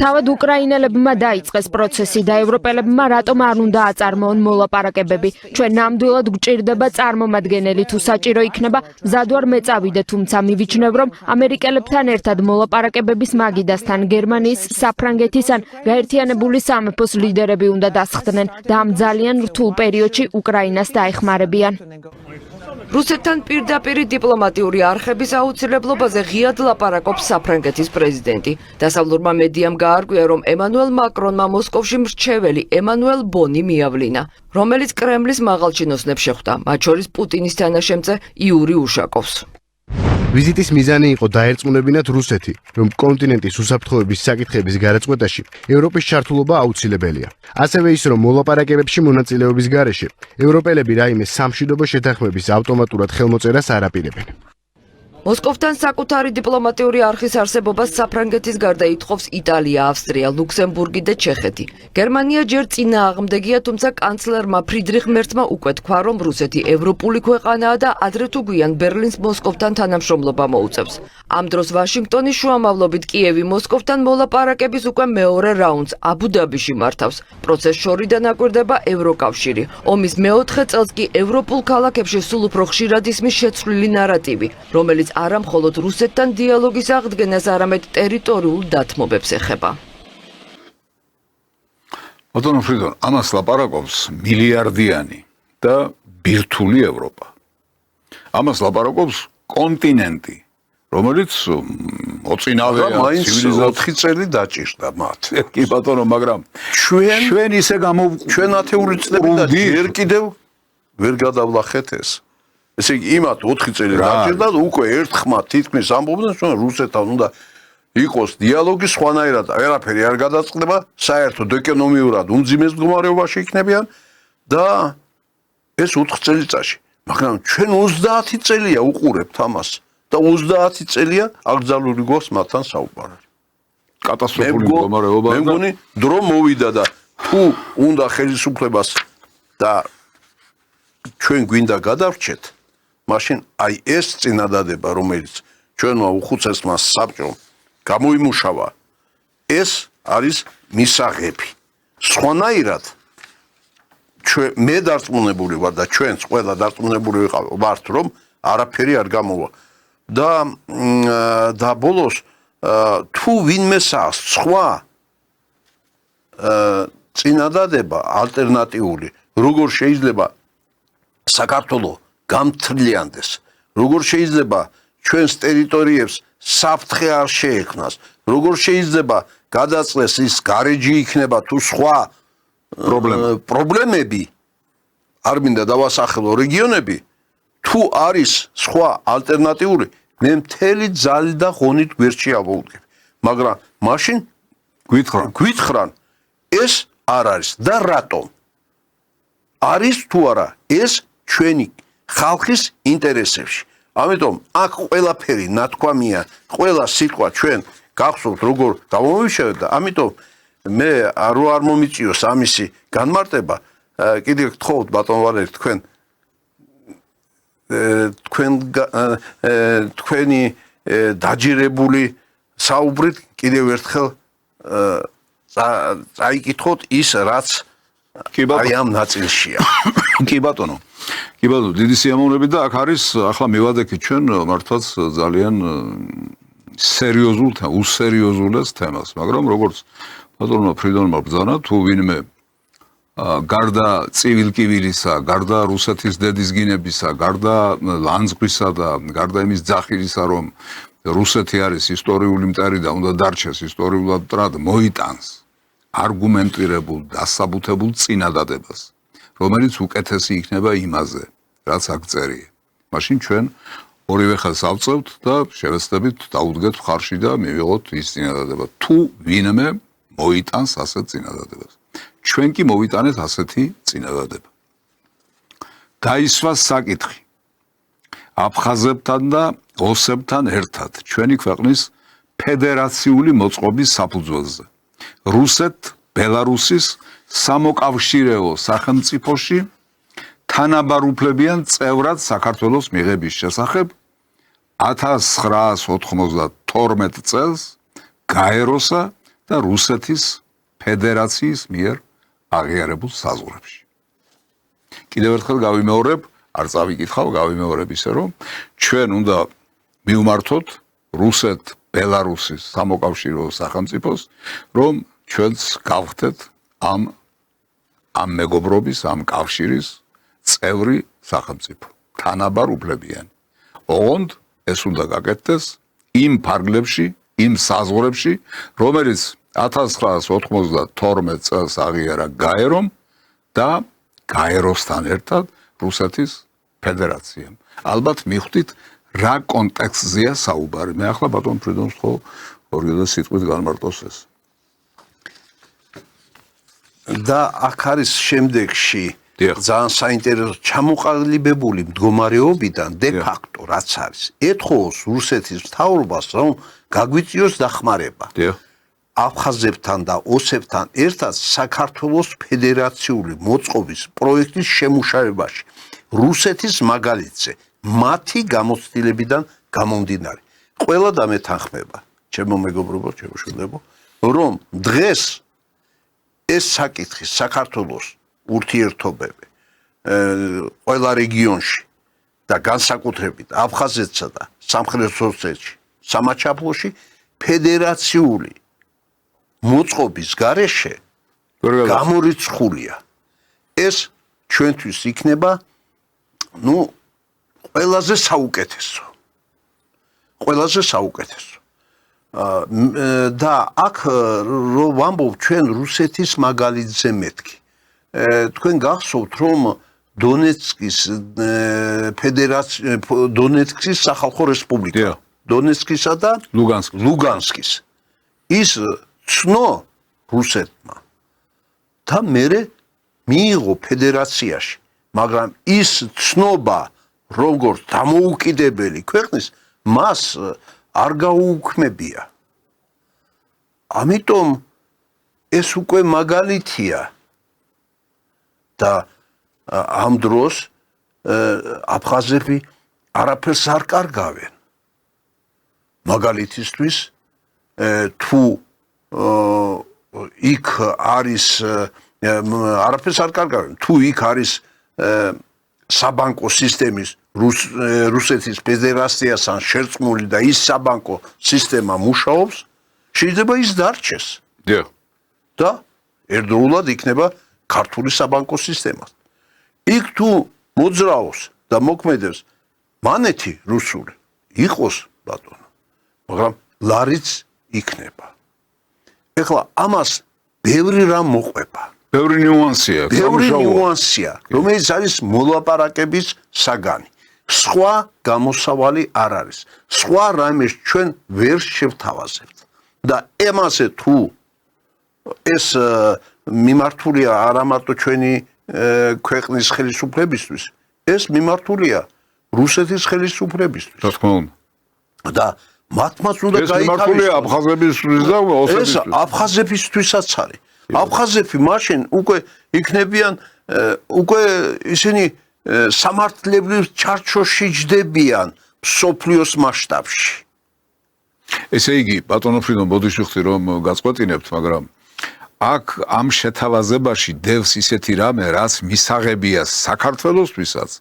O: თავად უკრაინელებმა დაიწყეს პროცესი და ევროპელებმა რატომ არ უნდა აწარმოონ მოლაპარაკებები. ჩვენ ნამდვილად გვჭირდება წარმომადგენელი თუ საჭირო იქნება, მზად ვარ მეწავიდე, თუმცა მივიჩნევ, რომ ამერიკელებთან ერთად მოლაპარაკებების მაგიდასთან გერმანიის, საფრანგეთის ან გაერთიანებული სამეფოს ლიდერები უნდა დასხდნენ და ამ ძალიან რთულ პერიოდში უკრაინას დაეხმარებიან.
N: რუსეთთან პირდაპირი დიპლომატიური არხების აუცილებლობაზე ღიად ლაპარაკობს საფრანგეთის პრეზიდენტი. დასავლურმა მედიამ გაარკვია, რომ ემანუელ მაკრონმა მოსკოვში მრჩეველი ემანუელ ბონი მიავლინა, რომელიც კრემლის მაღალჩინოსნებს შეხვდა, მათ შორის პუტინის თანაშემწე იური უშაკოვს.
I: ვიზიტის მიზანი იყო დაერწმუნებინათ რუსეთი, რომ კონტინენტის უსაფრთხოების საკითხების გადაწყვეტაში ევროპის ჩართულობა აუცილებელია. ასევე ის, რომ მოლაპარაკებებში მონაწილეობის გარეშე ევროპელები რაიმე სამშვიდობო შეთანხმების ავტომატურად ხელმოწერას არ აპირებენ.
N: მოსკოვთან საკუთარი დიპლომატიური არხის არსებობას საფრანგეთის გარდა ითხოვს იტალია, ავსტრია, ლუქსემბურგი და ჩეხეთი. გერმანია ჯერ წინააღმდეგია, თუმცა კანცლერმა ფრიდრიხ მერცმა უკვე თქვა, რომ რუსეთი ევროპული ქვეყანაა და ადრე თუ გვიან ბერლინს მოსკოვთან თანამშრომლობა მოუწევს. ამ დროს ვაშინგტონის შუამავლობით კიევი მოსკოვთან მოლაპარაკების უკვე მეორე რაუნდს აბუ-დაბიში მართავს. პროცესს შორიდან აკვირდება ევროკავშირი. ომის მეოთხე წელს კი ევროპულ ქალაქებში სულ უფრო ხშირად ისმის შეცვლილი ნარატივი, რომელიც არა მხოლოდ რუსეთთან დიალოგის აღდგენას, არამედ ტერიტორიულ დათმობებს ეხება.
A: ბატონო ფრიდონ, ამას ლაპარაკობს მილიარდიანი და ბირთვული ევროპა. ამას ლაპარაკობს კონტინენტი, რომელიც მოწინავეა
D: ცივილიზაციის 4 წელი დაჭირდა მათ.
A: კი ბატონო, მაგრამ ჩვენ ისე
D: ჩვენ ათეული წლები და ჯერ კიდევ ვერ გადავლახეთ ეს. ესე იგი იმათ 4 წელი დაჭირდა უკვე ერთხმად თითქმის ამბობდნენ რომ რუსეთთან უნდა იყოს დიალოგი სხვანაირად არაფერი არ გადაწყდება საერთოდ ეკონომიურად უმძიმეს მდგომარეობაში იქნებიან და ეს 4 წელიწადში მაგრამ ჩვენ 30 წელია უყურებთ ამას და 30 წელია აკრძალული გვაქვს მათთან საუბარი
A: კატასტროფული მდგომარეობა
D: მე მგონი დრო მოვიდა და თუ უნდა ხელისუფლებას და ჩვენ გვინდა გადავრჩეთ მაშინ აი ეს წინადადება რომელიც ჩვენმა უხუცესმა საბჭომ გამოიმუშავა ეს არის მისაღები სხვანაირად მე დარწმუნებული ვარ და ჩვენც ყველა დარწმუნებული ვართ რომ არაფერი არ გამოვა და ბოლოს თუ ვინმე საას სხვა წინადადება ალტერნატიული როგორ შეიძლება საქართველოს გამთლიანდეს როგორ შეიძლება ჩვენს ტერიტორიებს საფრთხე არ შეექმნას როგორ შეიძლება გადაწყვეს ის გარეჯი იქნება თუ სხვა პრობლემები არ მინდა დავასახელო რეგიონები თუ არის სხვა ალტერნატიული მე მთელი ძალით და ღონით გვერდში ავოუდგებ მაგრამ მაშინ გვითხრან ეს არ არის და რატომ არის თუ არა ეს ჩვენი ხალხის ინტერესებში ამიტომ აქ ყველაფერი ნათქვამია ყველა სიტყვა ჩვენ გახსოვთ როგორ გამომივშევეთ და ამიტომ მე არ მომიწიოს ამისი განმარტება კიდევ გთხოვთ ბატონ ვალერი თქვენი დაჯერებული საუბრით კიდევ ერთხელ წაიკითხოთ ის რაც აი ამ ნაწილშია
A: კი ბატონო დიდი სიამოვნებით და აქ არის ახლა მივადექით ჩვენ მართლაც ძალიან უსერიოზულეს თემას მაგრამ როგორც ბატონმა ფრიდონმა ბრძანა თუ ვინმე გარდა ცივილკივილისა გარდა რუსეთის დედისგინებისა გარდა ლანძღვისა და გარდა იმის ძახილისა რომ რუსეთი არის ისტორიული მტერი და უნდა დარჩეს ისტორიულად მტრად მოიტანს არგუმენტირებულ დასაბუთებულ წინადადებას რომელიც უკეთესი იქნება იმაზე რაც აქ წერია მაშინ ჩვენ ორივე ხელს ავწევთ და შევეცდებით დაუდგეთ მხარში და მივიღოთ ის წინადადება თუ ვინმე მოიტანს ასეთ წინადადებას ჩვენ კი მოვიტანეთ ასეთი წინადადება გაისვა საკითხი აფხაზებთან და ოსებთან ერთად ჩვენი ქვეყნის ფედერაციული მოწყობის საფუძველზე რუსეთ ბელარუსის სამოკავშირეო სახელმწიფოში თანაბარ-უფლებიან წევრად საქართველოს მიღების შესახებ 1992 წელს გაეროსა და რუსეთის ფედერაციის მიერ აღიარებულ საზღვრებში. კიდევ ერთხელ გავიმეორებ, არ წავიკითხავ, გავიმეორებ ისე რომ ჩვენ უნდა მივმართოთ რუსეთ-ბელარუსის სამოკავშირეო სახელმწიფოს, რომ ჩვენც გავხდეთ ამ მეგობრობის, ამ კავშირის წევრი სახელმწიფო, თანაბარ-უფლებიანი. ოღონდ ეს უნდა გაკეთდეს იმ ფარგლებში, იმ საზღვრებში, რომელიც 1992 წელს აღიარა გაერომ და გაეროსთან ერთად რუსეთის ფედერაციამ. ალბათ მიხვდით რა კონტექსტზეა საუბარი. მე ახლა ბატონ ფრიდონს ხო ორიოდე სიტყვით განმარტოს ეს.
D: და აქ არის შემდეგში ძალიან საინტერესო ჩამოყალიბებული მდგომარეობიდან დე ფაქტო რაც არის. ეთხოვს რუსეთის მთავრობას რომ გაგვიწიოს დახმარება. აფხაზებთან და ოსებთან ერთად საქართველოს ფედერაციული მოწყობის პროექტის შემუშავებაში რუსეთის მაგალითზე მათი გამოცდილებიდან გამომდინარე. ყველა დამეთანხმება, ჩემო მეგობრებო, ჩემო შვილებო, რომ დღეს ეს საკითხი საქართველოს ურთიერთობები ყველა რეგიონში და განსაკუთრებით აფხაზეთსა და სამხრეთ ოსეთში, სამაჩაბლოში ფედერაციული მოწყობის გარეშე გამორიცხულია. ეს ჩვენთვის იქნება ყველაზე საუკეთესო. ყველაზე საუკეთესო. და აქ რო ვამბობ ჩვენ რუსეთის მაგალითზე მეთქი. თქვენ გახსოვთ რომ დონეცკის დონეცკის სახალხო რესპუბლიკა. დონეცკისა და ლუგანსკის. ის ცნო რუსეთმა და მერე მიიღო ფედერაციაში, მაგრამ ის ცნობა როგორც დამოუკიდებელი ქვეყნის მას არ გაუუქმებია. ამიტომ ეს უკვე მაგალითია და ამ დროს აფხაზები არაფერს არ კარგავენ. მაგალითისთვის თუ იქ არის არაფერს არ კარგავენ, თუ იქ არის საბანკო სისტემის რუსეთის ფედერაციასთან შერწყმული და ის საბანკო სისტემა მუშაობს, შეიძლება ის დარჩეს. და ერთდროულად იქნება ქართული საბანკო სისტემა. იქ თუ მოძრაობს და მოქმედებს მანეთი რუსული, იყოს ბატონო, მაგრამ ლარიც იქნება. ეხლა ამას ბევრი რამ მოყვება.
A: ბევრი
D: ნიუანსია, რომელიც არის მოლაპარაკების საგანი. სხვა გამოსავალი არ არის. სხვა რამეს ჩვენ ვერ შევთავაზებთ. და ემაზე თუ ეს მიმართულია არა მარტო ჩვენი ქვეყნის ხელისუფლებისთვის, ეს მიმართულია რუსეთის ხელისუფლებისთვის.
A: რა თქმა უნდა.
D: და მათმაც უნდა
A: გაითავისუფლოს. აფხაზებისთვის და ოსებისთვის.
D: ეს აფხაზებისთვისაც არის. აფხაზები მაშინ უკვე იქნებიან უკვე ისინი სამართლებრივ ჩარჩოში ჯდებიან მსოფლიოს მასშტაბში.
A: ესე იგი, ბატონო ფრიდო, ბოდიშვიხთი რომ გაწყვეტინებთ, მაგრამ აქ ამ შეთავაზებაში დევს ისეთი რამე, რაც მისაღებია საქართველოსთვისაც,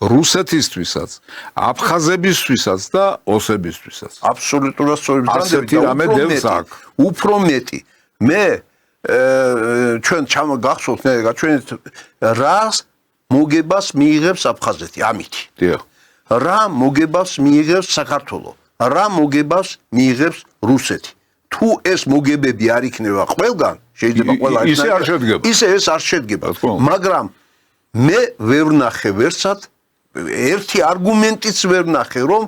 A: რუსეთისთვისაც, აფხაზებისთვისაც და ოსებისთვისაც.
D: აბსოლუტურად სწორი.
A: ასეთი რამე დევს აქ.
D: უფრო მეტი. მე ჩვენ გახსოვთ, ჩვენ რას მოგებას მიიღებს აფხაზეთი ამითი. რა მოგებას მიიღებს საქართველო, რა მოგებას მიიღებს რუსეთი. თუ ეს მოგებები არ იქნება ყველგან, შეიძლება ყველა
A: ისე არ შედგება.
D: ისე ეს არ შედგება. მაგრამ მე ვერ ვნახე ვერსად ერთი არგუმენტიც ვერ ვნახე, რომ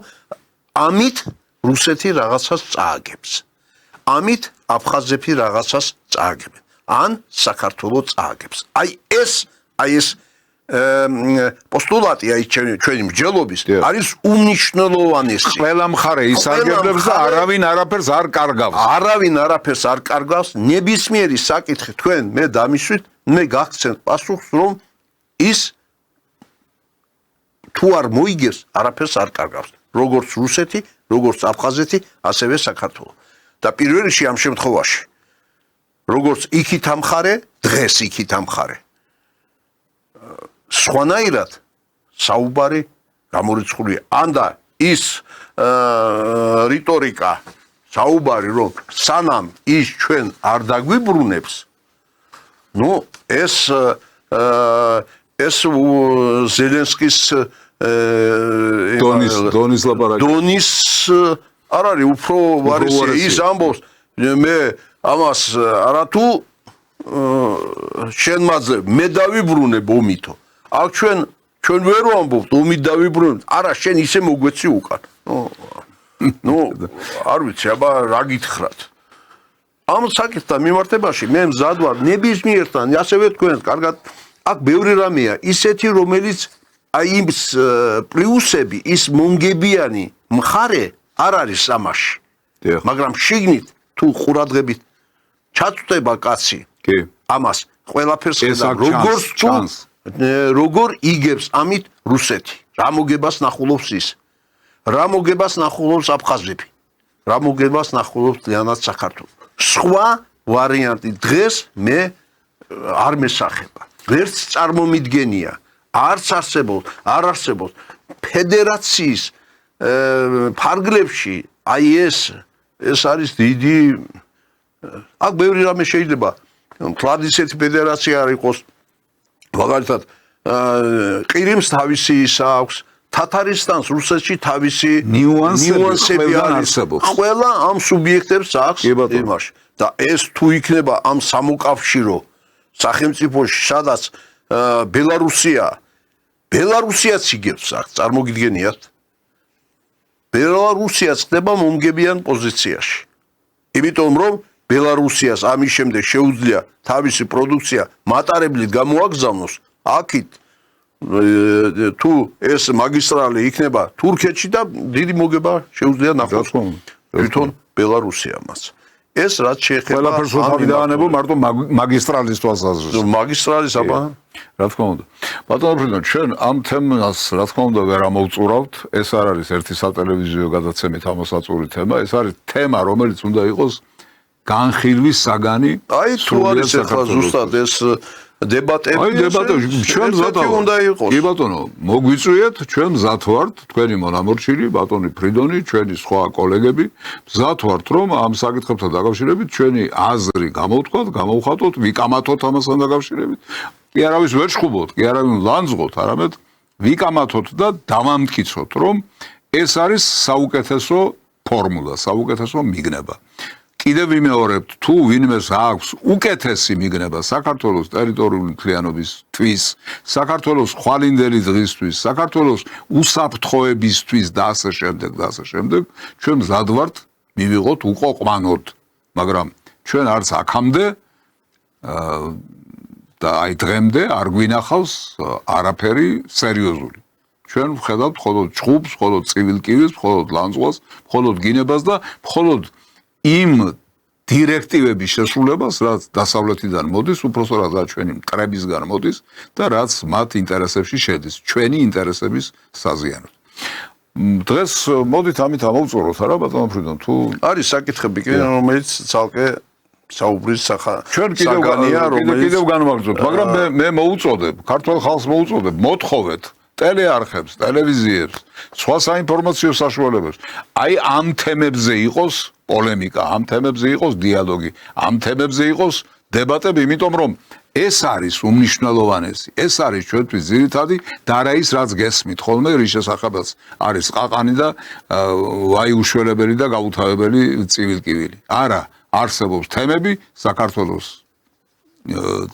D: ამით რუსეთი რაღაცას წააგებს. ამით აფხაზები რაღაცას წააგებენ. ან საქართველო წააგებს. აი ეს პოსტულატი აი ჩვენი მსჯელობის არის უმნიშვნელოვანესი.
A: ყველა მხარე ისარგებლებს და არავინ არაფერს არ კარგავს.
D: არავინ არაფერს არ კარგავს. ნებისმიერი საკითხი თქვენ მე დამისვით, მე გაგცემთ პასუხს, რომ ის თუ არ მოიგებს, არაფერს არ კარგავს. როგორც რუსეთი, როგორც აფხაზეთი, ასევე საქართველო. და პირველ რიგში ამ შემთხვევაში როგორც იქით ამხარე, დღეს იქით ამხარე. სხვანაირად საუბარი გამორიცხულია. ანდა ის რიტორიკა, საუბარი, რომ სანამ ის ჩვენ არ დაგვიბრუნებს, ნუ ეს ზელენსკის
A: დონის ლაპარაკი.
D: დონის არ არის უფრო ვარესია. ის ამბობს, მე ამას არათუ შენ მაძე მე დავიბრუნებ ომითო. აქ ჩვენ ვერ ვამბობთ ომით დავიბრუნებ. არა, შენ ისე მოგვეცი უკან. ნუ არ ვიცი, აბა რა გითხრათ. ამ საკითხთან მიმართებაში მე მზად ვარ ნებისმიერთან, ასევე თქვენ კარგად აქ ბევრი რამეა, ისეთი რომელიც აი ის პლუსები, ის მომგებიანი მხარე არ არის ამაში. მაგრამ შიგნით თუ ყურადღებით ჩაწვდება კაცი ამას ყველაფერს ხედავ როგორც როგორ იგებს ამით რუსეთი. რა მოგებას ნახულობს ის? რა მოგებას ნახულობს აფხაზები? რა მოგებას ნახულობს ლიანად საქართველო? სხვა ვარიანტი დღეს მე არ მესახება. ვერც წარმომიდგენია, არც არ არსებობს ფედერაციის ფარგლებში აი ეს არის დიდი აქ ბევრი რამე შეიძლება მთლად ისეთი ფედერაცია არ იყოს მაგალითად ყირიმს თავისი ის აქვს თათარისტანს რუსეთში თავისი ნიუანსები არის ყველა ამ სუბიექტებს აქვს იმაში და ეს თუ იქნება ამ სამოკავშირო სახელმწიფოში სადაც ბელარუსია ბელარუსიაც იგებს აქ, წარმოგიდგენიათ? ბელარუსიაც ხდება მომგებიან პოზიციაში. იმიტომ რომ ბელარუსიას ამის შემდეგ შეუძლია თავისი პროდუქცია მატარებლით გამოაგზავნოს აქით თუ ეს მაგისტრალი იქნება თურქეთში და დიდი მოგება შეუძლია ნახოს თვითონ ბელარუსიამაც. ეს რაც შეეხება
A: ყველაფერს თავი დაანებო მარტო მაგისტრალის თვალსაზრისით.
D: მაგისტრალის აბა
A: რა თქმა უნდა. ბატონო პრეზიდენტ, ჩვენ ამ თემას რა თქმა უნდა ვერ ამოვწურავთ. ეს არ არის ერთი სატელევიზიო გადაცემით ამოსაწური თემა, ეს არის თემა, რომელიც უნდა იყოს განხილვის საგანი.
D: აი თუ არის ახლა ზუსტად ეს დებატები
A: აი დებატები ჩვენ მზად
D: უნდა იყოს.
A: კი ბატონო, მოგვიწვიეთ, ჩვენ მზად ვართ, თქვენი მონამორჩილი, ბატონი ფრიდონი, ჩვენი სხვა კოლეგები, მზად ვართ, რომ ამ საკითხებთან დაკავშირებით ჩვენი აზრი გამოვთქვათ, გამოვხატოთ, ვიკამათოთ ამასთან დაკავშირებით. კი არავის ვერ შხუბოთ, კი არავინ ლანძღოთ, არამედ ვიკამათოთ და დავამტკიცოთ, რომ ეს არის საუკეთესო ფორმულა, საუკეთესო მიგნება. კიდევ ვიმეორებთ, თუ ვინმეს აქვს უკეთესი მიგნება საქართველოს ტერიტორიული მთლიანობისთვის, საქართველოს ხვალინდელი დღისთვის, საქართველოს უსაფრთხოებისთვის და ასე შემდეგ და ასე შემდეგ, ჩვენ მზად ვართ მივიღოთ უყოყმანოდ, მაგრამ ჩვენ არც აქამდე და აი დღემდე არ გვინახავს არაფერი სერიოზული. ჩვენ ვხედავთ მხოლოდ ჭხუბს, მხოლოდ წივილკივის, მხოლოდ ლანძღვას, მხოლოდ გინებას და მხოლოდ იმ დირექტივების შესრულებას, რაც დასავლეთიდან მოდის, უпростоრად რაც ჩვენი მტრებისგან მოდის და რაც მათ ინტერესებში შედის, ჩვენი ინტერესების საზიანოდ. დღეს მოდით ამით ამოვწუროთ, არა ბატონო ფრიდონ, თუ
D: არის საკითხები კი, რომელიც ცალკე საუბრის
A: ჩვენ
D: საგანია, რომელიც
A: კიდევ განვაგრძობთ, მაგრამ მე მოუწოდებ, ქართულ ხალხს მოუწოდებ, მოთხოვეთ ტელეარხებს, ტელევიზიებს, სხვა საინფორმაციო საშუალებებს. აი ამ თემებზე იყოს პოლემიკა, ამ თემებზე იყოს დიალოგი, ამ თემებზე იყოს დებატები, იმიტომ რომ ეს არის უმნიშვნელოვანესი, ეს არის ჩვენთვის ძირითადი და არა ის, რაც გესმით ხოლმე, რის შესახებაც არის ყაყანი და ვაი უშველებელი და გაუთავებელი წივილკივილი. არა, არსებობს თემები საქართველოს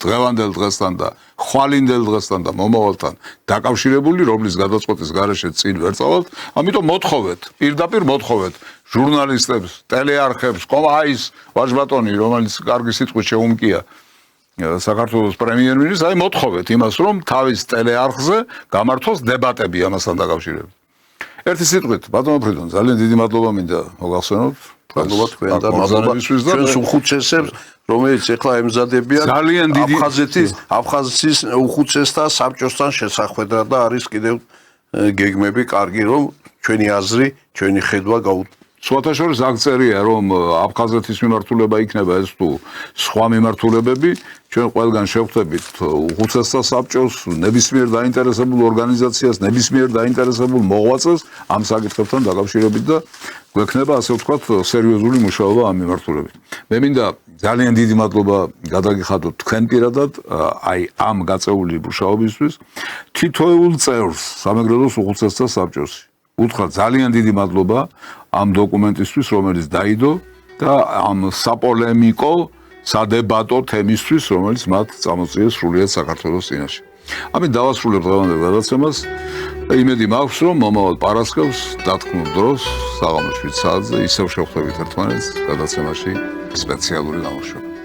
A: დღევანდელ დღესთან და ხვალინდელ დღესთან და მომავალთან დაკავშირებული, რომლის გადაწყვეტის გარეშე წინ ვერ წავალთ. ამიტომ მოთხოვეთ, პირდაპირ მოთხოვეთ ჟურნალისტებს, ტელეარხებს, კომაის ვაჟბატონი, რომელიც კარგი სიტყვით შეუმკია საქართველოს პრემიერ-მინისტრს, აი მოთხოვეთ იმას, რომ თავის ტელეარხზე გამართოს დებატები ამასთან დაკავშირებით. ერთი სიტყვით, ბატონო ფრიდონ, ძალიან დიდი მადლობა მინდა მოგახსენოთ.
D: მადლობა თქვენ და მადლობა ჩვენს უხუცესებს, რომელიც ეხლა ემზადებიან აფხაზეთის უხუცესთა საბჭოსთან შესახვედრად და არის კიდევ გეგმები კარგი, რომ ჩვენი აზრი, ჩვენი ხედვა
A: სხვათა შორის აღწერია, რომ აფხაზეთის მიმართულება იქნება ეს თუ სხვა მიმართულებები, ჩვენ ყველგან შევხვდებით უხუცესთა საბჭოს, ნებისმიერ დაინტერესებულ ორგანიზაციას, ნებისმიერ დაინტერესებულ მოღვაწეს ამ საკითხებთან დაკავშირებით და გვექნება ასე ვთქვათ სერიოზული მუშაობა ამ მიმართულებით. მე მინდა ძალიან დიდი მადლობა გადაგიხადოთ თქვენ პირადად აი ამ გაწეული მუშაობისთვის თითოეულ წევრს სამეგრელოს უხუცესთა საბჭოში. უთხრა ძალიან დიდი მადლობა ამ დოკუმენტისთვის, რომელიც დაიდო და ამ საპოლემიკო, სადებატო თემისთვის, რომელიც მათ წამოწიეს სრულიად საქართველოს წინაშე. ამით დავასრულებ დღევანდელ გადაცემას და იმედი მაქვს, რომ მომავალ პარასკევს დათქმულ დროს საღამოს 7 საათზე ისევ შევხვდებით ერთმანეთს გადაცემაში სპეციალური გამოშვება.